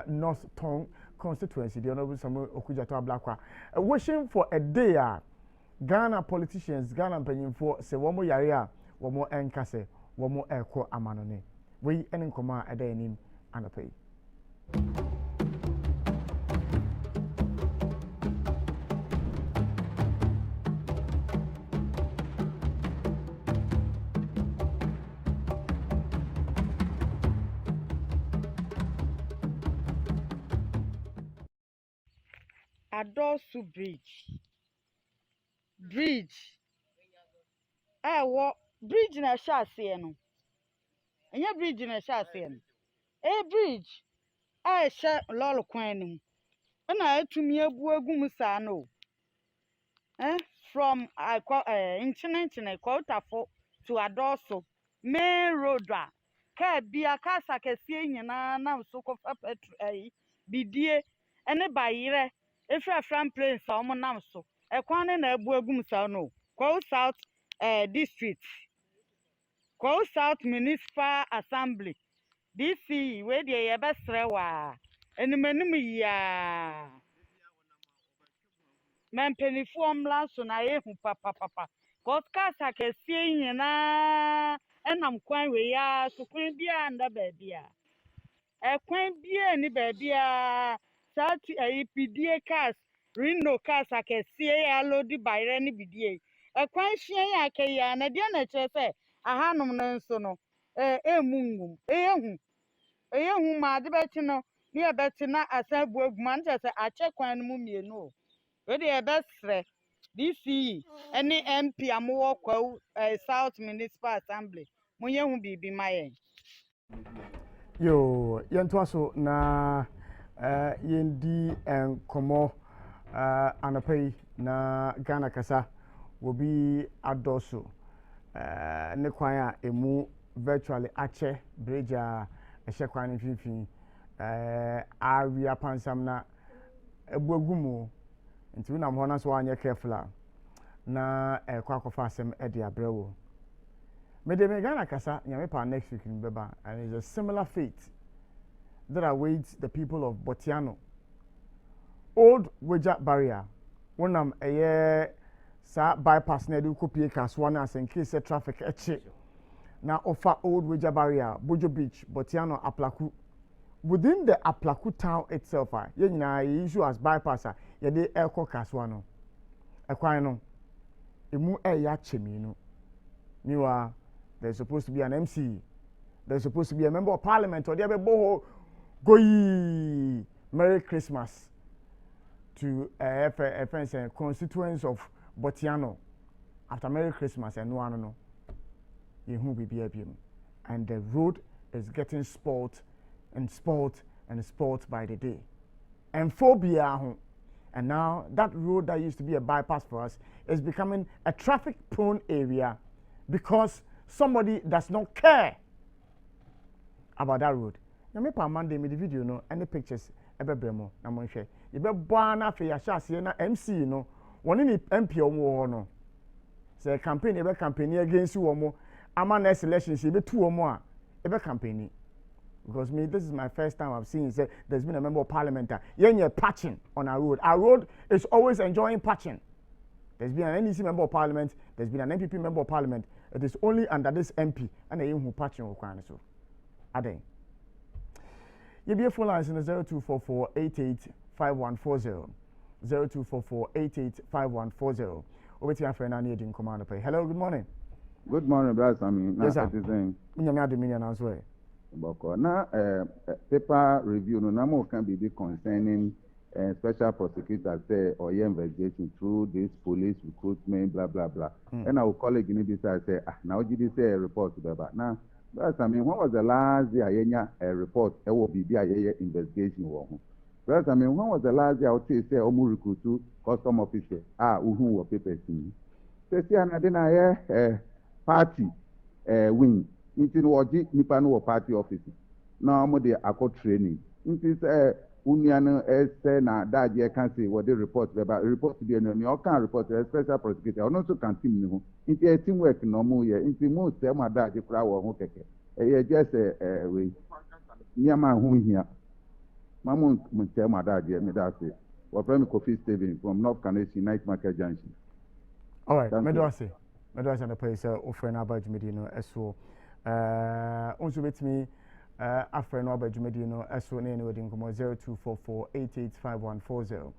North Tong constituency, the Honourable Samuel Okujato Ablakwa, wishing for a day. Ghana politicians, Ghana Penyinfo, say one more yarea, one more enkase, one more eko amanone. We any command a day in and pay. Adosu bridge bridge na shase no enya bridge na shase no bridge sha lolo kwan nim na atumi agu sa no from Nchene Kwautafo to Adosu main road ka bia kasa kese nyina na so ko bidie ene bayire efrafran place omo nam so ekwan na agu sa no Kwawu South district Kwawu South Municipal Assembly DC we de ye besre wa enimanimu ya mempenifu omla so na yehu papa kasa kese nyina enam kwan we ya so kwan bia nda ba bia ekwan bia ni ba bia sati pidie cars Reno cars akese ya lodi bayre ni bidie ekwan hye ya akaya na dia na kire se ahanum na nso no emungum eyehu ma de beti no ni ebeti na asabu aguma nche se ache kwan mu mienu we de ebesre DC any MP amowo Kwawu South Municipal Assembly munyehu bibi mayen Yo yentoaso na yendi enkomo anapei na Ghana Kasa will be Adosu ne kwan a emu virtually ache bridge a kwan finfin awia pansam na ebuagumu nti na mo na so anya careful na kwa akofa asem de abrewo me Ghana Kasa nyame pa next week in beba, and it's a similar fate that awaits the people of Botiano. Old Weja barrier wonam sa bypass na do kopie kaswana as in case traffic eche na offer Old Weja barrier Bojo Beach Botiano Aplaku. Within the Aplaku town itself ye nyina issue as bypass ye de eko kaswano ekwan no emu ya cheminu miwa. There's supposed to be an MC. There's supposed to be a member of parliament or there be boho goyi Merry Christmas to a constituents of Botiano. After Merry Christmas and no you be BPM. And the road is getting spoilt by the day. And phobia. And now that road that used to be a bypass for us is becoming a traffic prone area because somebody does not care about that road. Na me pa Monday me the video no any pictures ebebremo na mo hwe. Ye be boa na fe ya hye na MC no woni ni MP omo no. Say campaign e be campaign against womo ama next election she be two omo a e be campaign. Because me this is my first time I've seen say there's been a member of parliament yenye patching on our road. Our road is always enjoying patching. There's been an NEC member of parliament, there's been an MPP member of parliament. It is only under this MP and a who patching okwan so. Ade. You be a phone lines in the 0244 885140. 0244 885140. Obeti afre na need in command pay. Hello, good morning. Good morning, brother. I mean, yes, sir. Nyame admin na so e. Boko na paper review no na mo can be concerning special prosecutor say or investigation through this police recruitment blah blah blah. And our colleague in this say now did this report to the now. Brother, I mean, when was the last year a report there will be a investigation wo. Brother, I mean, when was the last year I would say omu recruit to custom officer who papers in. Say another na party wing nti no oji nipa no party office na mo de akọ training nti say unia no say na daje can say what the report dey no o can report special prosecutor o no so can team ni ho nti team work no mo ye nti mo say ma daje kura wo ho keke just we nyama ho hia mamu mo say ma daje me da say we friend Kofi Steven from North Canadian Night Market Junction. All right, me do say na place offer na about me no eso onso betimi afre no about me no eso na anyway din komo 0244885140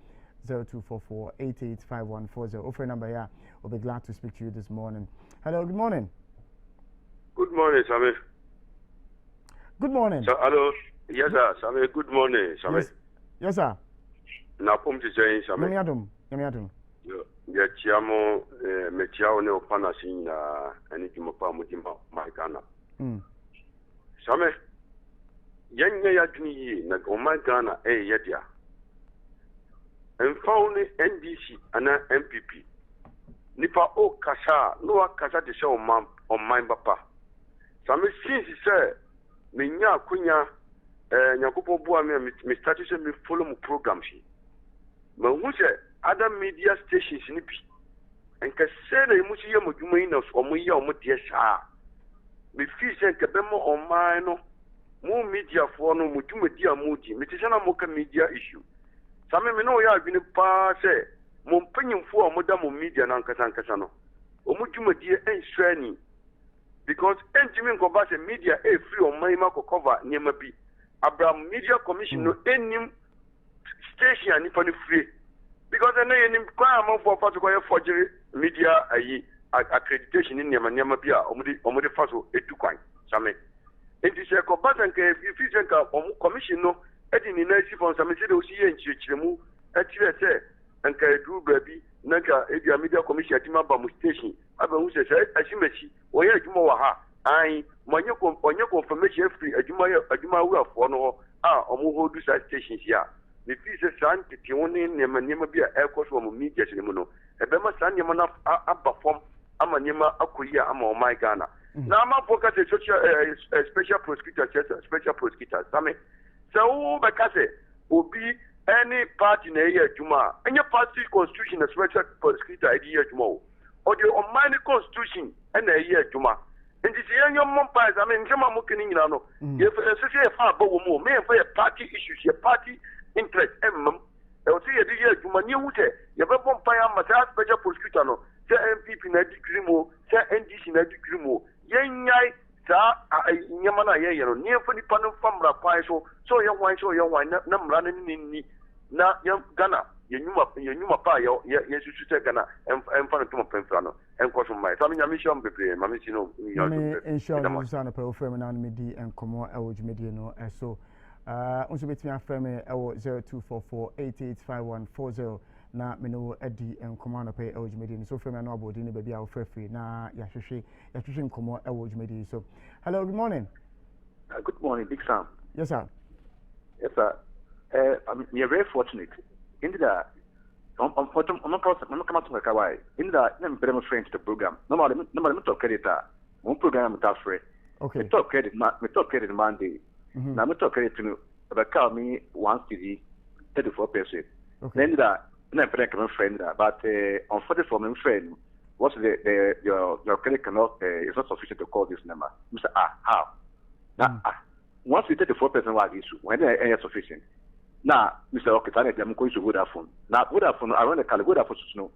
0244885140 offer number ya we'll be glad to speak to you this morning. Hello, good morning. Good morning, Sami. Good morning. Hello. Yes, sir. Sami, good morning, Sami. Yes, sir. Na pom ti say Sami. Nyame adom. Ya chiamo me chiao ne opana sinna ani kimo pa mo dimba Ghana. Sami. Yenya ya duni na o Ghana yedia. Enfauni NDC ana MPP. Nipa o kasa no akasa de show man on my papa. Sami since say me nya kunya nyakopo bua me start to me follow my program shi. Ma hu say other media stations ni bi. Enka say na mu shi ye mo dwuma ina so mo ye o mo de sha. Me fi say ke be mo on my no mo media for no mo dwuma di amodi. Me ti say na mo ka media issue. Sami me no ya adwene pa say mo mpanyimfo a mo da mo media na nkasa no. O mo dwuma di enshrani. Because enjimi nkoba say media free on my ma ko cover nyema bi. Abraham Media Commission no enim station ani for free. Because I know enim kwa am for to go forgery media accreditation in nyema bi a omudi faso etukwan same. Enti se ko basan ke if you think commission no edi ni na si for same se de o si ye nchirechiremu atire se anka edu baby naka edia media commission atima ba mu station aba hu se asimachi wo ye adwuma wa ha ai onye confirmation free adwuma wu afo no omo hold sa stations ya me fi se san titi woni nyema bi a ekoso mo media sene no ebe ma san nyema na aba form ama nyema akoyi ama o my Ghana na ma focus special prosecutor same so be ka se obi any party na ye adwuma any party constitution na special prosecutor edi ye adwuma o the Omani constitution na ye adwuma nti se yenyo mompa I mean njema mo kini nyina no ye se fa ba wo mo me fa ye party issues ye party interest mmam e o se ye di ye adwuma ni hu te ye be bompa ya ma special prosecutor no se MPP na degree mo se NDC na degree mo ye nyai sa nyema na ye no ni fa ni pa no famra kwan so ye wan na mra ni na Ghana yenyuma pa ye susu te Ghana emfa no to pemfra no enkoso mai so nya mission bebre ma me no inshallah sana pa ofrem na me di enkomo ewojumedie no so unso betimi afrem ewo 0244885140 na me no adi enkomo na pa ewojumedie so frem na abodi ne bia ofrefri na yahwehwe enkomo ewojumedie so hello good morning. Good morning, Big Sam. Yes sir. Yes sir. We are very fortunate. In the I'm not coming to Kawai. In the I'm very friend to the program. Normally, we talk credit. One program is free. Okay. We talk credit Monday. Now we talk credit to about me 1 CD 34%. Okay. Then that I'm very friend. But on 44 my friend, what's your credit cannot is not sufficient to call this number. Mr. How? Now once we take the 4% was issue when they are sufficient. Now, Mr. Okitane, I'm going to Vodafone. Now, Vodafone, I run the Cali Vodafone no.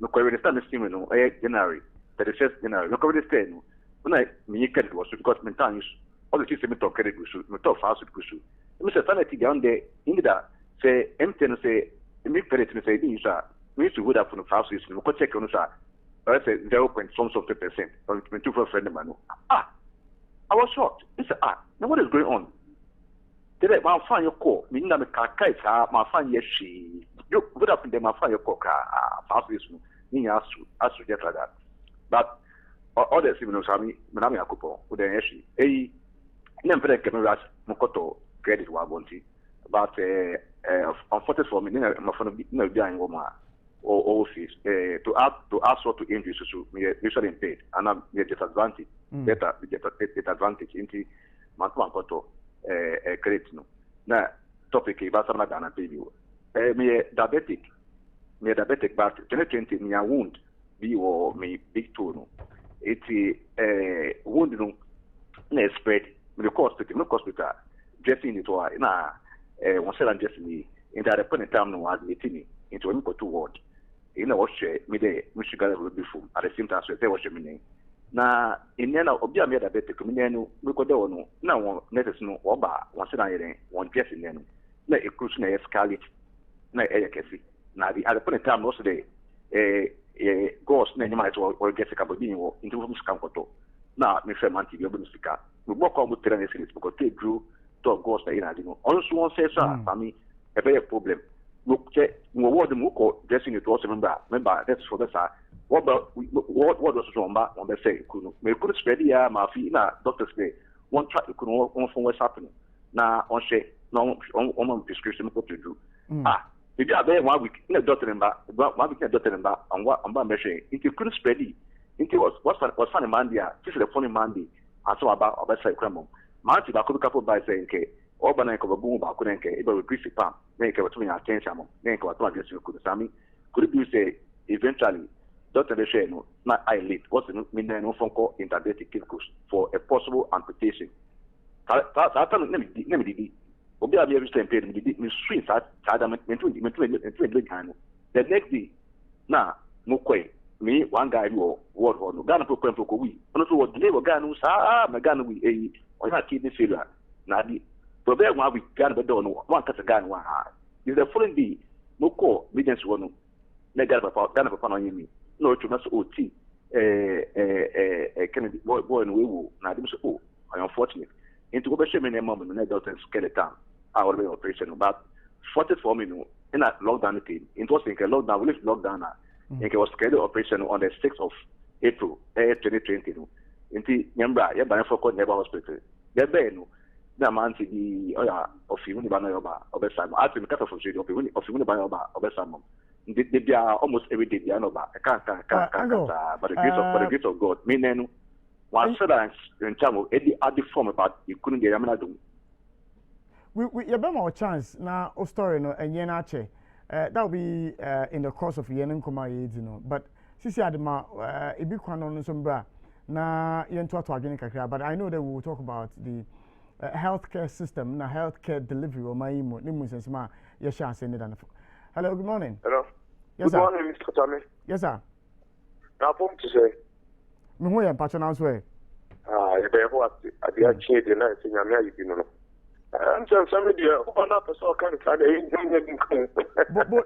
No, I understand the stream, no, January, 31st January. No, I understand. When I mean, credit was because maintenance, all the system talk credit was, no talk fast with Kusu. Mr. Sanity down there, in that, say, empty and say, me credit, say, these are we used to go that for the first season. We could check on us. I said 0.something%, or 0.24 friend of mine. I was shocked. He said, now what is going on? Did I find your call? Meaning that my find yes, she. You good up in them, I find your call. First season, meaning as to get like that. But others, even though Sami, Manami Akupo, with the Eshi, never can rush Mokoto credit Wabonti. But unfortunately for me, my phone no dying woman or office to ask for to injury so usually paid and I'm disadvantage better disadvantage into Mankoto credit no. Now topic is about Madana baby. Me diabetic but 2020 me a wound be or me big toe no. It's wound no spread me the hospital dressing it or na one cell and just me in that point in time no was meeting into one to ward. You know what me there Michigan will be full at the same time so they was me na in na obi am da bete me no me ko do no na won netes no oba one cell and one dress in no na e cruise na scarlet na e kesi na the at the point in time also dey ghost na nyama to or get ka bobi wo into from skankoto na me fe man ti bi obi sika we work on with train series because they drew to ghost na ina dino also one says for me a very problem look check no word mu ko dressing it also remember that's for this what was so on the say kuno me could spread ya ma fi na doctor say one try kuno on from what's happening na on share no on prescription ko to do if you are 1 week in the doctor number 1 week in the doctor number on what on measure it could spread it into what's funny Monday this is the funny Monday and so about say kramo Marty ba could couple by saying ke Oban and Kobaboom ba couldn't ke able to pam then ke between attention then ko to address you could sami could you say eventually Dr. Lesheno not eyelid what's the mean no phone call interdiabetic kidneys for a possible amputation let me obi abi every time paid me sweet that the next day na mokwe me one guy who word no Ghana program for we no so what the Ghana sa me Ghana we on ha kidney failure na di problem one we Ghana be do no one kasa Ghana one is the following day moko evidence one na Ghana papa no yimi no to na so oti Kennedy boy no we wo na di so I unfortunate into go be shame na mom na doctor skeleton our operation but 44 minutes in a lockdown team it was in a lockdown we live lockdown it was scheduled operation on the 6th of April 2020 into nyambra ya ban for never hospital there be no na man ti di oya ofimu ni bana yoba obesam ati me kata for studio ofimu ni bana yoba obesam they be almost every day they no ba can but the grace of God me nenu one students in terms of the form about you couldn't get amana do we you be more chance na o story no enye na che that will be in the course of yen nkoma ye di no but sisi adema ebi kwan no so mbra na yen to adwene kakra but I know that we will talk about the healthcare system na healthcare delivery o mai mo ni mu sensema ye sha ase ne dan. Hello, good morning. Hello. Yes, good morning, Mr. Tommy. Yes, sir. Now, I'm to say. Me ho ye patcho na so e. You be what ade a chie de na se nyame ayi bi no. I'm just somebody on up so kan ka de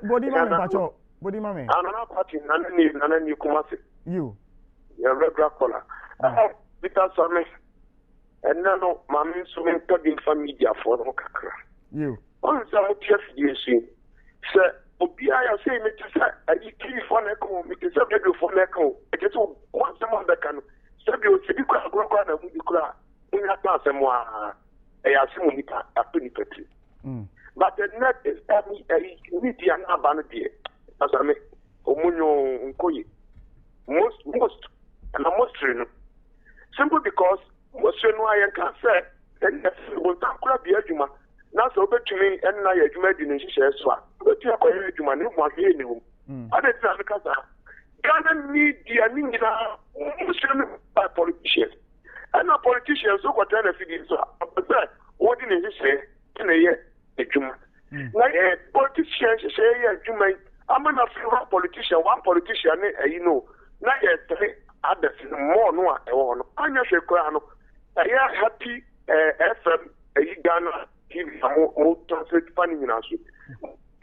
body man patcho. Body man. Anana party nana ni kumase. You. You regular caller. Because some and no mama so men to the family for no kakra. You. On some chef you see. Sir, obia ya say me to say I key for na ko me to say do for na ko. E get so one someone that can say you see bi kwa na mu di kura. Ina ta se mo a e ya se mo ni pa apuni peti. But the net is media na ba no die. Asame omunyo nkoyi. Most and most simple because most no I can say and will tackle be adwuma na so betumi en na ya adwuma di ne hihye so a betu akoye adwuma ne mo ahwe ne wo ade ti Africa sa Ghana media ni ngina muslim by politicians and a politicians so ko tell na fidi so but what di ne hihye na ye adwuma na politicians say ye adwuma amana free politician one politician you know na ye three others more no e wo no anya hwe kura no I am happy FM Ghana TV mo translate funny na so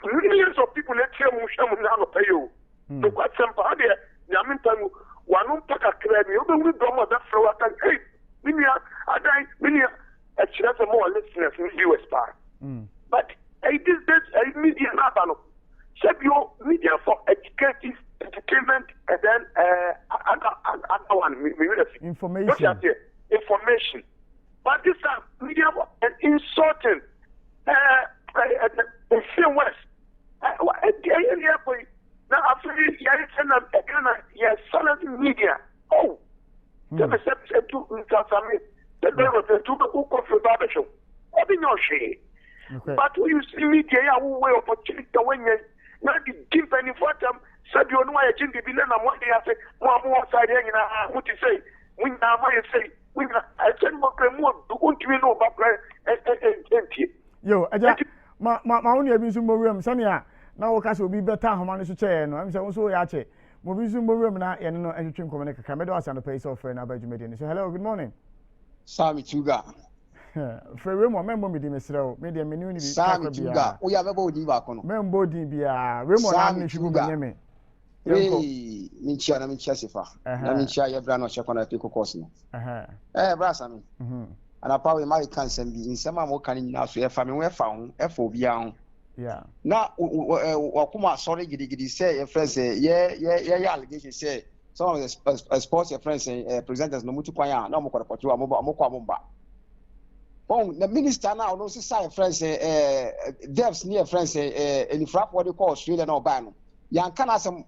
millions of people let them sham na no pay you No quite simple. There, Yamin Tamu, one paka crabby, you don't know that flower can hey, Minia, I die, Minia, a chance more listeners in the US part. But I did this media nabano. Said your media for entertainment, and then other one, information. But this time, media and insulting. In film West. Now, after you silent media. Oh, there was a two the level of the two who go for barbershop. I didn't know she. But we use media, way opportunity when you not give any for them. Said you know, I think the billion and what they have said, more side hanging out. What you say? When I say, I send more, don't you know about yo, ma only have been some room, Sonia. Now, Ocas will be better. How many to chair? No, I'm so yache. Mobizu room now, and no entry communicate. Camedos and the place of an average median. So, hello, good morning. Sammy Chuga. For room or member with the Mr. Media Minuni. Sammy Chuga. We have a body back on. Member Dibia. Ramon, if you go me. Hey, Mincha, I'm in Chessifa. I'm in Shire Brano Chapana Pico Cosmo. Brassam. And I probably might cancel in some more canning now. So, if I mean, we're found FOB. Yeah. Now, Wakuma, sorry, giddy say, a friend say, yeah, allegation say, some of the sports friends presenters no Mutuquaya, no more for Mokwamba. Oh, the minister now, no society friends, devs near friends, in frap what you call Australia no ban. Yan Canasum,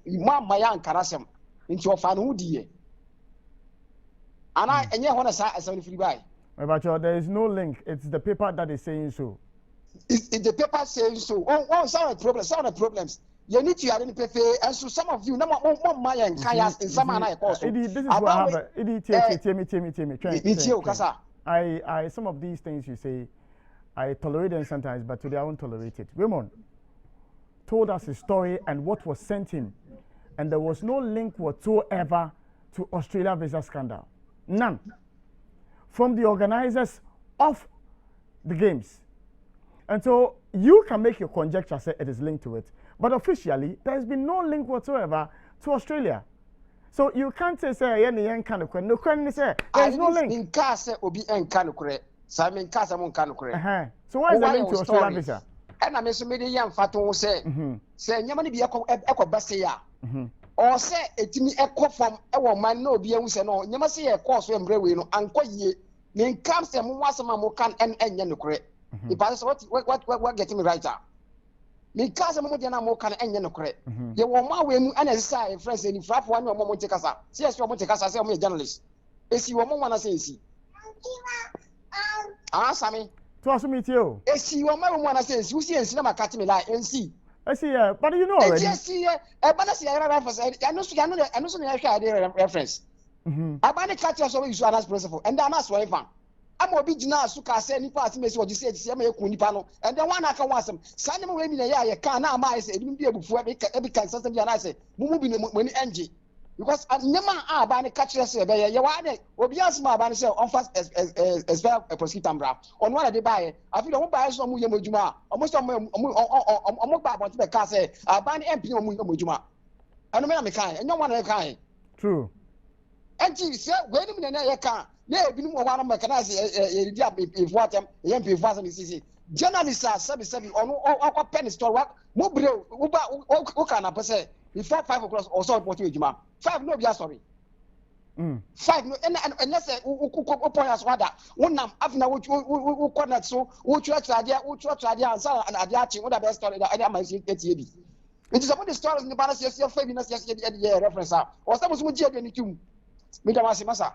my young Canasum, into a fan who dear. And I want to say, as a free buy. But there is no link. It's the paper that is saying so. It's the paper saying so. Oh, some of the problems. You need to identify, and so some of you, no more money and kayaks in some manner. This is what I have. I some of these things you say, I tolerate them sometimes, but today I won't tolerate it. Raymond told us his story and what was sent him, and there was no link whatsoever to Australia visa scandal. None. From the organizers of the games. And so you can make your conjecture say it is linked to it, but officially there has been no link whatsoever to Australia. So you can't say any kind of no question say there is no link. In case obi en kan kure, Simon Casa mon kan kure. So why is the link to Australia visa? And I mean so many young faton say nyama ni bi ekọ ya. Or say etimi ekọ from ewo man no bi ehun se no nyama say ekọ so embre we no anko yie. Nin kam se mo wasama mo kan enye no kure. If I say what getting me right now? Because I'm not more can end no correct. You want my way and necessary friends in frap one or more Monte Yes, you want to Casa, I'm a journalist. Is you want to say, see? Ah, Sammy. To meet you. Is you want to say, you see, and cinema catch me like and see. I see, but you know, yes, see, but I see a reference. I know reference. I buy the catch us always as principle, and then that's why I'm a big now, so can say any part of what you said, Kunipano, and the one I can want some. Send them away in a year, you can't now, I say, it wouldn't be able to every consistent, and I say, moving when NG. Because I never are buying a catch us, you want it, or be asked my banner on fast as well a prosecutor bra. On what they buy, I feel I won't buy some Mujuma, almost on my back on the car say, I buy an MP on Mujuma. I don't mean kind, and no one a kind. True. And she said, wait a minute, I can't. Yeah, we know one of my canals if what MP wasn't CC. Journalists are 77 on penny store work. Mobile, who can I say? Before 5 o'clock or so, what you 5 no, be sorry. 5 no, and let's say, who point us rather. One nam, after who connect so, who church idea, and Sarah and Adiachi, what the best story that I might see 80. It is about the stories in the balance, yes, your famous, yes, reference up. Or some was much any tomb. Midamasi Massa.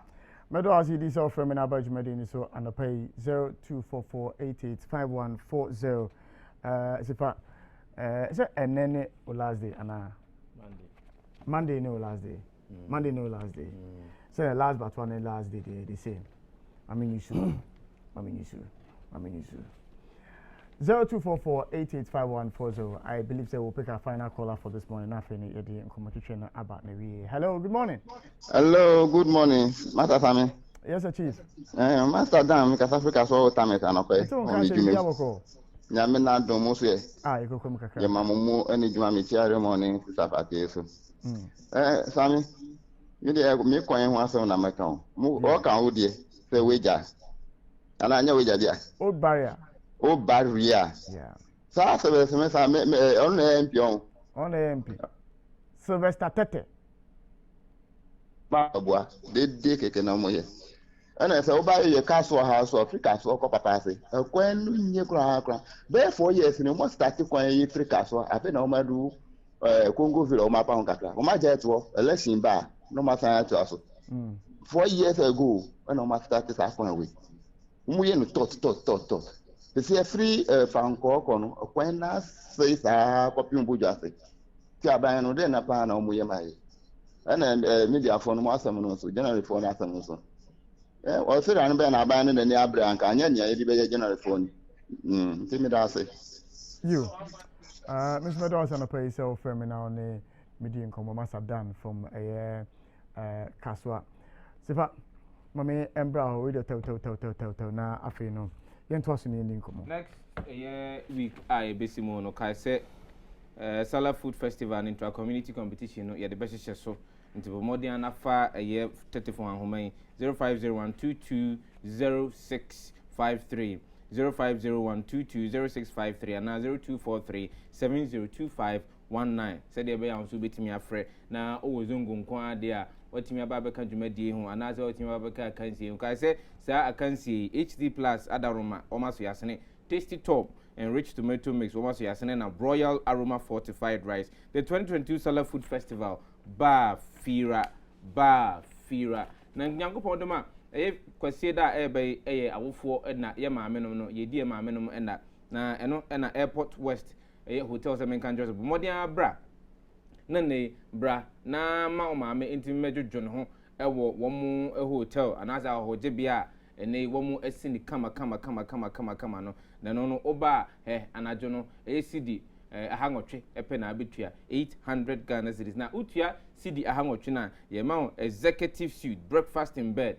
Medo as you this from an average medini so and pay 0244885140. Is it and then last day and Monday no last day. Monday no last day. So last but one last day the same. I mean you should. 0244885140. I believe they will pick our final caller for this morning. Nothing in competition about the hello, good morning. Hello, good morning. Master Sammy. Yes, sir, Chief. Master Dan, because Africa so time it and okay. nyame na dom so ye ikokom kakra ye mamumu ene djuma mi tiare morning sapate so sami mi de mi kwan ho asem na meka ho mu o kan ho de se weja ana anya weja dia old barrier yeah sa se me sa me on MP on MP Sylvester Tete ba boa de keke na mo ye ana se oba ye kaso house Africa so ko papa se kwan nu nye kra be 4 years ni mo start kwan ye Africa so afi na o ma du Congo ville o ma pa on kakra o ma je to election ba no ma san to aso 4 years ago when o ma start sa kwan we mu ye no tot the say free fanko ko no kwan na say sa copy mbojo ase ti aban no de na pa na o mu ye mai ana media phone mo asam no so general phone asam no so o se ran be na aban no ni abra anka anya nya ye di be general phone ti me da say you Mr. Meadows and pay so for me now ne media nkomo Master Dan from Kaswa Sifa mame embra ho we tell na afi no yen to aso ne nkomo next week I besimo no kai say Salah Food Festival and intra community competition no ye the best so into modern afa 34 ahoman 0501220653 0501220653 and 0243702519 said the bear also betimi afre na owozongo nkwa de a watimi ababeka dwumadi ho anaze watimi ababeka kansi nka say sa akansi HD plus adaroma omaso yasene tasty top and rich tomato mix omaso yasene na royal aroma fortified rice. The 2022 Salah Food Festival ba fira na nyankopon doma kwase da ebe awofo na ye maame no ye die maame no na eno na Airport West hotel se menkan Joseph modern bra na ne bra na ma o maame intimi medwodwo no ho ewo womu hotel anaza hoje bia ene womu asini kama no na no oba anajo no CD ahangotwe epe na abetua 800 Ghana cedis na utua CD ahangotwe na ye ma executive suite breakfast in bed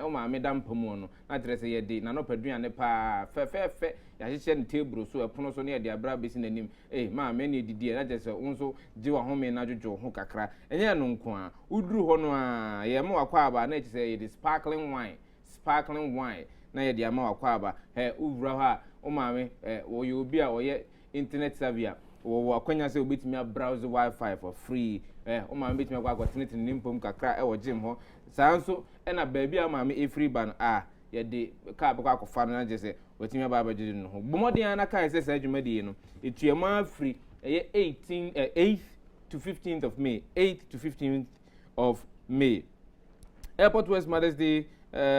o ma medam pamu no na dress ye de na no paduane pa fe ya hyehyɛ ne table so epono so ne de abra besi nanim ma me ne didi na dress unso ji wa home na dwodwo ho kakra enye no nko a uduru ho no a ye ma wakwa aba na kyese ye de sparkling wine na ye de ama wakwa aba uvura ha o ma me wo ye obi a wo ye internet savvy wo akwanya se obetimi browse wifi for free o ma me betimi akwa tineti nimpom kakra wo gym ho sanso na baabi a ma me free ban ye de ka bakwa akofa na je se wetimi aba jeje no ho bomodin na kan se sa adwumadi no etuema free 8th to 15th of May 8th to 15th of May Airport West Mother's Day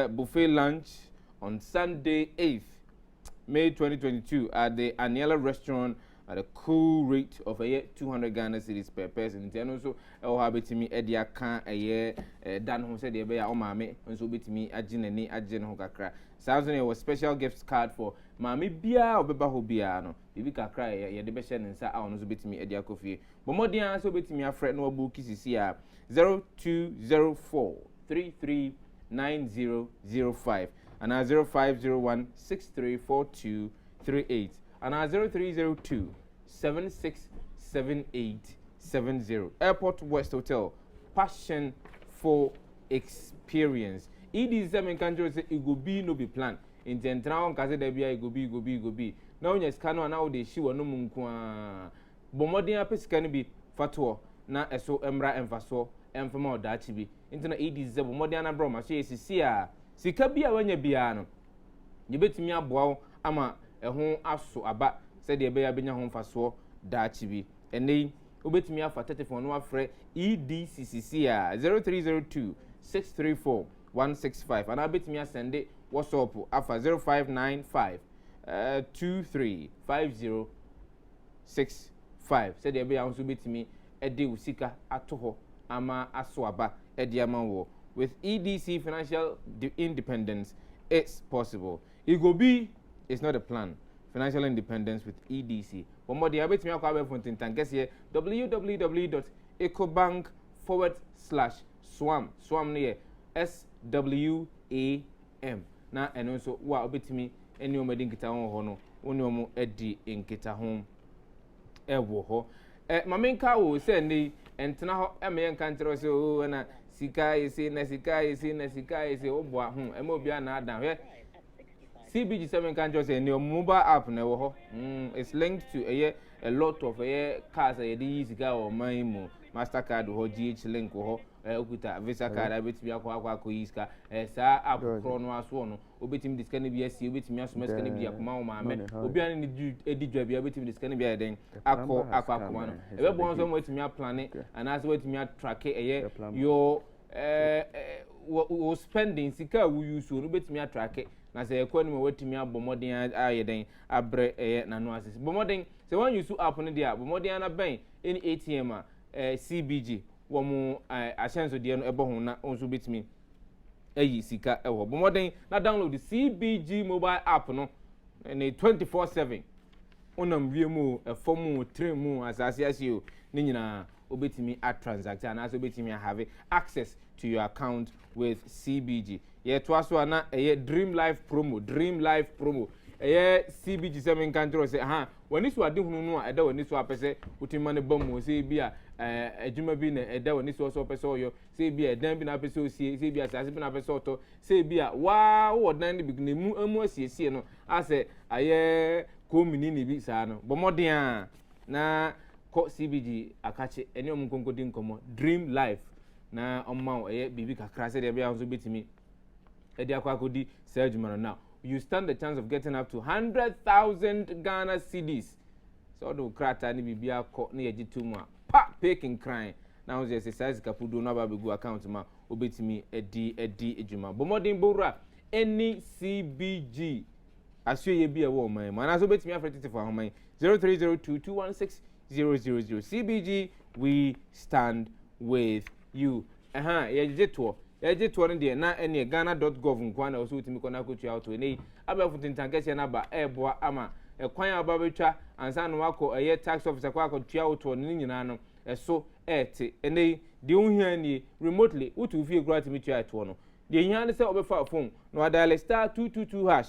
buffet lunch on Sunday 8th May 2022 at the Aniela restaurant at a cool rate of 200 Ghana cedis per person. And also, betimi edia kan dan ho said be ya o maame nso betimi agye ho kakra. Samson was special gift card for maame bia obeba ho bia no. Bibi kakra ye de be hye nsa a ono so betimi edia kofie. Bomodian so betimi afre no abu kisisi a 0204339005 and 0501634238 and 0302767870. Airport West Hotel, passion for experience. It is them in country say it go be no be plan. In Tentraon kaze de bia it go be. Now yes kano na de shi wono mu nko a. Bomodin apesika ni bi fatuo na eso emra emfaso emfama odachi bi. Intena it is them bomodin na bro ma so yesisi a sika bia wanya bia no. Ye betimi aboa ama ehun aso aba said the beya benya ho mfaso daachi bi ene obetumi afa telephone no afre EDCCC a 0302634165 and obetumi asende WhatsApp afa 0595 235065 said the beya so betumi ede usika atoho ama aso aba ede ama wo with EDC financial independence it's possible. It go be it's not a plan. Financial independence with EDC. For more, the abet me akwa fontin tankes here www.ecobank/swam near SWAM. Na and also wa obetimi eni omedin kita ho no onyomu edi nkita ho ewo ho mamenka wo se ni entena ho emeyen kantero se o na sika isi na sika isi na sika isi oboa ho ema obi ana adan hwe CBG 7 kantero se ni mobile app na ewo ho it's linked to a lot of cars that you sika o man mu Mastercard ho GH link ho okuta Visa card abetimi akwa yiska sa app kro no aso no obetimi discount bi asi obetimi asoma scan bi akoma wo maame obi an ni edidwa bi obetimi discount bi eden akwa akoma no ebe bon so mo etimi plan ana so etimi track your spending sika we use so obetimi track na se ekwa ni mo wetimi abomodin ayeden abre na no assist bomodin se wan use app no dia bomodin na ben any ATM CBG womu ashanso de no ebo ho na onso betimi ayi sika ewo bomoden na download the CBG mobile app no na 24/7 onam wiemu efomu tremu asase asio ni nyina obetimi a transact and also obetimi have access to your account with CBG ye to aso na dream life promo CBG 7 country say wani so ade hunu no a eda wani so apese utima ne bamu say bia adwuma bi na eda wani so pese oyo say bia edan bi na pese osie say bia asase bi na pese oto say bia wa wo dan ne bi na mu amu asiesie no ase aye komini ni bi sa no bomoden a na ko CBG akache eni omunkonkodi nkomo dream life na omma bibi kakra say de bia nso betimi edi akwakodi say adwuma no now you stand the chance of getting up to 100,000 Ghana cedis. So do krata ni bibia ko na yeji tumu a pa peking crying. Now just exercise kapudo na ba begu account ma obetimi edi ejuma. Bomodin bora any CBG asue ye bia wo man. Man aso betimi afreti for homan 0302216000 CBG we stand with you. Yeje to eje to no na ene ghana.gov nkwa na oso utimi kona kotu auto ene abafu tintankese na ba eboa ama ekwan aba betwa ansa no wako tax officer kwa kotu auto no nyina no eso ete ene de unhia ni remotely utu fie grant mi tua to no de hia ne se obefa phone no dial *222#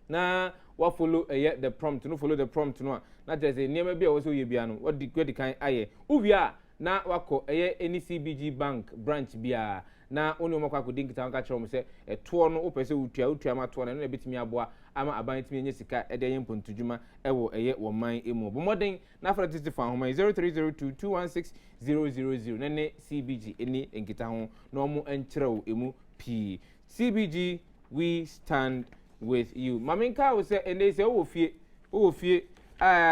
na wa follow the prompt no follow the prompt no na just niam bia wo so ye bia no wodi kan aye uvia na wako any CBG bank branch bia na oni omakwa ko dinkita anka kire mo se eto no opese utua ma to na na betimi aboa ama aban timi enye sika ede ye mpontudwuma ewo wo man emu bomoden na afra titi fa homa 0302216000 nene CBG eni enkita ho na omo enkyerɛw emu p CBG we stand with you maminka wo se ene se wo fie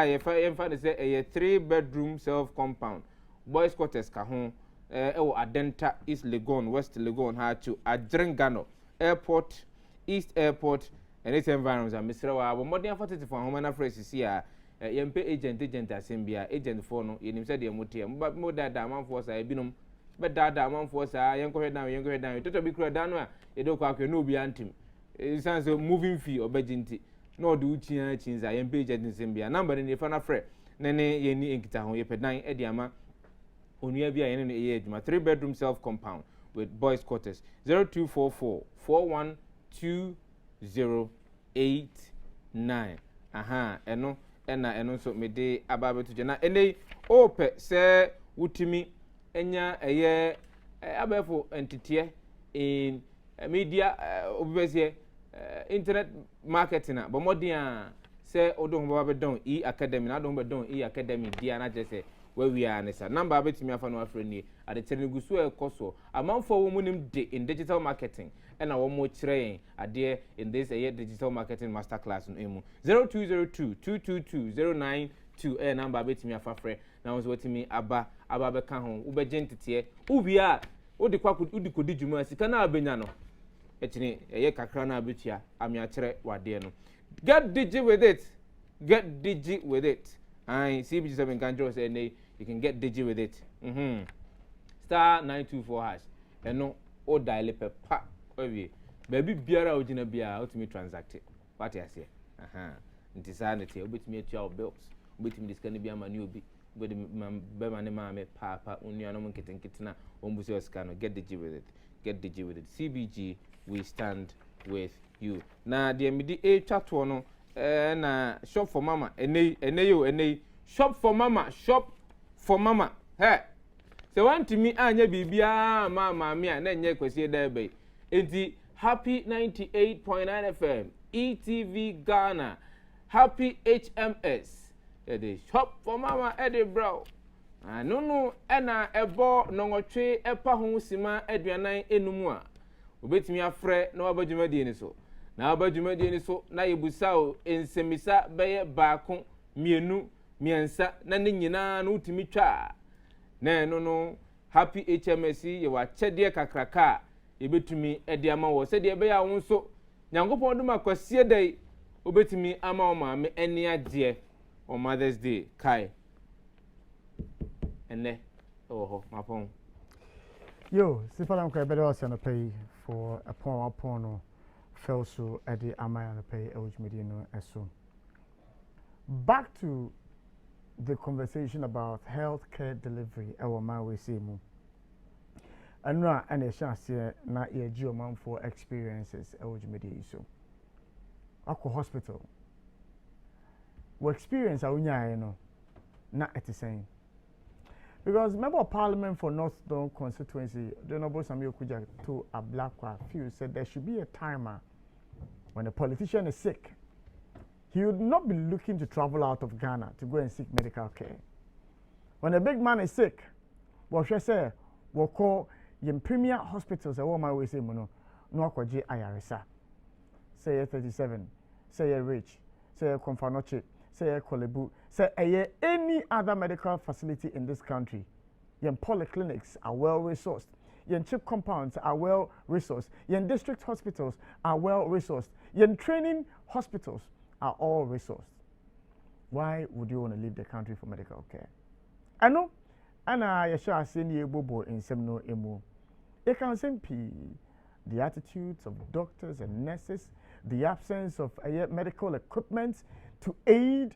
ye fa ne se 3-bedroom self compound boys quarters ka ho Adenta East Legon West Legon ha to Adrengano Airport East Airport and its environments and Mr. Wa modern facility for home na fresh here yempe agent asembia agent for no yenim said the motia but more that man for say binom but that man for say yenko down toto bi kura dan no a yedo kwa no bi antim sense moving fee obejinti no do uchia chinza yempe agent asembia number ni fa na fre nene yeni enkita ho yepedan e di ama Onuya bia yene ne ye adwuma 3-bedroom self compound with boys quarters 0244412089 eno so mede ababeto jena ene ope se wutimi enya abefo entity in media obese internet marketing a bomodin se odon baba bedon academy na don bedon academy dia na je se where we are nessa number betimi afa no afre ni ade tenegusu ekoso amanfo wo munim de in digital marketing and a wo mo kire ade in this digital marketing master class no emu 0202222092 number betimi afa frɛ na wo wetimi aba be ka ho wo be gentete ubia wo de kwaku udi kodi dwuma sika na abenya no etini kakra na abetua amia kire wade no get digi with it I CBG 7 control say you can get digi with it *924# eno o dial pa owie baby biara ogina bia ultimate transact what you say nti sa na tie obetimi atua bills obetimi discount bia ma ne obi be ma ne ma me papa onuano mo nketenketena ombusi osika no get digi with it CBG we stand with you na de midi twato no na shop for mama ene shop for mama he se want me anya bibia mama me na nye kwesi da be enti happy 98.9 FM ETV Ghana happy HMS ede shop for mama ede bro no ena ebo nongotwe epa ho sima aduanan enum a obetimi afre na wabadwumadi ni so na wabadwumadi ni so na yebusa o ensemisa beye baako mienu miensa na ne nyina no utimi twa na no happy HMS ye wa chede kakraka ebetumi ede ama wo se de be ya wo so nyankopon dum akwasie dai obetumi ama o maame eni ade on Mother's Day kai ene oh mapon yo sifalam kwa bedo ase no pay for upon no fell so at the amaya no pay ewujmedi no eso. Back to the conversation about healthcare delivery ewo man we say mu anura ene chance na ye ji man for experiences ewujmedi so akọ hospital we experience awunya no na etisɛn. Because member of parliament for North Don constituency, the Honorable Samuel Kuja to a black few said there should be a timer when a politician is sick. He would not be looking to travel out of Ghana to go and seek medical care. When a big man is sick, what should I say? We'll call in premier hospitals. I want my way say no kwaji ayaresa. Say 37, say rich, say Konfanoche. Say Kolebu, say any other medical facility in this country. Your polyclinics are well resourced. Your chip compounds are well resourced. Your district hospitals are well resourced. Your training hospitals are all resourced. Why would you want to leave the country for medical care? I know, and I shall send you bobo in Semno Emu. You can simply the attitudes of doctors and nurses, the absence of medical equipment to aid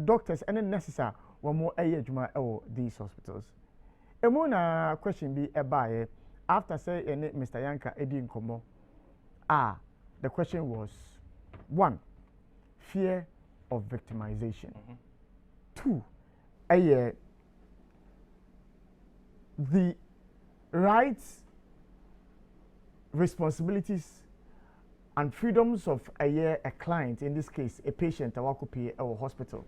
doctors and necessary one more juma these hospitals. Emuna question be about after say Mr. Yanka Edin Komo. The question was 1, fear of victimization. 2, the rights, responsibilities and freedoms of a client, in this case a patient, a wakupi or hospital,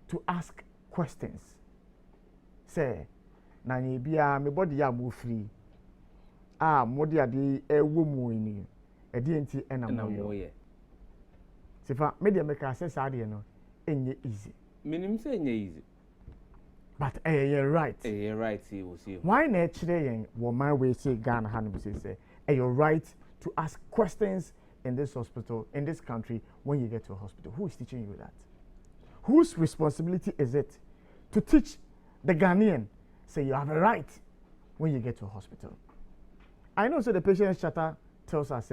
to ask questions. Say, na bia me body ya move free. Modi ade ewo ini. Edi enti ena mo ye. Sifa media make access ade no enye easy. Minim say enye easy. But you're right. You're right, see. Why na chire yen wo my way say Ghana han be say you're right to ask questions in this hospital, in this country, when you get to a hospital. Who is teaching you that? Whose responsibility is it to teach the Ghanaian, say you have a right when you get to a hospital? I know, so the patient's charter tells us,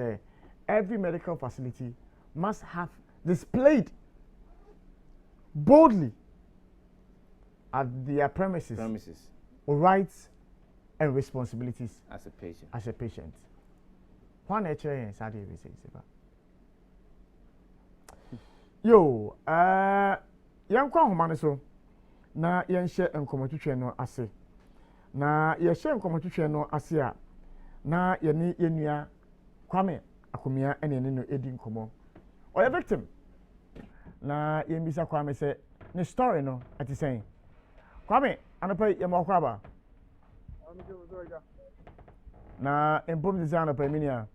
every medical facility must have displayed boldly at their premises rights and responsibilities as a patient. One nature and Saturday we say, yo, young Kwahomane so na yen share enkomotutwe no ase na ye share enkomotutwe no ase a na ye ni yenua Kwame Akomia ene no edi nkomo o ye victim na ye mbisa Kwame say ne story no ati say Kwame anopa ye makwa ba na empom design anopa minia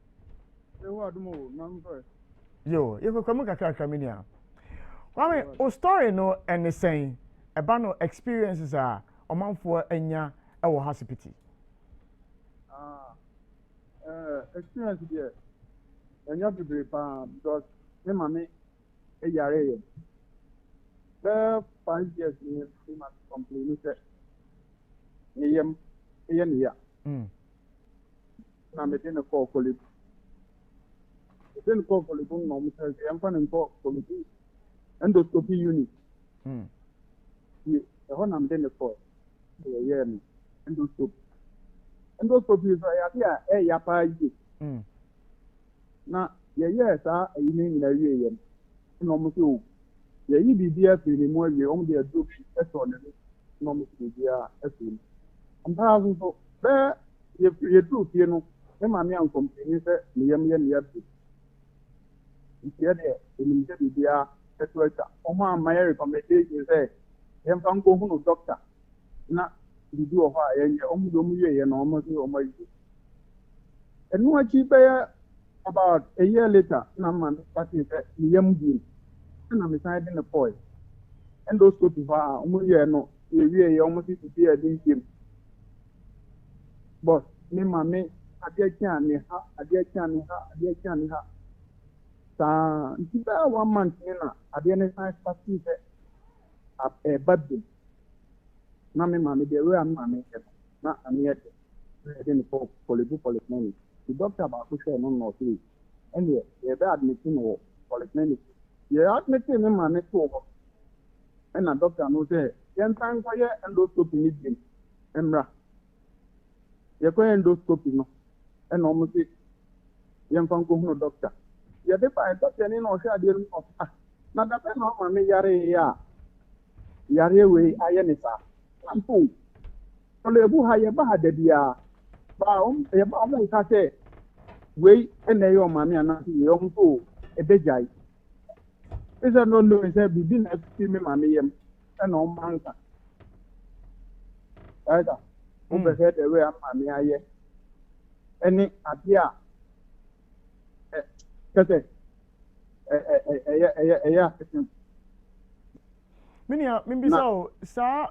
yo ye ko Kwame kakra minia Kwame o story no ene say eba no experiences a omanfo anya e wo hospital experience there enya bebre pa because me mama e yare ye 5 years ni ma complain say yem ya na me den ko kolib no me say em fa nko kolib endoscopy unit the one den ko ye me endoscopy is ya pa yi na ye sa ayi ni na wie ye na ɔmo sɛ o yɛyi biribi afiri ne mu awie ɔmo de aduro bi ɛsɔ ne mu na ɔmo sɛ biribiara afiri mu mpaa so so bɛɛ yɛduru fie no ne maame ankɔmpini sɛ ne yam yɛ ne yɛbi nti yɛ deɛ enim sɛ biribiara ɛto atwa ɔmo ama yɛ recommendation sɛ yɛmfa nkɔhu no doctor na biribi wɔ hɔ a yɛnyɛ ɔmo de ɔmo wie yɛ na ɔmo sɛ ɔmo ayi ɛno akyi bɛyɛ about a year later na maame pati sɛ ne yam bi ɛna mesan de ne kɔɛ endoscopy hɔ a ɔmo yɛ no yɛwie yɛ ɔmo sisi bi ɛde nkyɛm but ne maame adeɛ kyɛn ne ha adeɛ kyɛn ne ha adeɛ kyɛn ne ha saa nti bɛyɛ 1 month ne na adeɛ ne san pati sɛ ɛba bi na me maame deɛ wura me maame yɛ no na ameɛ de ɛde ne kɔ Kolebu polyclinic the doctor baako hwɛ no na ɔsɛ ɛneɛ yɛbɛ admit no wɔ polyclinic yɛ admit me maame to hɔ ɛna doctor no sɛ yɛnsan nkɔyɛ endoscopy ne bi mmra yɛkɔyɛ endoscopy no ɛna ɔmo sɛ yɛmfa nkɔhunu doctor yɛde pa doctor ne na ɔhwɛ adeɛ no ɔsa na dapɛ na ɔma me yare yɛ a yare wei ayɛ ne saa ampo Kolebu ha yɛba ha da biara ba yɛba ɔmo nka sɛ wei ɛna ɛyɛ ɔmaame anaasɛ yɛ ɔmo so ɛbɛgyae ɛsɛ no no sɛ biribi na ɛfi me maame yam ɛna ɔmo anka ɛda wobɛhwɛ dɛ wei amaame ayɛ ɛne adeɛ a kɛsɛ ɛyɛ asɛsɛm Minia mimbisa o saa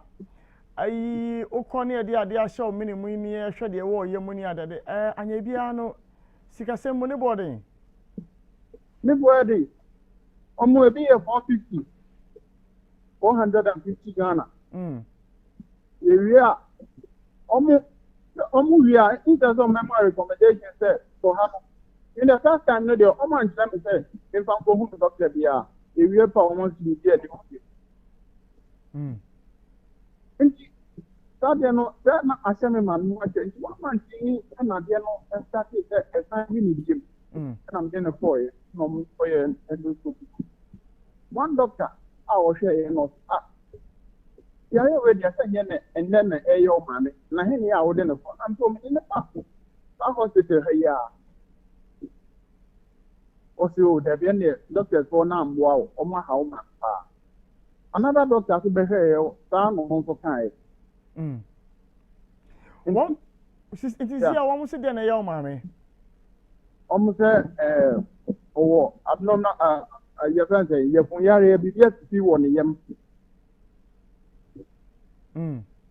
ayi okɔ ne yɛde ade ahyɛ o mini mu ni ɛhwɛ deɛ ɛwɔ yɛ mu ni adade anya biara no sikasɛm mu ne bɔden ne bɔden ɔmo ebi yɛ 450 Ghana yɛwie a ɔmo wie a in terms of memory recommendation sɛ for ha no in the first time no deɛ ɔmo ankyerɛ me sɛ mfa nkɔhu no doctor biara yɛwie pa ɔmo nso biribi a ɛde ho bi nti saa deɛ no sɛ na ahyɛ me ma no akyɛ nti wama nkyini ɛna deɛ no ɛstate sɛ ɛsan bi ne biam ɛna mede ne kɔɔeɛ na ɔmo kɔyɛ endoscopy one doctor a ɔhwɛeɛ no yàrá ìwé deɛ sɛ nyɛ nɛ ɛnɛ nɛ ɛyɛ ɔmaame na hɛn yɛ a wɔde ne kɔ na nso ɔmo ne paako saa hospital ha yi a ɔsi o dɛbi ɛnɛ doctors fɔ na mboa o ɔmo aha ɔmo paa another doctor so bɛhwɛ yɛ saa na ɔmo nso kan yɛ. wɔn nti si a wɔn si deɛ na ɛyɛ ɔmaame. ɔmo sɛ ɔwɔ abnormal yɛfɛ sɛ yɛfun yare bibi asisi wɔ ne yam.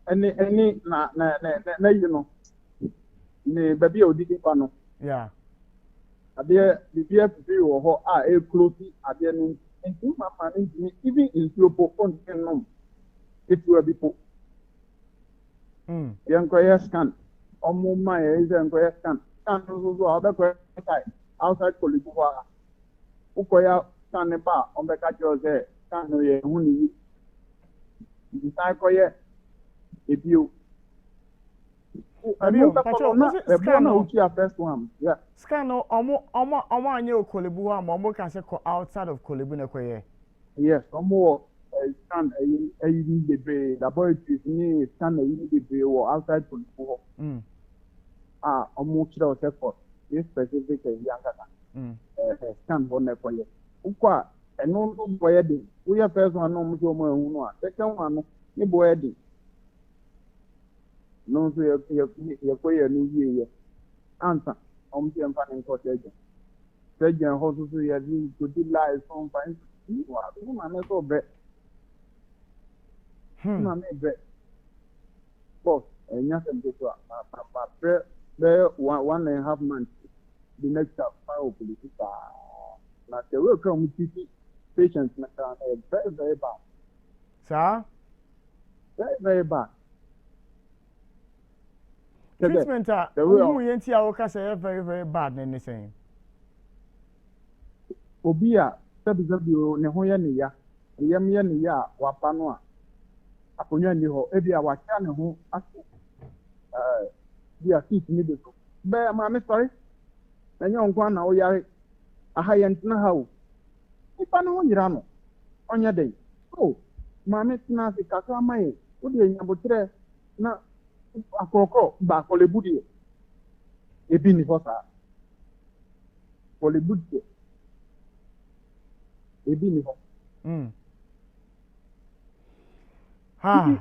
Any na you know ne baby odidi pa no yeah ade bibia pipi wo ho a e close ade no nti mama ne even in slopo phone no etu abipo yankoye scan omo ma e yankoye scan so abekọ outside Kolebu wa ukoya scan ne ba on be ka jo se scan no ye hu ni yi koye ebio scan no omo anye Kolebu ha ma omo ka se ko outside of Kolebu na koye yes omo scan ayi bebre laboratories ni scan ayi bebre wo outside Kolebu ho omo kira o se for this specific yankaka scan ho na koye ukwa eno no boye de we ya first one no mo so mo ehun no a second one no ni boye de no so ye koye no ye answer ti en fa nko surgeon ho so ye di to di life on fine wa ma me so bre ma me bre boss enya sem to pa pre be 1.5 months the next time for police na the way come titi patients na very very bad sir very very bad treatment who yenti a woka say very very bad na anything obi a sabi o ne ho ye ne ya yem ye ne ya wapa no a akonya ni ho ebi a wacha ne ho aso dia fit ni de so be ma me sorry na nyo nkwa na o yare aha ye ntina ha o nipa no nyira no onya dey oh maame tena se kakra mai wo de nyabotre na akoko ba kolebudi ebi ni fosa kolebudi ebi ni fosa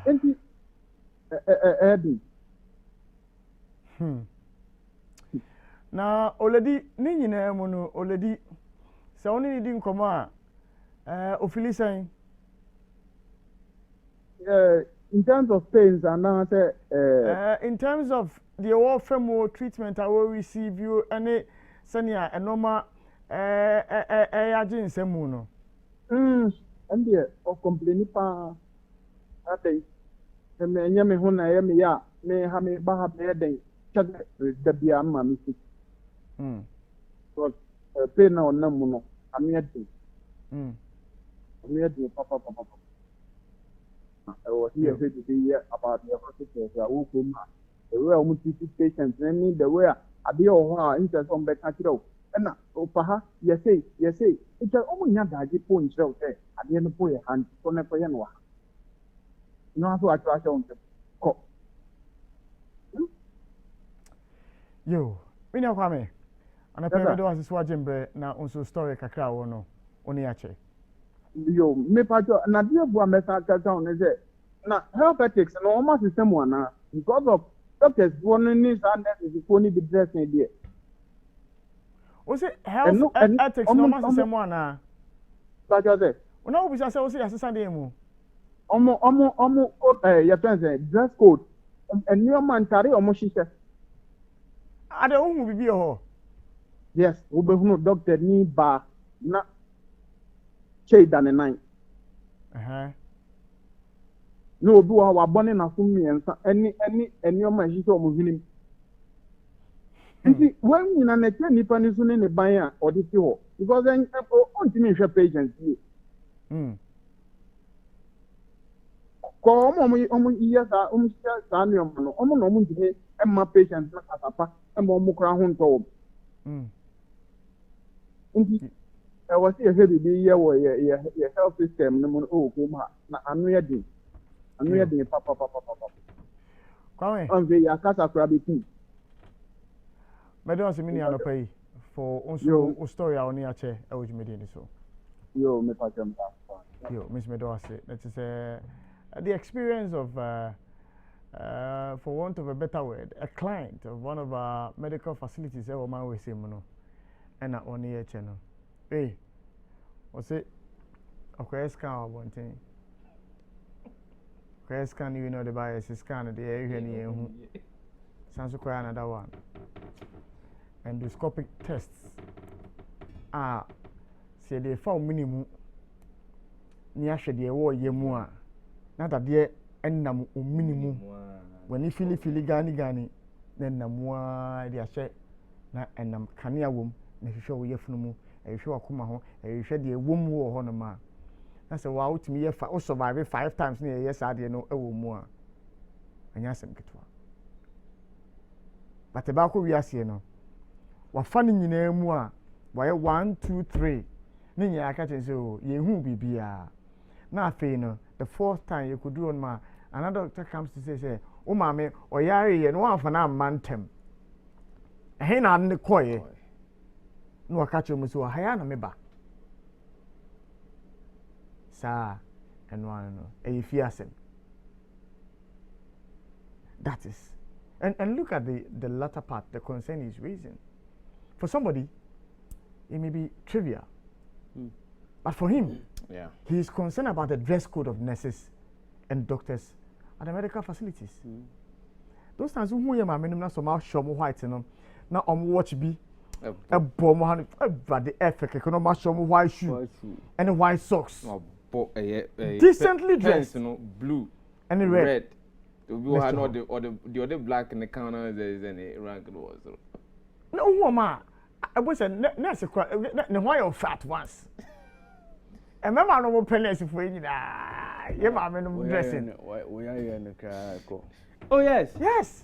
enti ebi na oledi ni nyina mu no oledi se oni ni di nkomo a ofilisan in terms of pains and now say in terms of the war femo treatment I will receive you any senior a normal agent semu no and there of complaining pa ate me nya me ho na ye me ya me ha me ba ha be den check the bia ma me si so pain na onam no ami ade ami ade papa I was here to be about the hospital. I woke home. The way I want to see patients, and the way I be all into some better natural. And perhaps, yes, it's almost not that you point out there. At the end of the hand, so never know. No, I thought I was on Yo, we know Kwame. And I pay do as swajembe na unso story kakra wono. Oni ache. Yo, me pacho na dia bua mesa down is it na health ethics no almost system one because of doctors one needs and is only be dressed in there. Was it health ethics no almost system one pacho say una obi say o say assistant dey mu your friends dress code and new man tare omo shisha ade ohun bibi ho yes we be hunu doctor ni ba na Chey than a nine. No, do our bonnet na me and any of my shit almost winning. You see, when you are not any panison in the buyer or the CEO, because then continue patients. Come on, years are almost Samuel, almost and my patients, and more crown home. I was here heavy be here your health system no mo o ko ma na anu ya din papa Kwame on ve ya kasa kura be tin me don se mini anopai for onso o story a oni ache e wo jumedi ni so yo me pa jam yo miss me do say that is the experience of for want of a better word a client of one of our medical facilities e wo man we say mo no e na oni ache no hey, what's it? Okay, scan one thing. Okay, scan you know the bias scan the area Sanso kwa another one. Endoscopic tests. Say they found minimum near shady war ye more. Not that dear and minimum. When you feel gani, then na more dear share na and kania womb, necessary ye funumu. I show akuma ho I hwe de ewom wo ho no ma na se wa utimi ye fa o survive 5 times na ye ade no ewo mu a anya asem ketwa but ba ko wiase no wa fa ni nyina mu a wa ye 1 2 3 ni nya aka chen se o ye hu bibia na afi no the fourth time you could do on ma another doctor comes to say o ma me o yare ye no wa fa na mantem ehe na ne koye no wakacho mu so haya na meba sa enwa no e fiasem that is and look at the latter part the concern is raising for somebody it may be trivial but for him he is concerned about the dress code of nurses and doctors at the medical facilities those times who ya ma menum na so ma show mo white no na watch bi a bomb on the effect, no matter white shoe and white socks. Decently dressed, blue and red. We had not the other black in the counter. There is any rank was. No woman, I was a nurse. Why you fat once? And my man will pennies for you. Yeah, I'm dressing. We are here in the car. Oh yes.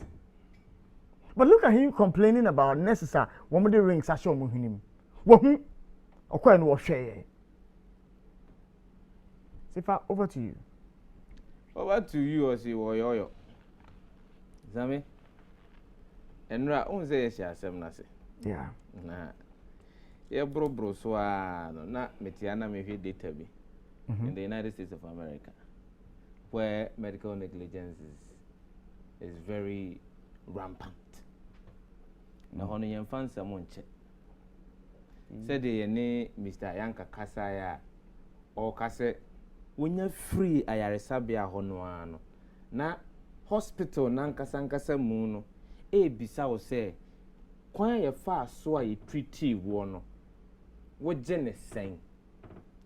But look at him complaining about necessary. One of the rings I show him. Wohu, okwa no share. Sifa, over to you. Over to you, Osi Woyoyo. Zami, Enra, unze yesi asem nase. Yeah. Na, ye bro so na metiana mefi data bi in the United States of America, where medical negligence is very rampant. Na hono yemfa nsamo nche. Said ye ne Mr. Yanka Kasaya or kase wonya free ayaresabia hono ano na hospital nankasa mu no bisa wo se kwan ye fa so a ye treaty wo no wo je ne sen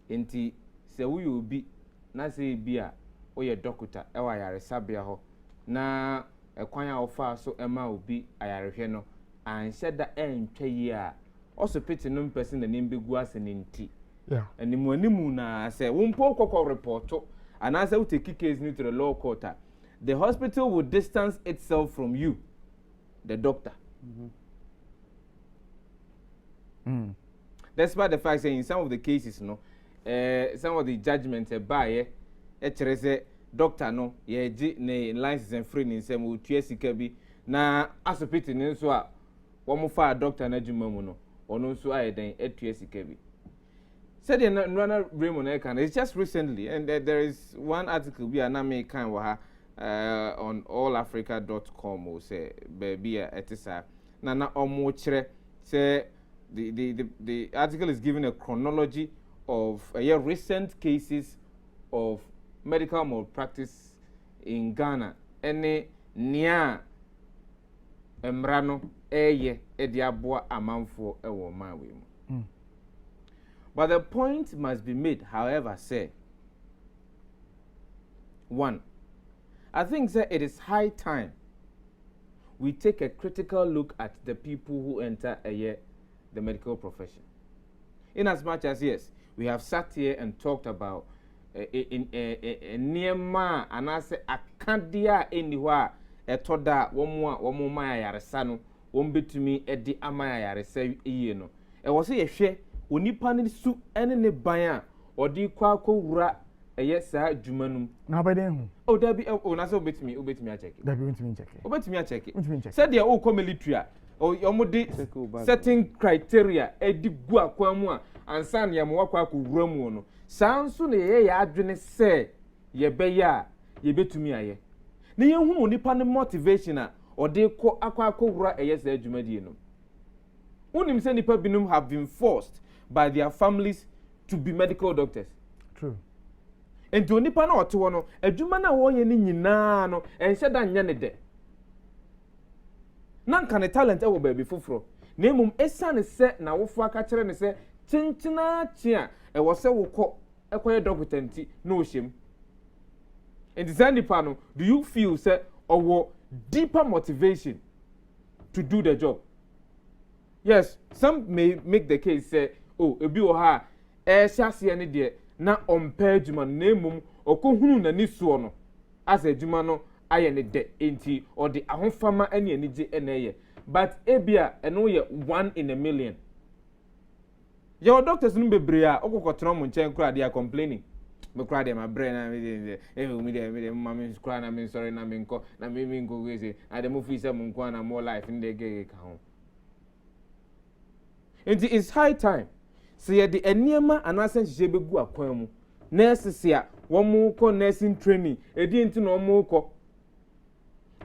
enti se wo yobi na se bi a wo ye doctor e wa ayaresabia ho na kwan a wo fa so ema obi ayarehwe no anhye da entwa yi a hospital no person na nimbegu ase ne nti. Yeah. And the money na say wumpo kokko report and as you take case to the law court, the hospital will distance itself from you, the doctor. Despite the fact that in some of the cases, some of the judgments by doctor no ne license and free in some will TSK na hospital no so a one for doctor na juma mu no ono so aye den TSK. Said Nrana Raymond Ekan, it's just recently, and there is one article we are now making on allafrica.com or say baby etisa. Nana omochre say the article is giving a chronology of recent cases of medical malpractice in Ghana. Any near emrano eye ediabwa amanfo ewo manwe. But the point must be made, however, say, one, I think that it is high time we take a critical look at the people who enter the medical profession. In as much as, yes, we have sat here and talked about Niema and I say Akandia anywhere a toda one more Maya Yaresano, one bit to me at the Amaya Yarese, you know. It was a share. Onipa ni su ene ne ban a odi kwa wura saa djumanum na ba den hu o da bi o na so obetimi a check da bi obetimi check said there o come military a omode certain criteria edi gu akwa mu a ansa na yam wakwa wura mu no saa nso na ye ya adwene se ye be ya ye betumi aye na ye hu onipa ni motivation a odi akwa wura saa djumadi no unim se nipa binum have been forced by their families to be medical doctors. True. And to nipa na oto no adwuma na wo ye ni nyina no enhye da nya ne de. Na nka ne talent e wo ba bi foforo. Na emum esane se na wo fu aka kire ne se chinchina chia e wo se wo kọ ekoye doctor nti na o hyem. And the nipa no, do you feel say owo deeper motivation to do the job? Yes, some may make the case say, oh, ebi o ha shase ene de na ompa adwuma na emum okohunu na ni so no as adwuma no aye ne de enti or the ahofama ene anije ene but ebia eno ye 1 in a million. Your doctors no bebre a okokotro mo nchen kura they are complaining. Me kura dey my brain na me mama kura na me sorry na me nko na me nko we say na dem fi say mo nko na more life in the gege ka ho. It is high time. See the eniema anasen hye begu akwan mu. Nurses ya womu ko nursing training. Edi nti no omu ko.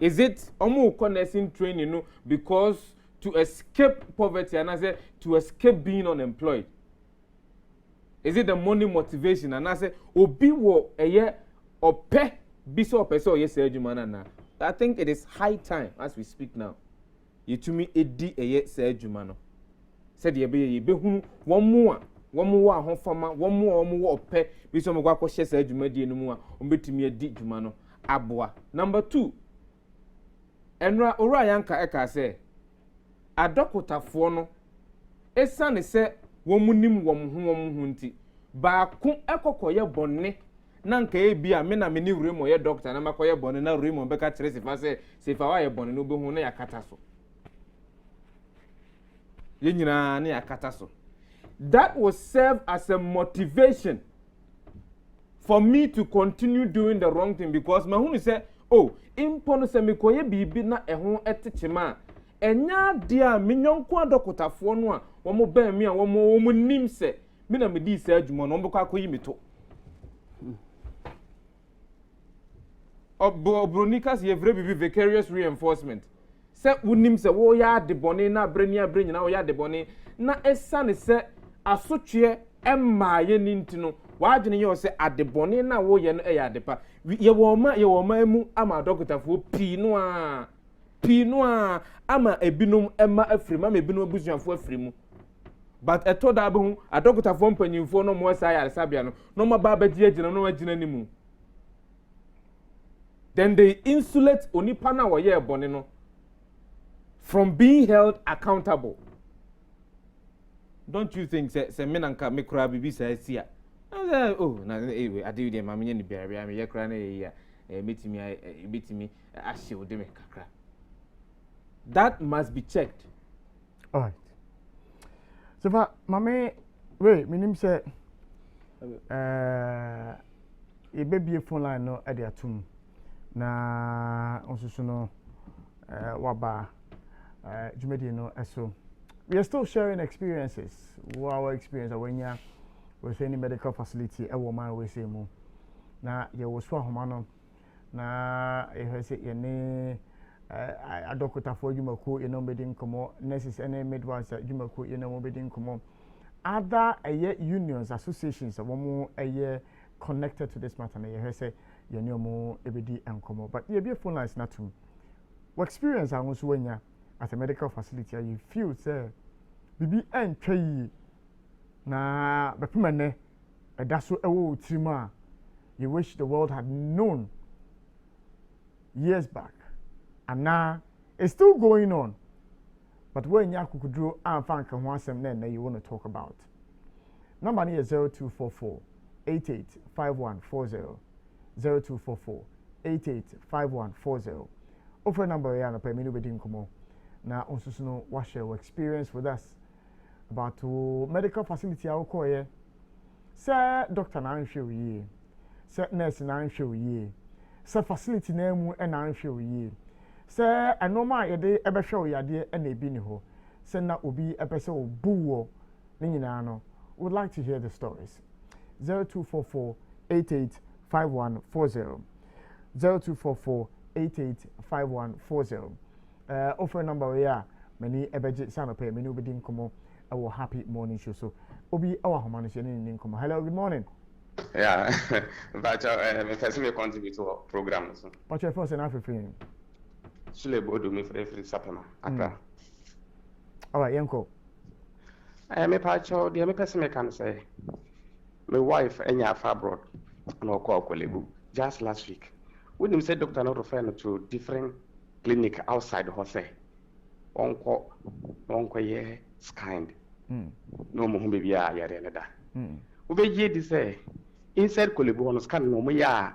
Is it omu ko nursing training no because to escape poverty and I say to escape being unemployed? Is it the money motivation and I say obi wo eye ope biso ope so yes adwuma na. I think it is high time as we speak now. Yetumi edi eye se adwuma no. Said ye be hunu one more ahofama one more ope bi so mokwa ko hyesa adwumadi enu mu a ombetimi adi dwuma no aboa. Number 2, enra ora yanka eka se adokotafo no esane se womunim wom hu nti ba ko ekokoye bonne na nka ebia me na me ni wremo ye doctor na makoye bonne na wremo beka kire sefa wa ye bonne no be hu na yakata so. That will serve as a motivation for me to continue doing the wrong thing because my who say oh impon say me koye bibi na ehon etechema enya dia minyonko adokotafo no a wo mo ban mi a wo mo nim se me na me di se adwuma no mbekọ akoyi mi to Bronikas ye very be vicarious reinforcement. Se wunim se wo ya de bone na breni abreni na wo ya de bone na esane se asotwe emma ye nintino wa adwene ye se ade bone na wo ye no e ya de pa ye wo ma mu ama dokotafo pi no a ama ebinom emma afrim ama ebinom abusuafo afrimu but eto da be hu adokotafo mpanyimfo no mo sa ya sabia no ma ba ba giagina no agina nimu. Then they insulate onipana woye bonino from being held accountable. Don't you think say menanka me kra bibi say sia? Oh na anyway ade dey mamenye ni biara me ye kra na ye metimi ahye ode me kakra. That must be checked. All right. So fa mame we minim say e baby phone line no e dey atum. Na onsusu no waba jumedi no eso we are still sharing experiences our experience awanya with any medical facility e wo man we say mu na ye wo so ahoma no na e he say ye ne adokotafo adwumako ye no bedi nkomo nurses and midwives adwumako ye no bedi nkomo other unions associations wo mo connected to this matter na ye he say you know more ebedi enkomo but ye be phone lines na to experience I want wanya at a medical facility you feel say bibi entwa yi na bepemene edaso ewo utrima you wish the world had known years back and now it's still going on but when ya kukudro amfa nka ho asem na you want to talk about number is 0244 885140 0244-885140. Offer number ya na pay bedi nkomo. Na onsusu no wa share your experience with us about to medical facility a ko ye. Say doctor na nhwe oyi. Say nurse na nhwe oyi. Say facility na mu e na nhwe oyi. Say anoma ye de ebe hwe oyade e na ebi ni ho. Say na obi epese obuwo ni nyina no. Would like to hear the stories. 0244-885140 0244-885140 offer number here many ebeje sana pay many obedi nkomo our happy morning show so obi our homa no ni nkomo. Hello, good morning. Yeah, but me person me contribute to program so what your first and half free Sule bodo me free sapema akra. All right, yanko me pacho de me person me can say my wife enya abroad no call Kolebu just last week. When him said doctor not refer to different clinic outside the house. Onko ye scanned. No mo baby ya another. Ube ye this say inside Kolebu on scan no mo ya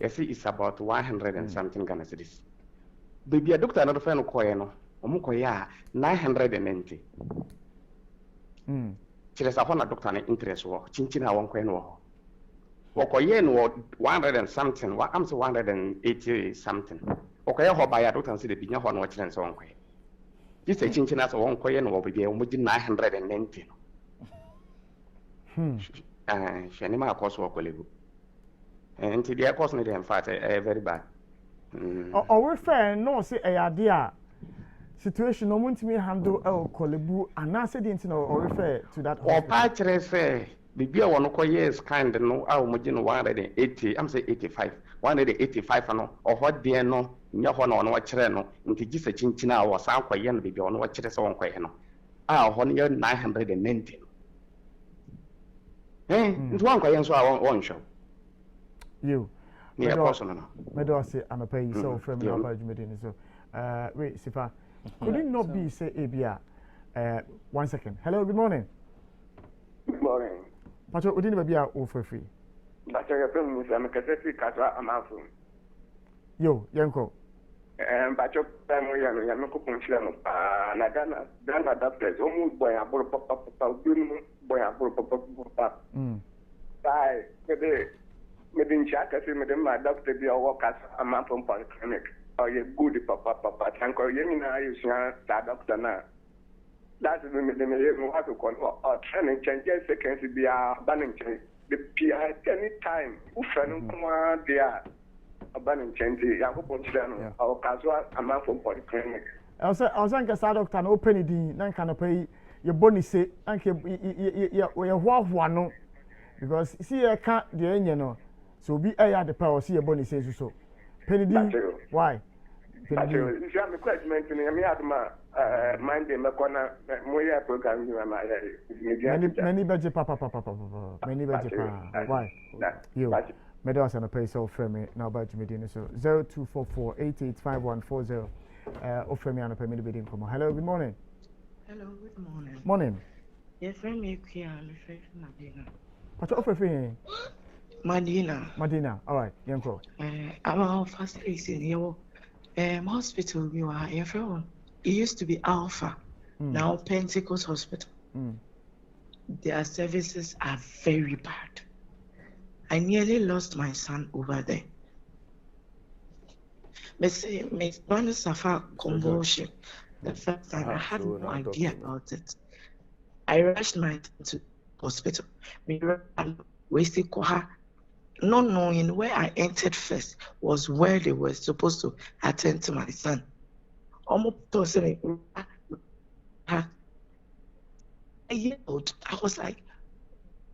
see it's about 100 and something Ghana cedis. Baby a doctor not refer no koye no omo koye 990. Chile sa hona doctor na interest wo chinchina won koye no Okoye no 100 and something, I'm so 180 something. Okoye ho buy a doctor and say the binya ho no chire so onkoye. This a chinchina so onkoye no be o mo 990. Shani ma cost wo Kolebu. And the cost no dey in fact very bad. O we fair no say e ade a situation no muntimi handle Kolebu and na say the thing o refer to that. O pa chire say Bibia one years kind no a omogin 180 I'm say 85 185 no or what there no nya ho no kire no nti gise chinchina a wasan kwaye no bibia no kire se won kwaye no a ho no 990 nti wan kwaye so a won show you me person no me do say am pay so from your budget so wait Sifa could it not be say ebia 1 second. Hello, good morning. Good morning. Pacho, we didn't be out for free. Pacho, you're from I'm a cassette casa. I'm out. Yo, Yanko. Pacho, I'm a coupon. And I done that place. Almost boy, I bought pop, boy, I bought pop. Bye. Medin Chaka, my doctor, be a work as a man from polyclinic. Or you good papa, Tanko, Yemina, you start doctor now. That's the what to call or training changes seconds to be a banning change. The PI any time, Ufan, they are a banning change. Yakupo, or casual, a man from polyclinic. I was going to say, doctor, open it in, then can pay your bonus, say, and you're one, because see, I can't, the engine, so be I the power, see a bonus says so. Penny, why? If you have a question, me have my mind in my corner, more program, many budget, papa, many budget, why? You, Meadows and a pay so firmly now by Medina, so 0244 885140. Offer me an appointment bidding. Hello, good morning. Hello, good morning. Morning. Yes, I'm here. I'm Madina. What offer for you? Madina. All right, young girl. I'm our first place in your hospital. You are everyone. It used to be Alpha, now Pentecost Hospital. Their services are very bad. I nearly lost my son over there. Miss Bonnie suffered convulsion. The first time I had no idea about it. I rushed my son to hospital. We wasted her. Not knowing where I entered first was where they were supposed to attend to my son. Almost I yelled. I was like,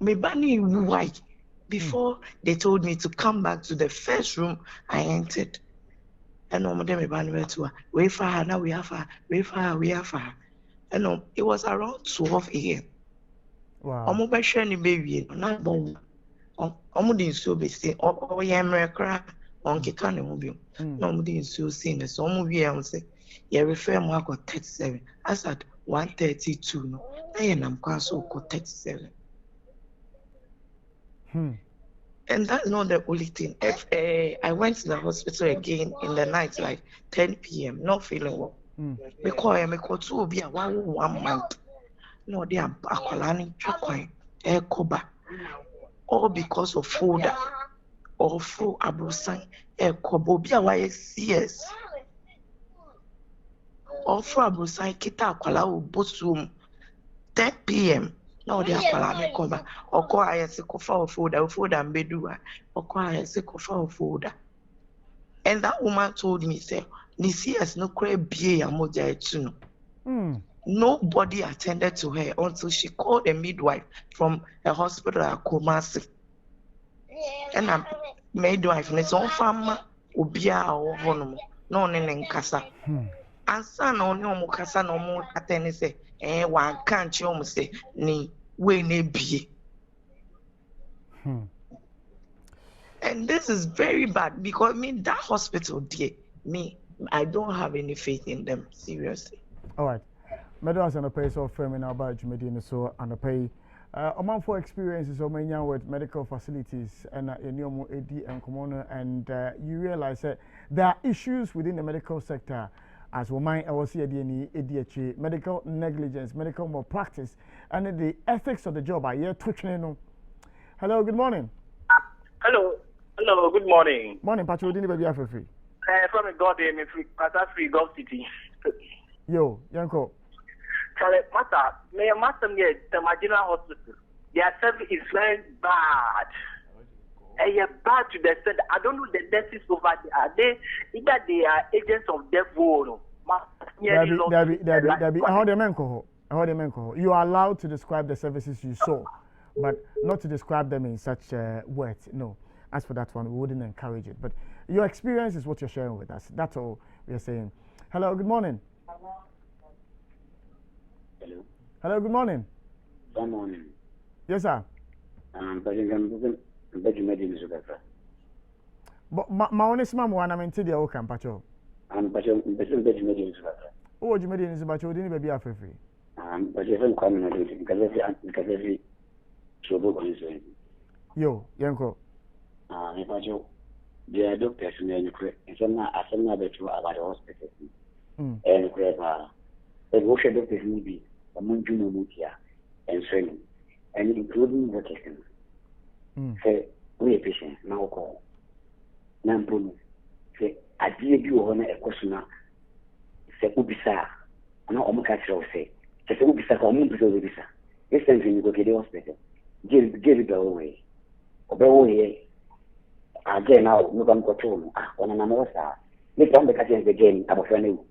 "My bunny, why?" Before they told me to come back to the first room I entered. And wait for her, now we have her, wait for her. And it was around 12 a.m. Wow. I'm not sure any baby, not born. I'm didn't so be saying, oh, yeah, America, on Kitana mobile. No, didn't so seen the some movie. I say, yeah, refer mark or 37. I said 132. No, I am so 37. And that's not the only thing. I went to the hospital again in the night, like 10 p.m., not feeling well. Because I called to be a 1 month. No, they are Akolani, Chokoi, Koba. All because of food or through Abrusan, Kobo, be a YSCS. Or through Abrusan, Kita Akola, Botsum, 10 p.m. No, they are Palami cover. Or call I as a coffee food and bedua, or call I as a coffee food. And that woman told me, say, Nisi has no crab beer, Moja. Nobody attended to her until she called a midwife from a hospital at Kumasi. And a midwife, and its own farmer, Ubia or Honomo, no in Casa. And son on no Mukasa no more attending say. One can't you almost say, ni we ne be. And this is very bad because that hospital, dear, I don't have any faith in them, seriously. All right. Meadows and a pay so firm now by Jumedina so and a pay. Among for experiences of many with medical facilities and in your AD and commoner, and you realize that there are issues within the medical sector. As woman, I was here ADHD, medical negligence, medical malpractice, and the ethics of the job. I hear touching. Hello, good morning. Hello, good morning. Morning, Patrick. Didn't baby have free. From God, free Gulf City. Yo, Yanko. Charlie, master, may I master me the Marginal Hospital? Their service is very bad. Bad to the extent I don't know the nurses over there. Are they either they are agents of devil? You are allowed to describe the services you saw, but not to describe them in such words. No. As for that one, we wouldn't encourage it. But your experience is what you're sharing with us. That's all we are saying. Hello, good morning. Hello, good morning. Good morning. Yes, sir. But my honest mom, one I'm into the old campacho. I'm Pacho, Oh, you made it in the Bacho, didn't be free. But you haven't come because every trouble is Yo, Yanko. Pacho, the doctors in the Ukraine, and some are better about the hospital. And Creva, the Russia doctors will be among Juno Mutia and training, and including vacation. we patient now call Nampo say adeɛ bi wɔ hɔ na ɛkɔ so na sɛ wobisa na ɔmo ka kyerɛ wo sɛ kyɛ sɛ wobisa ka ɔmo mpɛ sɛ wobisa instantly you go get the hospital give it the away ɔbɛwɔ yɛ agye na wo nuka nkɔtoo no ɔnanam wɔ saa ne ka ɔmbɛka kyerɛ sɛ gye abɔfra no awu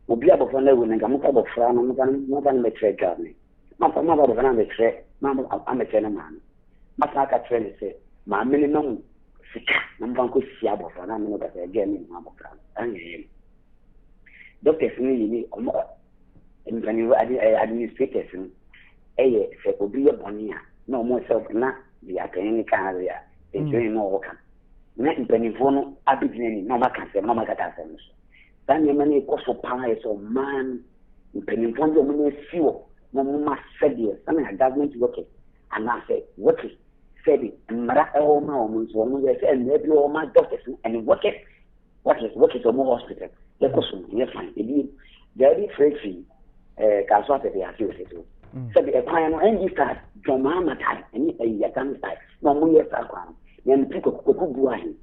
obi abɔfra no awu no nka moka abɔfra no moka no mɛkyerɛ dwa ne mamfa ma abɔfra no amɛkyerɛ no maa no masana aka kyerɛ ne sɛ maame no nam sika na mfa nkɔ si abɔfra no ame no kasa gye ne mu abɔfra no anyɛyɛ no doctors no yi ni ɔmo mpanimfo administrators no ɛyɛ sɛ obi yɛ bɔne a na ɔmo sɛ na deɛ apanyin ne ka ade a ɛntwɛn na ɔwɔ ka na mpanimfoɔ no abɛgyina ni na ɔmo aka asɛm na ɔmo akata asɛm no so saa nneɛma no ɛkɔ so paa yɛ sɛ ɔmaa no mpanimfoɔ no ɔmo na asi wɔ na ɔmo ma sɛdeɛ sɛnea government workers anaasɛ workers sɛde mmara ɛwɔ ma ɔmo nso ɔmo yɛ sɛ mmara bi wɔ ma doctors no ɛne workers ɔmo hospital yɛkɔ so no yɛ fine ebi gyaade frɛfiri kaso atɛtɛ ase ose so sɛbi ɛkwan no ɛndi start dwɔmaa mataa ɛne ɛyɛkan style na ɔmo yɛ saa kwan no yɛn ti kɔkɔ bu ahe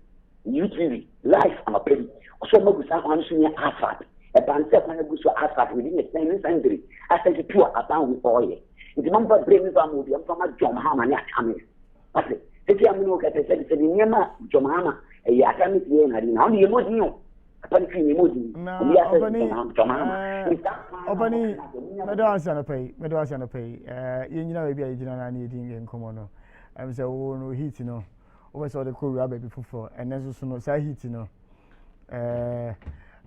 UTV life anɔpɛ bi ɔsɔ ɔmo gu saa kwan no so nyɛ asphalt ɛbansɛ kwan gu so asphalt within the same century asɛnti tu a aban wi ɔyɛ nti mo mfa brɛ mi fa mo bi mfa ma dwɔmaa ma ne atame ase sɛti amu no kɛtɛ sɛbi nneɛma dwɔmaa ma ɛyɛ atame tie na di na ɔno yɛ mo din o apani fi ni mo din obi asɛ dwɔmaa ma Obani, medo asana pay. Yina baby I didn't need in common. I'm so no heat no. Over saw the cool rabbit before, and then so no say heat no.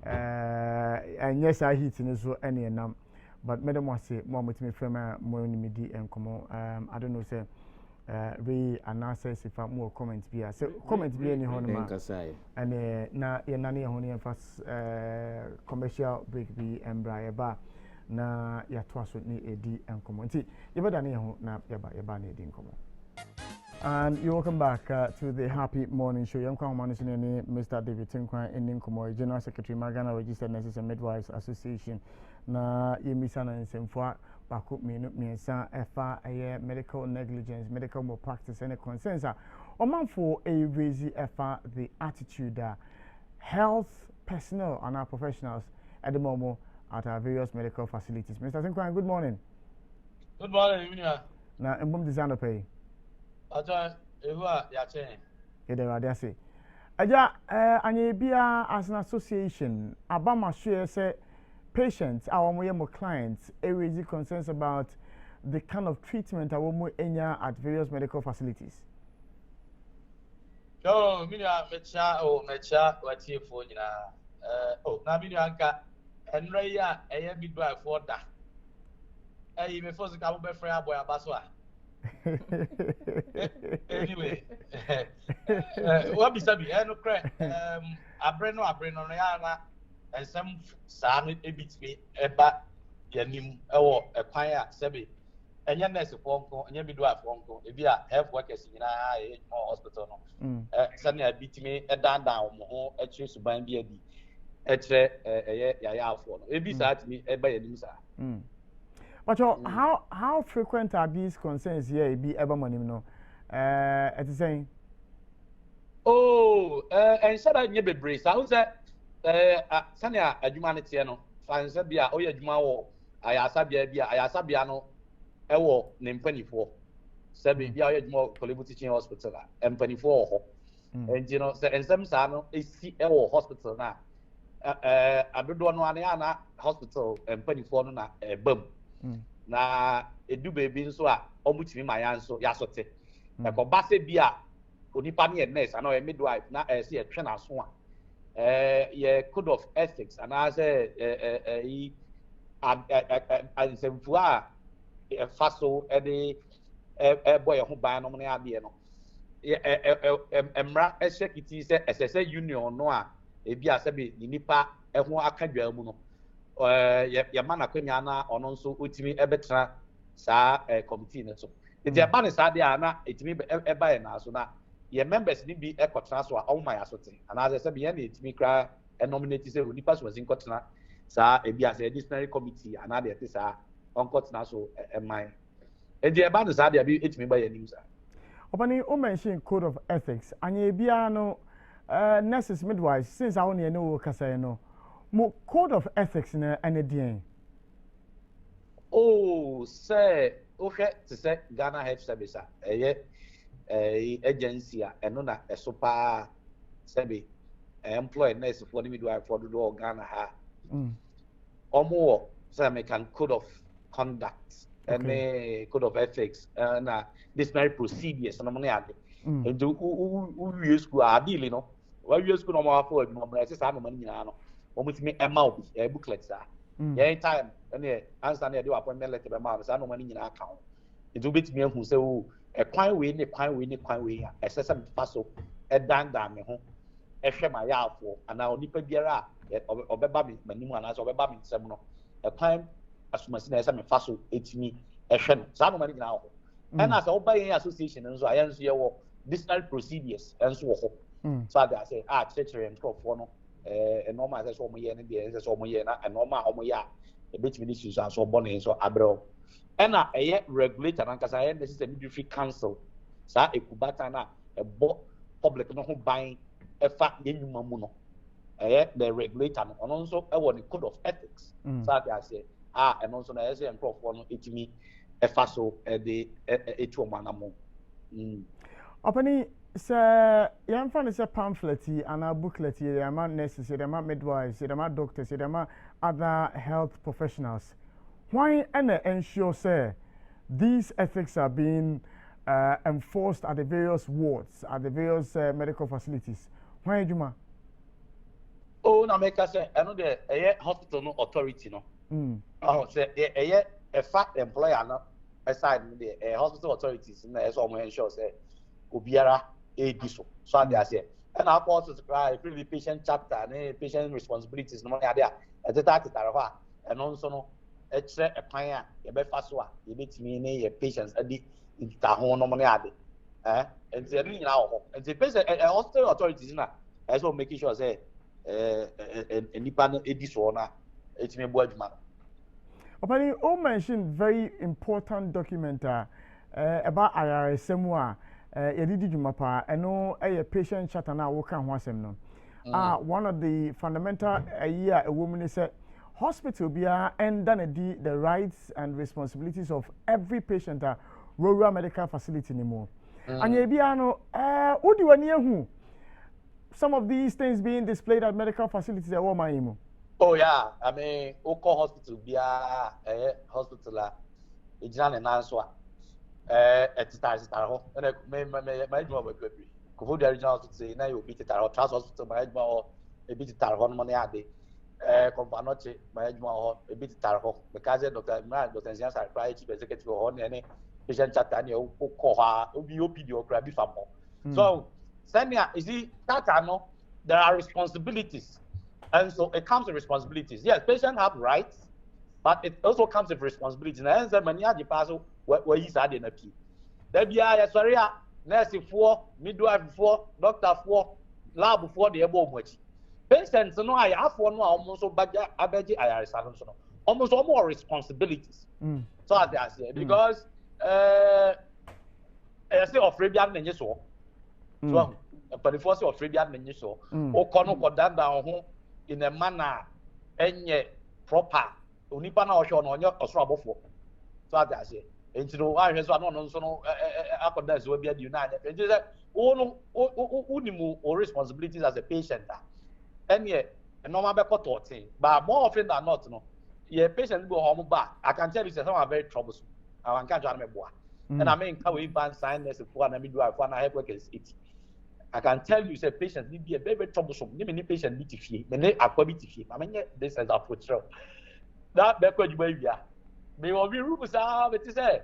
And yes, I heat in so any num. But Madam was say, Mom with me from more midi and come I don't know, say, Ray and Nasa if I'm more comments be. So comments be any honor. And na Yanani honey and fast commercial break be and Briar bar. Na ya twaso ni edi enkomo nti yebada ne ho na yeba na edi enkomo. And you're welcome back to the Happy Morning Show. Young Kwame Manisini, Mr. David Tinkwan in Nkomo, General Secretary Magana Registered Nurses and Midwives Association. Na yemisana nsemfo baako menu miensa efa medical negligence, medical malpractice and concerns are omanfo raise efa the attitude health personnel and our professionals at the moment at our various medical facilities. Mr. Tinkwan, good morning. Good morning, Minia. Na embom design pay. Aja ewa ya chen. Yede wa dey say. Aja anye bia as an association abama share say patients our more clients raise concerns about the kind of treatment our more enya at various medical facilities. Yo, Minia mecha wati fo nyina. Na Minia anka enre ya eye midwife for da. Me force ka bo be free aboy abaso a. Anyway, what be sabi no cre abre no ya na ensem saa no ebitime eba yanim ewo ekwan a sabi enye nurse fonko enye midwife fonko ebi a health workers nyina e hospital no sane ebitime edandan wo ho ekire suban bi adi ekire eye yaya afo no ebi saa timi eba yanim saa. But how frequent are these concerns here? Be ever money no. It is saying. Oh, and said I never brace. I was at Sanya a humanity no. Fansabia, oh, yeah, Jumao, Ayasabiano, Ewo, name 24. Sabi, yeah, more Kolibu Teaching Hospital, and 24. And you know, and some Sano is Ewo Hospital now. I don't know Aniana Hospital and 24 na boom. Na edu baby nso a omutimi mayan so yasote na ko base bia onipa ne nurse ana o midwife na se etwe na so a ye code of ethics ana say yi ansemfu a faso e de boy ho ban no ne ade no emra ehekiti se esese union no a ebi asabe nipa ho akadwa mu no Yamana Kunyana or non so ultimate ebetra sa committee so. The Japan is Adiana, it may be ever now so now. Your members need be echo transfer all my assorting. And as I said, it may cry and nominated Unipas was in Cotana, sa a be as a disciplinary committee, and other things are on Cotana so and mine. And the Japan is Adia, it may by a news. Opani, o mention code of ethics. Anye bia no nurses midwives since I only know kasa no. Mo code of ethics na ene Oh, say okay to say Ghana Health Service agency eno na esopa sebe employ nurse for the midwife for do Ghana ha. Omo say American code of conduct and code of ethics and disciplinary procedures no money ade. And who use school ideally no. Why use school no more for no more say no money nyina no. Omo timi ema obi booklet sa. Time and answer the appointment letter by man, no money in account. It will be to me who say, oh, a quine way, a system passo, a dan me home, a share my yard for, and now nipper beera, or baby, Manuan as or baby seminal, a quine as much as I'm a fasso, it's me, a shen, some money now. And as all by association, and so I answer your disciplinary procedures, and so on. So I say, treachery and crop for no. Normal as all my year and the as all my year and normal all my year. A bit of issues are so bonny so abro. And a regulator and because I this is a midwifery council. So a kubatana a public no buying a fat yen mamuno. The regulator and also I want a code of ethics. So I say, and also I say and prof one it me a faso the a 2 manamo. Opani sir, young fan is a pamphlet and a booklet. There are nurses, there are midwives, there are doctors, there are other health professionals. Why ensure, sir, these ethics are being enforced at the various wards, at the various medical facilities? Why, Juma? Oh, now make us say, I know the hospital no authority, no. Oh, say a fact employer, no, aside the hospital authorities, and that's all my ensure, say, Ubiara. So they say, and our courses cry really patient chapter and patient responsibilities no money there at the time and also no extra a pioneer a be faswa you bet me a patients at the home no money and the now and the patient hospital authorities now as well making sure say independent edition it's me boy man. Opani, you mentioned very important document about IRSMWA. Yedidi Jumapa, and no a patient chat and I will come once no. One of the fundamental a woman said hospital be and then the rights and responsibilities of every patient at rural medical facility anymore. And ye be no what do you near who? Some of these things being displayed at medical facilities at Woma. Oh yeah, I mean Oko hospital be a hospital it's not an answer. At the time, and my job would be Kufu the original to say, now you beat it out, Trans Hospital, my edge a bit tarhon money a day. Companoche, my edge a bit tarho, because Dr. Zians are prior chief executive on any patient chat and you call her, OPD or crabby family. So, Sanya, you see, that I know there are responsibilities, and so it comes with responsibilities. Yes, patients have rights, but it also comes with responsibilities. And then many of the parcel where he's adding a key. There be a sorry, nurse for, midwife for, doctor for, lab for the above much. Patients, no, I have one almost so bad. I bet you I almost all more responsibilities. So I say because I say of Fabian and so. So, but the first of Fabian and so, or Cono down home in a manner and proper. Unipana or Sean on your trouble for. So I say. And you know, I have no so accounts will be united. And you say, oh, no, or responsibilities as a patient. And yet, a normal thought thing. But more often than not, no, your patient go home back. I can tell you, some are very troublesome. I can't try my boy. And I mean, how we ban signness for an midwife, one I have work is it. I can tell you, say, patients need be a very troublesome. Many patients need to feel, many are quite to feel. I mean, this is a foot show. That backward you may may will be rumors are, but is a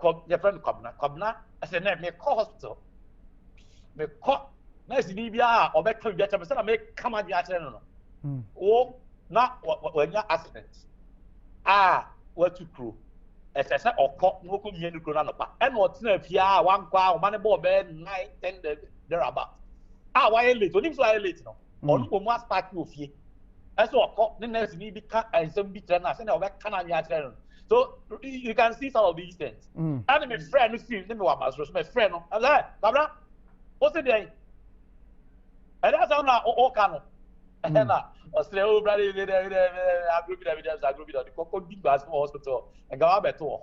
your friend Cobna, as a name, may call hospital. May call nice Libya or back to the other, make come at the accident. Oh, not when your accidents. What to crew. As I said, or caught no community granapa. And what's no Pia, 1 quar, money ball bed, 9, 10 thereabout. Why late? What is why late? No, or no more start with ye. As well, caught the next need be cut and some bitterness and over Canada. So you can see some of these things. And my friend who see, let me want my friend. I'm like, Kabra, what's it doing? And that's how now all can. And Australia, oh, brother, I agree with evidence. I agree with the Coco Big Basketball Hospital and go out to.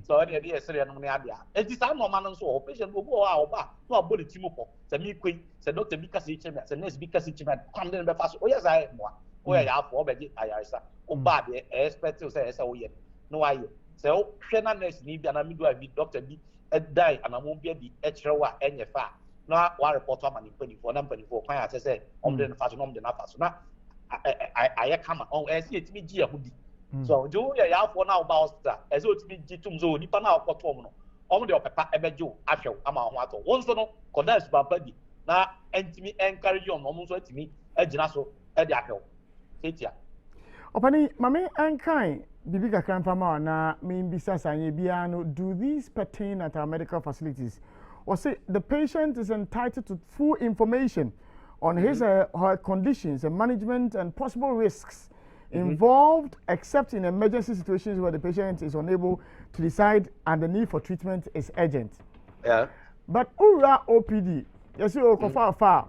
So the idea is no idea. It is not normal. So patient will go out back. No body Timoko. Say me quick. Say Doctor because each man. Say next because each man. Come then be fast. Oh yes, I am one. Oh yeah, for budget. I say. Oh bad. Expect to say oh yeah. No I. Say oh, Shena next need be an amigo be Doctor B. Die and I won't be the extra one any far. No, one report on money 24, number 24. I say, the fashion, the fast. Now, I come on, I see it me Gia hoodie. So, do ya for now about that, as it me Gitum Zo, Nipana or Tomono, on the papa, Ebejo, Asho, Amawato, once no, condensed by body. Now, and me encourage you on almost to me, Edinaso, Ediaco. Katia. Opani, Mammy and Kind, Bibica Crampama, na mean Bisas and Biano, do these pertain at our medical facilities? Or say the patient is entitled to full information on his or her conditions and management and possible risks involved, except in emergency situations where the patient is unable to decide and the need for treatment is urgent. Yeah. But Ura OPD, yes, you go far.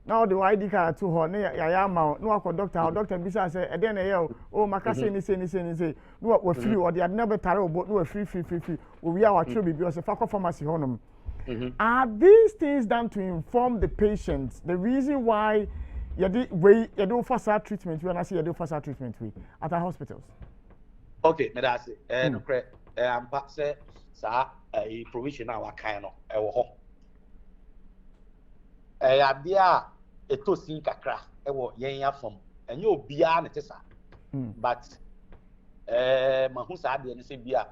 Now the ID card to her, ya mount, no doctor, Bisa say, and then oh, Macassi, say, no, we're free, or they had never tarot, but no, free. We are true because a faculty pharmacy honum. Are these things done to inform the patients the reason why you do faster treatment when I say you do faster treatment at our hospitals? Okay, me that's it. No correct. I'm say sa a provision our kind of ho. Abia eto sin kakra e wo yen afom. Enye obia na tesa. But mahu sa de ne se bia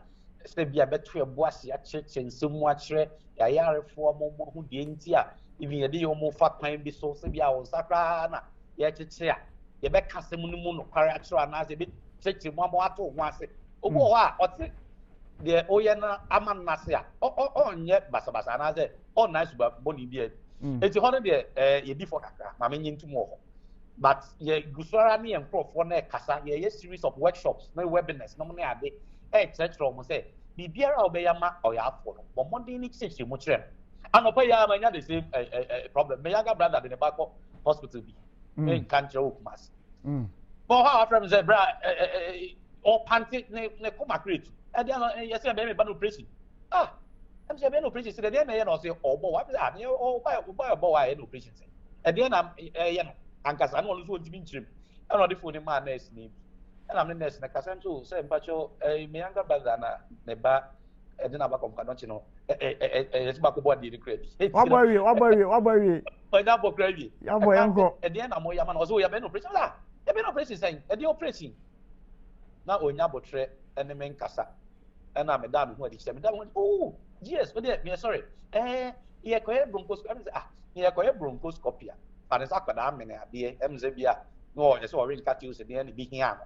beto ebo ase a nsemu a kire yayarefo mo hu de ntia even ye de yo mo fa kwan bi so se bia wo sakra na ye kyeche a ye be kasem no mu no kware a kire na se bi kyeche mo ato ho ase obo ho a ote de oye na aman na se a onye basabasa na se on nice ba boni bi eti ho no de ye bi for kakra ma menyi ntum ho but ye gusora ne enkrofo na kasa ye series of workshops na webinars no mo ne ade kyerɛkyerɛ mo sɛ biribiara a wobɛyɛ ma ɔyɛafoɔ no bɔ mmɔden ne kyerɛkyerɛ mu kyerɛ no anɔpa yi a manya the same problem my younger brother de ne ba kɔ hospital bi menka nkyerɛ wo kuma ase bɔ hɔ a wafrɛ me sɛ bra ɔpante ne koma krɛtu ɛdeɛ no yɛsɛ yɛbɛyɛ me ba no operation ɛm sɛ yɛbɛyɛ no operation sɛ deɛ na ɛyɛ no ɔsɛ ɔbɔ wɔ ɔbɔ wɔ a ɛyɛ no operation sɛ ɛdeɛ na ɛyɛ no ankasa ne ɔno nso ɔntumi nkyerɛ mu ɛna ɔde fo ne maa nurse ne bi and I'm nurse na kasem so say mpacho me younger brother na ne ba e dey na ba kom kadon chi no e ba ko body ni credit what boy o da bo credit ya boy enko e dey na mo ya ma no so ya be no operation la e be no operation say e dey operation na onya botre ene men kasa e na me da me hu adi chi me da oh yes o dey me sorry ye ko e bronchoscopy ye ko e bronchoscopy fa ne sakwada amene ade em ze bia no ye so already cut you say dey na bi hia no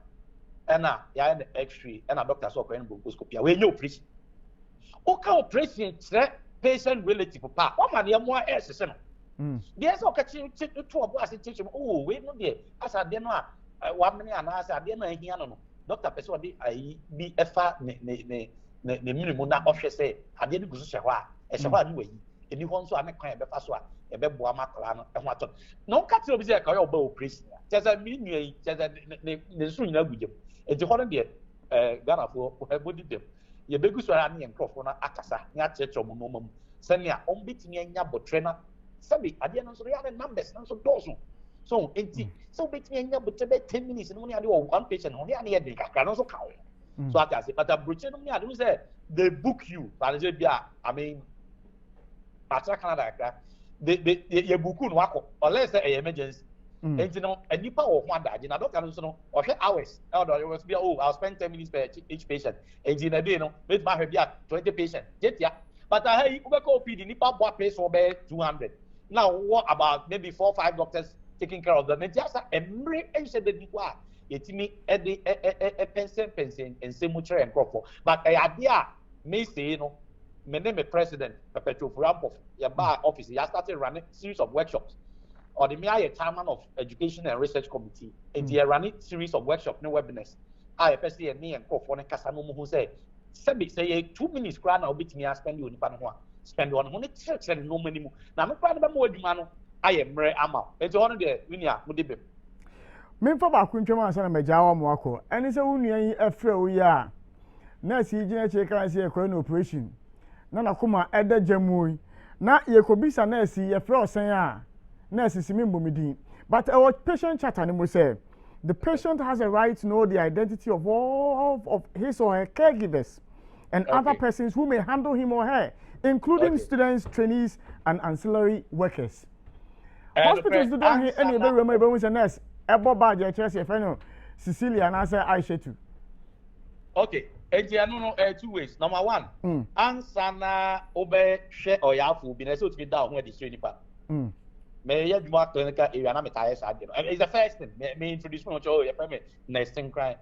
ena ya na x-ray ena doctor so ko bronchoscopy we nye operation o ka operation tre patient relative pa o ma ne mo ss no dey so ka chi to obo ase chi oh we no dey asa de no a wa mene ana asa de no ahia no doctor person o dey ai bi efa ne minimum na ohwe say ade ne gusu hwe a e hwe a ni wayi eni ho nso ane kwan e be fa so a e be boa makala no e ho ato no ka ti obi say ka yo ba operation teza mi nua yi teza ne so nyina gudem enti ho no de Ghana fo body dem ye begu so ara ne nkrofo na akasa ne akyerɛkyerɛ mo no mamu sɛnea ɔmbetimi anya botre na sabi ade no so ya ne numbers no so dozo so enti so betimi anya botre be 10 minutes no ne ade one patient no ne ane ye de kakra no so ka wo so aka say but abroche no ne ade no say they book you but they be I mean atra Canada kakra they ye book no akọ unless say emergency enti no anipa wo ho adaje na doctor no so no ohwe hours elder was be I'll spend 10 minutes per each patient enti na day no make ma hwe bia 20 patient jetia but I hey ubeko OPD nipa bo pay so be 200 now what about maybe 4 or 5 doctors taking care of them enti asa emre ense de bi kwa yetimi pension ensemu chere enkrofo but ade a me say no me name president Perpetual Furampof ya ba office ya started running series of workshops or the chairman of education and research committee and they running series of workshops no webinars I personally and me and Crawford and Casano who say, say 2 minutes grand I'll beat me, I spend you in Panama. Spend on it, church and no minimum. Now, I'm proud of more man. I am Ray Ama. It's one of the Winia Mudibim. Me for back when Chama and Majawa Mwako, and it's a Unia Efra, we are. Nancy Jena Cheka say a coin operation. Nana Kuma Edda Jamui. Na Yakobisa Nancy, a fro saying, Nancy Simimbo Midi. But our patient chat animal say the patient has a right to know the identity of all of his or her caregivers and other persons who may handle him or her, including students, trainees, and ancillary workers. Hospitals do not hear any remember with a nurse. Ebo Baja Chelsea Feno, Cecilia, and I say Aisha too. Okay, and you know 2 ways. Number one, Ansana Obe share or Yafu, been able to be down where the training part. May you mark clinical area and it's the first thing. May introduce me to your permit, nesting crime,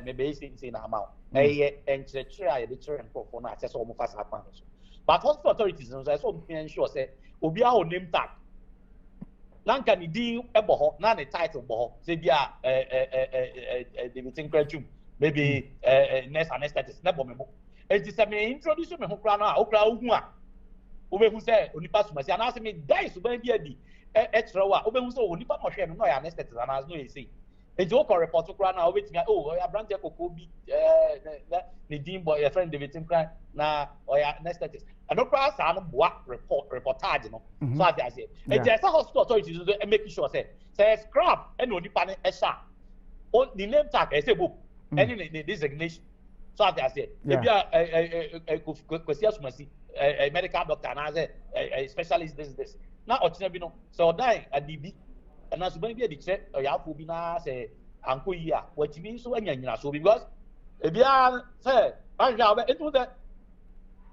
maybe in amount. And the chair, the chair and for access almost fast advantage. But hospital authorities, I saw ensure say, Obia or name tag. Nanka ni di ebo na ne title bo say bia the meeting graduate maybe next anesthetic na bo memo e ti say me introduce me ho kra na okra ohu a obehu say onipa sumasi ana say me die suban bia di e tro a obehu say onipa no hwe me no ya anesthetic ana no e say e ti o ko report kra na obetimi oh ya brand ekoko bi ne din boy your friend David Tinkran na oya anesthetic and okra sa no boa reportage no so as I say and there's a hospital authorities making sure say scrap and onipa ne e sha on the name tag e say book any the designation so as I say e bia kwesi asumasi a medical doctor na say a specialist this na ochina bi no so die adibi and as when be the check ya fu bi na say anko yi a watimi so anyanyina so because e bia say anja be into that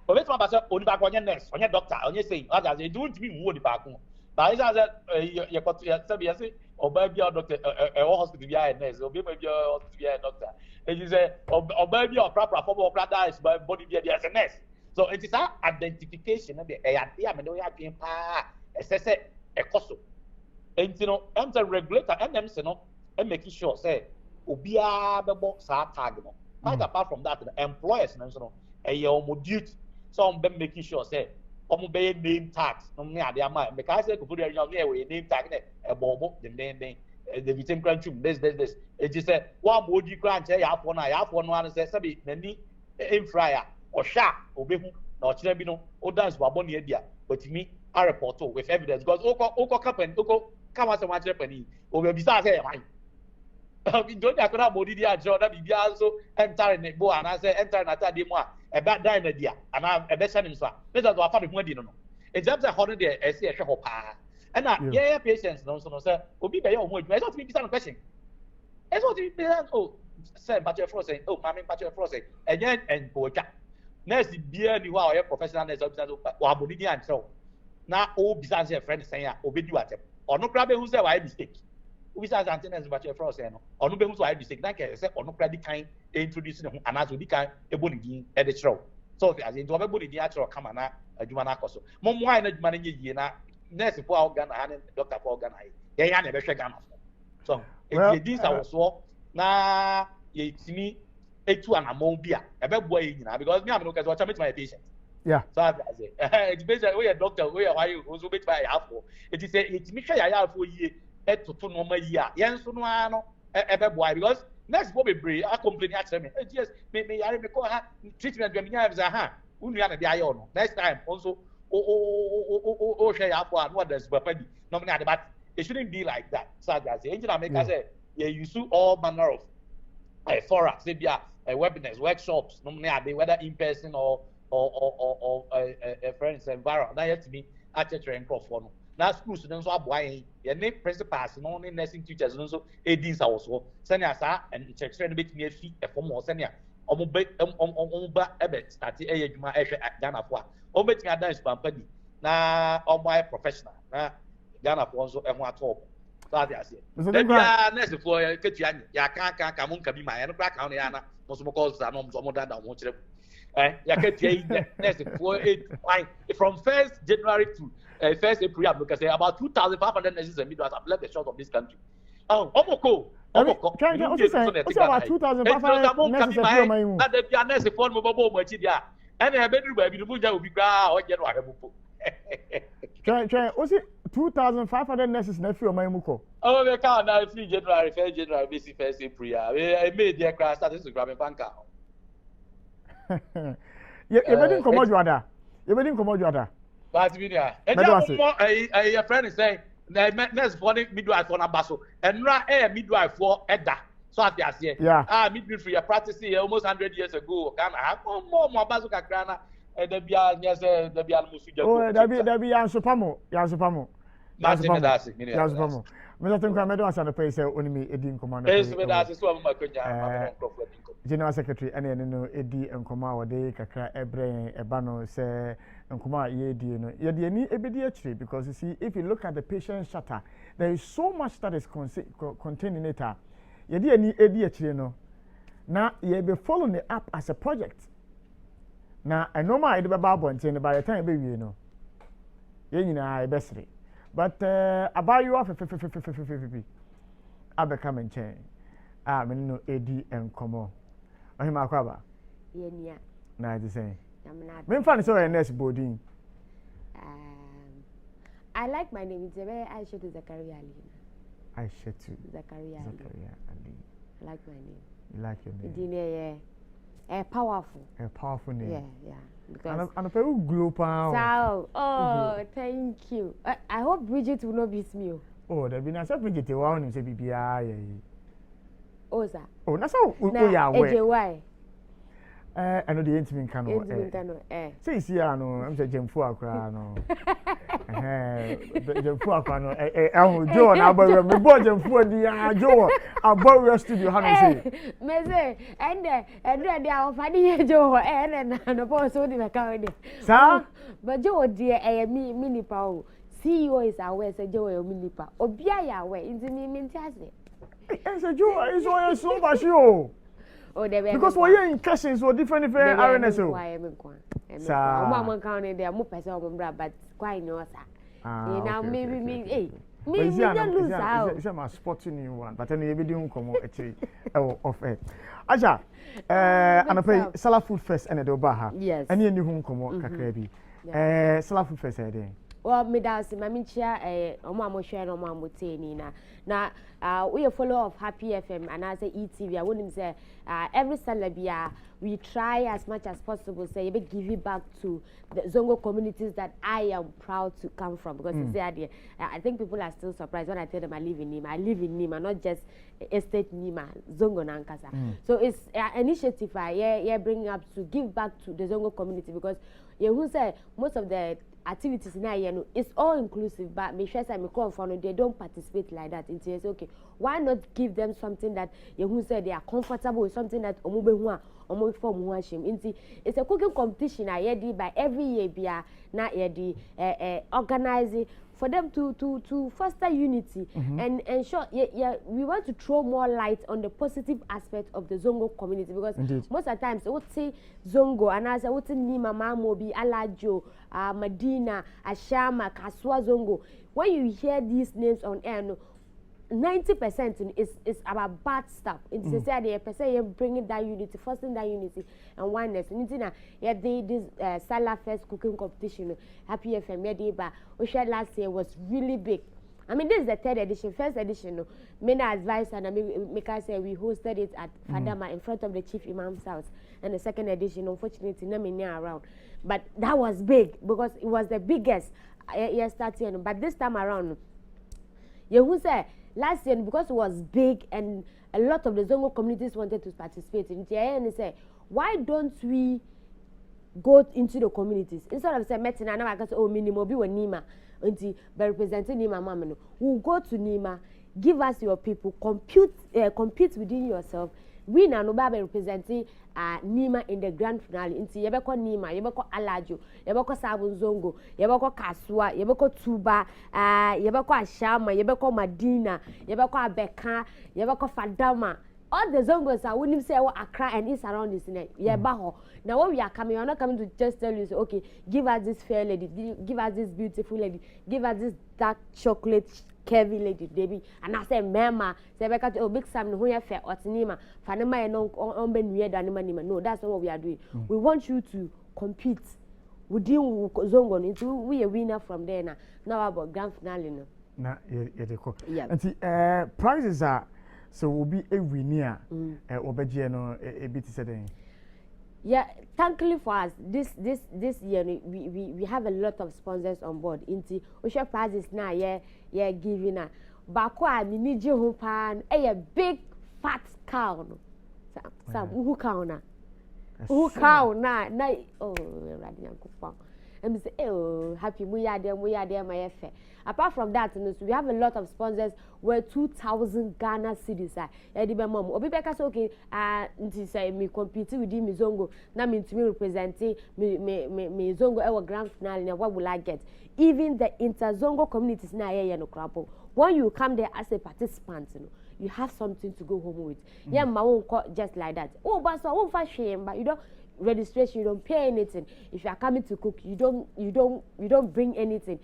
obet ma ba say oni ba ko onye nurse onye doctor onye say as I don't me wo ni ba ko ba is as you got say be say oba bia doctor hospital bia nurse obi ma bia hospital bia doctor and you say oba bia proper for brother is body bia as a nurse so it is that identification be e ya me no ya pin pa say e koso and you know I'm the regulator NMC no and making sure say obia bebo sa tag no apart from that the employers no e your duty so I'm making sure say omo be name tags no me ade ama because say ko put your name tag ne e bobo the name the victim crime this it is say one modi crime say ya afo no an say sabi nani infraya or sha obehu na ochire bi no o dance wa boni dia but me I report with evidence because oko company oko come as a match company o be bisa say why we don't akora modi dia jo na bibia so enter ne bo ana say enter na ta de mu a e ba dan na dia ana e be send so let's go afa de hu adi no exam say hono de e say e hwe ho pa na yeah patients no so no say obi be ye o mu adwuma e so to be bisa no question e so to be oh say but your say oh mama but your say enye en ko twa nurse bia ni ho a o professional nurse o wa bodi dia antro na o bisa say friend say a obedi watem ono kra be hu say why mistake o bisa say antennas but your say no ono be hu say why mistake na ke say ono kra di kan introduce ne ho anazo di kan ebo ni din e de chro so as in do be bodi din a chro kama na adwuma na akoso mo mo ai na adwuma na nyeyie na nurse for organ ha ne doctor for organ ha ye ya na be hwe gan so e dis awoso na ye timi etu anamon bia e be boy nyina because me am no case watch my patient. Yeah. So I say, it's basically we a doctor, we are why you also bet by half. It is it me share ya for ye to normal year. Yen so no ano e be boy because next go be brave. I complain actually me. Yes, me ya me call ha treatment be me ya be ha. Unu ya na dey ayo no. Next time also share ya for no others papa di. No me na but it shouldn't be like that. So I say, engineer make say yeah you use all manner of forums, say bia webinars, workshops, no me dey whether in person or friends environment na yet me actually microphone no na schools no so aboa yen ne principals no ne nursing teachers no so edins awoso senior sa and church no betimi afi e form o senior omo ba ebe start adwuma ehwe Ghana fo a omo betimi adan spampa di na omo professional na Ghana fo so ehun atop so ade ase ya nurse fo ketua ya kan mo nka bi ma ya no kra kan no ya na mo so mo call sa no mo dada mo kire from 1st January to 1st April, because about 2,500 nurses and midwives have left the shores of this country. Oh, Omoko, Oboko. Can you also say about 2,500 necessary money? That they be nurse for me bobo mo chi dia. And e be duru ba bi mu ja obi gra o je no ahempo. Try also 2,500 necessary na free money muko. Oh, we can now free January, basic first April. I made the class started to grab a banker. You didn't come out, you ada. You didn't come out, you ada. But media. And a friend is saying, next morning midwife for Nabaso, and ra midwife for Edda. So at the year. Yeah. Midwife for practicing almost 100 years ago. Can I have more Bazuka Krana and the Bia, yes, the Bia Musuja. Oh, there be Yansupamo, Yansupamo. Yansupamo. Mr. Tunka, I don't understand the place. Only me, Eddie Command. General Secretary, and no Eddie and Koma, they Kakra, Ebre, Ebano, say, and Koma, Yedi, Yedi, Ebedi, because you see, if you look at the patient shutter, there is so much that is contained in it. Yedi, Eddie, no. Now, you be following the app as a project. Now, I know my Bible and by the time, baby, you know, you know, best. But I buy you off I become and change. I mean, no AD and Como. I'm my crabber. Yeah, now the same. I'm fun, so a next boarding. I like my name. It's very I should Zakaria Ali. I should too. Zakaria Ali. I like my name. You like your name? A powerful name. Yeah. Because and a very global. Oh, thank you. I hope Bridget will not miss me. Oh, there be na say Bridget one him say BBI. Oh, sir. Oh, na so we are why? I know the intimate cano. Say see no, I'm say Jemfu akra no. Jemfu akra no. Joe na boy me boy Jemfu di Joe. Abo studio how say. Me say and they are funny Joe and no boss so di ka dey. Sir? But Joe dey mini power. CEO is aware say Joe e mini power. Obia ya aware into me ase. Say Joe is so much you. Oh, because we're in questions for different arenas. Why am I? Mama counting there, more person, but quite no, sir. You know, maybe me, hey, me, lose out. It's a sporting new one, but then you don't come actually of it. Aja, and I pay Salah Food Fest and the Obaha. Yes. And you knew whom come Kakrebi. Salah Food Fest, I think. Well, me that's Mamicha, Omamo share Omamo Tenina. Now, we are follower of Happy FM and as a ETV. I wouldn't say every Sunday we try as much as possible say give it back to the Zongo communities that I am proud to come from because it's the idea. I think people are still surprised when I tell them I live in Nima. I live in Nima, not just estate Nima, Zongo Nankasa. So it's an initiative I bringing up to give back to the Zongo community because who say most of the activities now, it's all inclusive, but me sure say me come from they don't participate like that. It's okay. Why not give them something that who say they are comfortable with something that it's a cooking competition I did by every year bia na organizing for them to foster unity and ensure we want to throw more light on the positive aspect of the Zongo community because most of the times what say Zongo and I say what Nima Mamobi Alajo Medina Ashama Kaswa Zongo when you hear these names on air 90% is about bad stuff. It's to say the person you bringing that unity, fostering that unity and oneness. And this Salah Fest cooking competition, Happy FM, but we shared last year was really big. I mean, this is the third edition. First edition, many advice and make us say we hosted it at Fadama in front of the Chief Imam's house. And the second edition, unfortunately, not many around. But that was big because it was the biggest yesterday. But this time around, who said last year because it was big and a lot of the Zongo communities wanted to participate in it, and they said, why don't we go into the communities instead of saying Metina now I can say oh minimo be with Nima until by representing Nima Mamano. We'll go to Nima, give us your people, compete within yourself. We now no be representing Nima in the grand finale. Until yebeko Nima, yebeko Alajo, yebeko Sabun Zongo, yebeko Kaswa, yebeko Tuba, yebeko Ashama, yebeko Medina, yebeko Abeka, yebeko Fadama. All the Zongos are wouldn't say Accra and it's around this net. Yebaho. Now when we are coming, we are not coming to just tell you, okay, give us this fair lady, give us this beautiful lady, give us this dark chocolate curvy lady debi and I say mema say beka to Big Sam no ya fair otinima fa ne ma no on be nue da ne ma nima. No, that's not what we are doing. We want you to compete within zongo into we a winner from there now about grand finale no na ye de ko and prizes are so will be a winner obeje no e bit say den. Yeah, thankfully for us, this year we have a lot of sponsors on board. Into Osha prizes now, yeah, giving a bakwa miniji humpan, a big fat cow. Some who cow na, oh radiant coupon. And say, oh, happy we are there, my affair. Apart from that, we have a lot of sponsors where 2,000 Ghana cedis are. Edibe mom, obi beka say okay, nti say me compete with me Zongo. Na me to me representing me Zongo our grand finale. Now what will I get? Even the inter-Zongo communities na here no crappo. When you come there as a participant, you have something to go home with. Yeah, my own just like that. Oh, but so won't shame, but you don't registration, you don't pay anything. If you are coming to cook, you don't bring anything.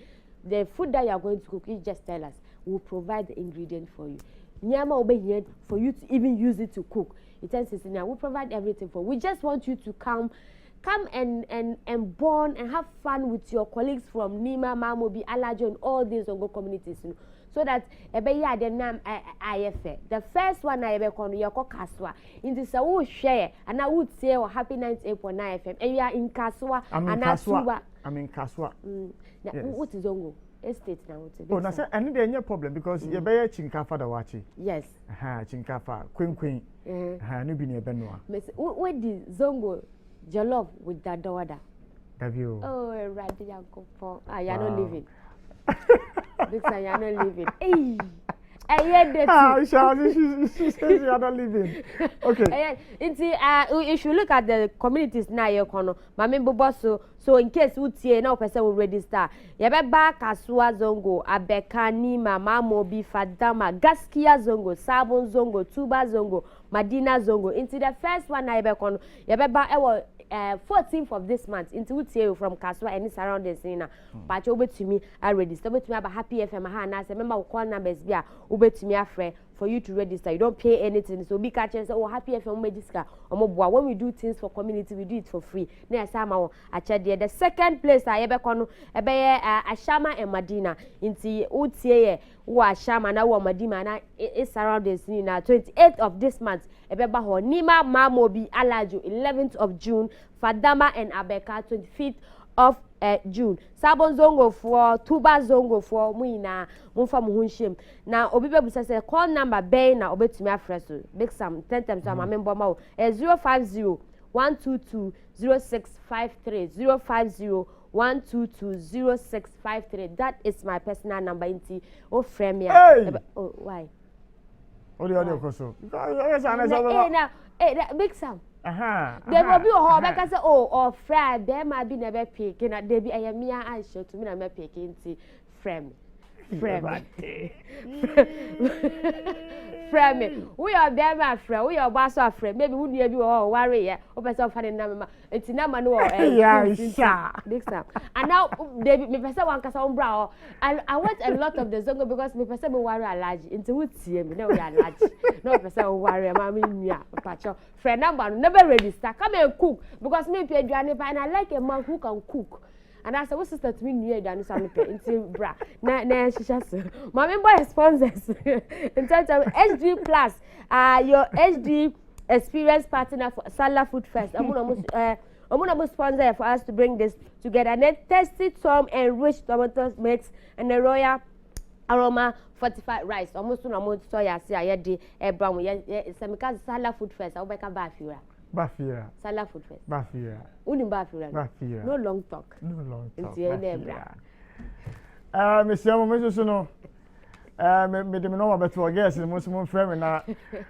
The food that you are going to cook, you just tell us. We'll provide the ingredient for you. Nyama obe here for you to even use it to cook. It tells us now we'll provide everything for. We just want you to come and bond and have fun with your colleagues from Nima, Mamobi, Alajo, and all these Zongo communities. So that ebeya the name IFA. The first one I ever con yoko kaswa. In this I share and I would say happy 98.9 FM. And you are in Kaswa and I'm in Kaswa. Yes. What is Zongo? Estate now. Oh, na say any dey problem because you be chinkafa da wachi. Yes. Chinkafa, queen. No bi ne be no. What the Zongo jollof with that dawada? Have you? Oh, radi yankopo. You're not living. Big Sam, you're not living. Hey. She says you are not living. Okay. If you look at the communities now, you know, so in case you see now person will register, you be back Kaswa Zongo, Abeka Nima, Mamobi, Fadama, Gaskia Zongo, Sabon Zongo, Tuba Zongo, Madina Zongo. Into the first one I be kono, you be back 14th of this month into Utiye from Kaswa and surroundings in but over to me I register over to me about Happy FM and I say remember we call numbers be over to me afre for you to register. You don't pay anything, so be catching say oh Happy FM register when we do things for community we do it for free. Next time I check the second place I ever kono ebe Ashama and Madina into Utiye Ashama na Madina na is surroundings in 28th of this month ebe ba ho Nima Mamobi Alajo 11th of June Fadama and Abeka 25th of June. Sabon Zongo for Tuba Zongo for Muina Munfa Muhunshim. Now Obibe Busa say call number bay na obetumi afreso. Big Sam 10 times I'm a member ma 050 122 0653 050 1220653. That is my personal number inti o frame ya. Hey! Oh why? What the audio koso? Big Sam. There will be a whole because or friend there might be never pick and there be a mere answer to me and my picking frame. Frame. We are there, my friend. We are boss of friend. Maybe we need you all worry. Open some funny number. It's number no. Big Sam. And now, David, me person one case on brow. And I want a lot of the Zongo because me person worry a large. Into what see me? No, we are large. No person worry. Mammy, patcho. Friend number never register. Come and cook because me pay you and I like a man who can cook. And I said, what's sister to me near than some into bra? Na she just my member sponsors in terms of HD Plus, your HD experience partner for Salah Food Fest. I'm gonna sponsor for us to bring this together. And then tasty Tom enriched tomatoes mix and the royal aroma fortified rice. Almost no more soya see I had the brown. It's a because Salah Food Fest. I'll make a bafira. Bafira. Salah Food Fest. Bafira. Uni Bafira. Bafira. No long talk. No long talk. Bafira. Monsieur Momeso no. Me de me no about to guess the most friend na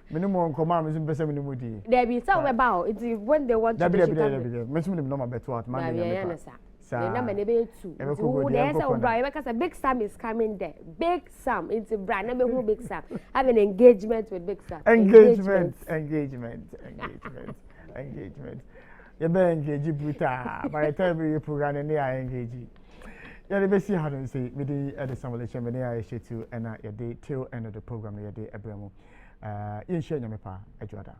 me no mo nkoma me mpese me no mudi. There be some about it when they want to be me so me no about what man dey. The number never 2. There's a bride because a Big Sam is coming there. Big Sam, it's a brand. Number who Big Sam. Have an engagement with Big Sam. Engagement. You be engage Buta. By the time you program, they are engaging. Yeah, the best how to say me the simulation me I share to and the till end of the program the Abramo. In share nyamepa ejuada.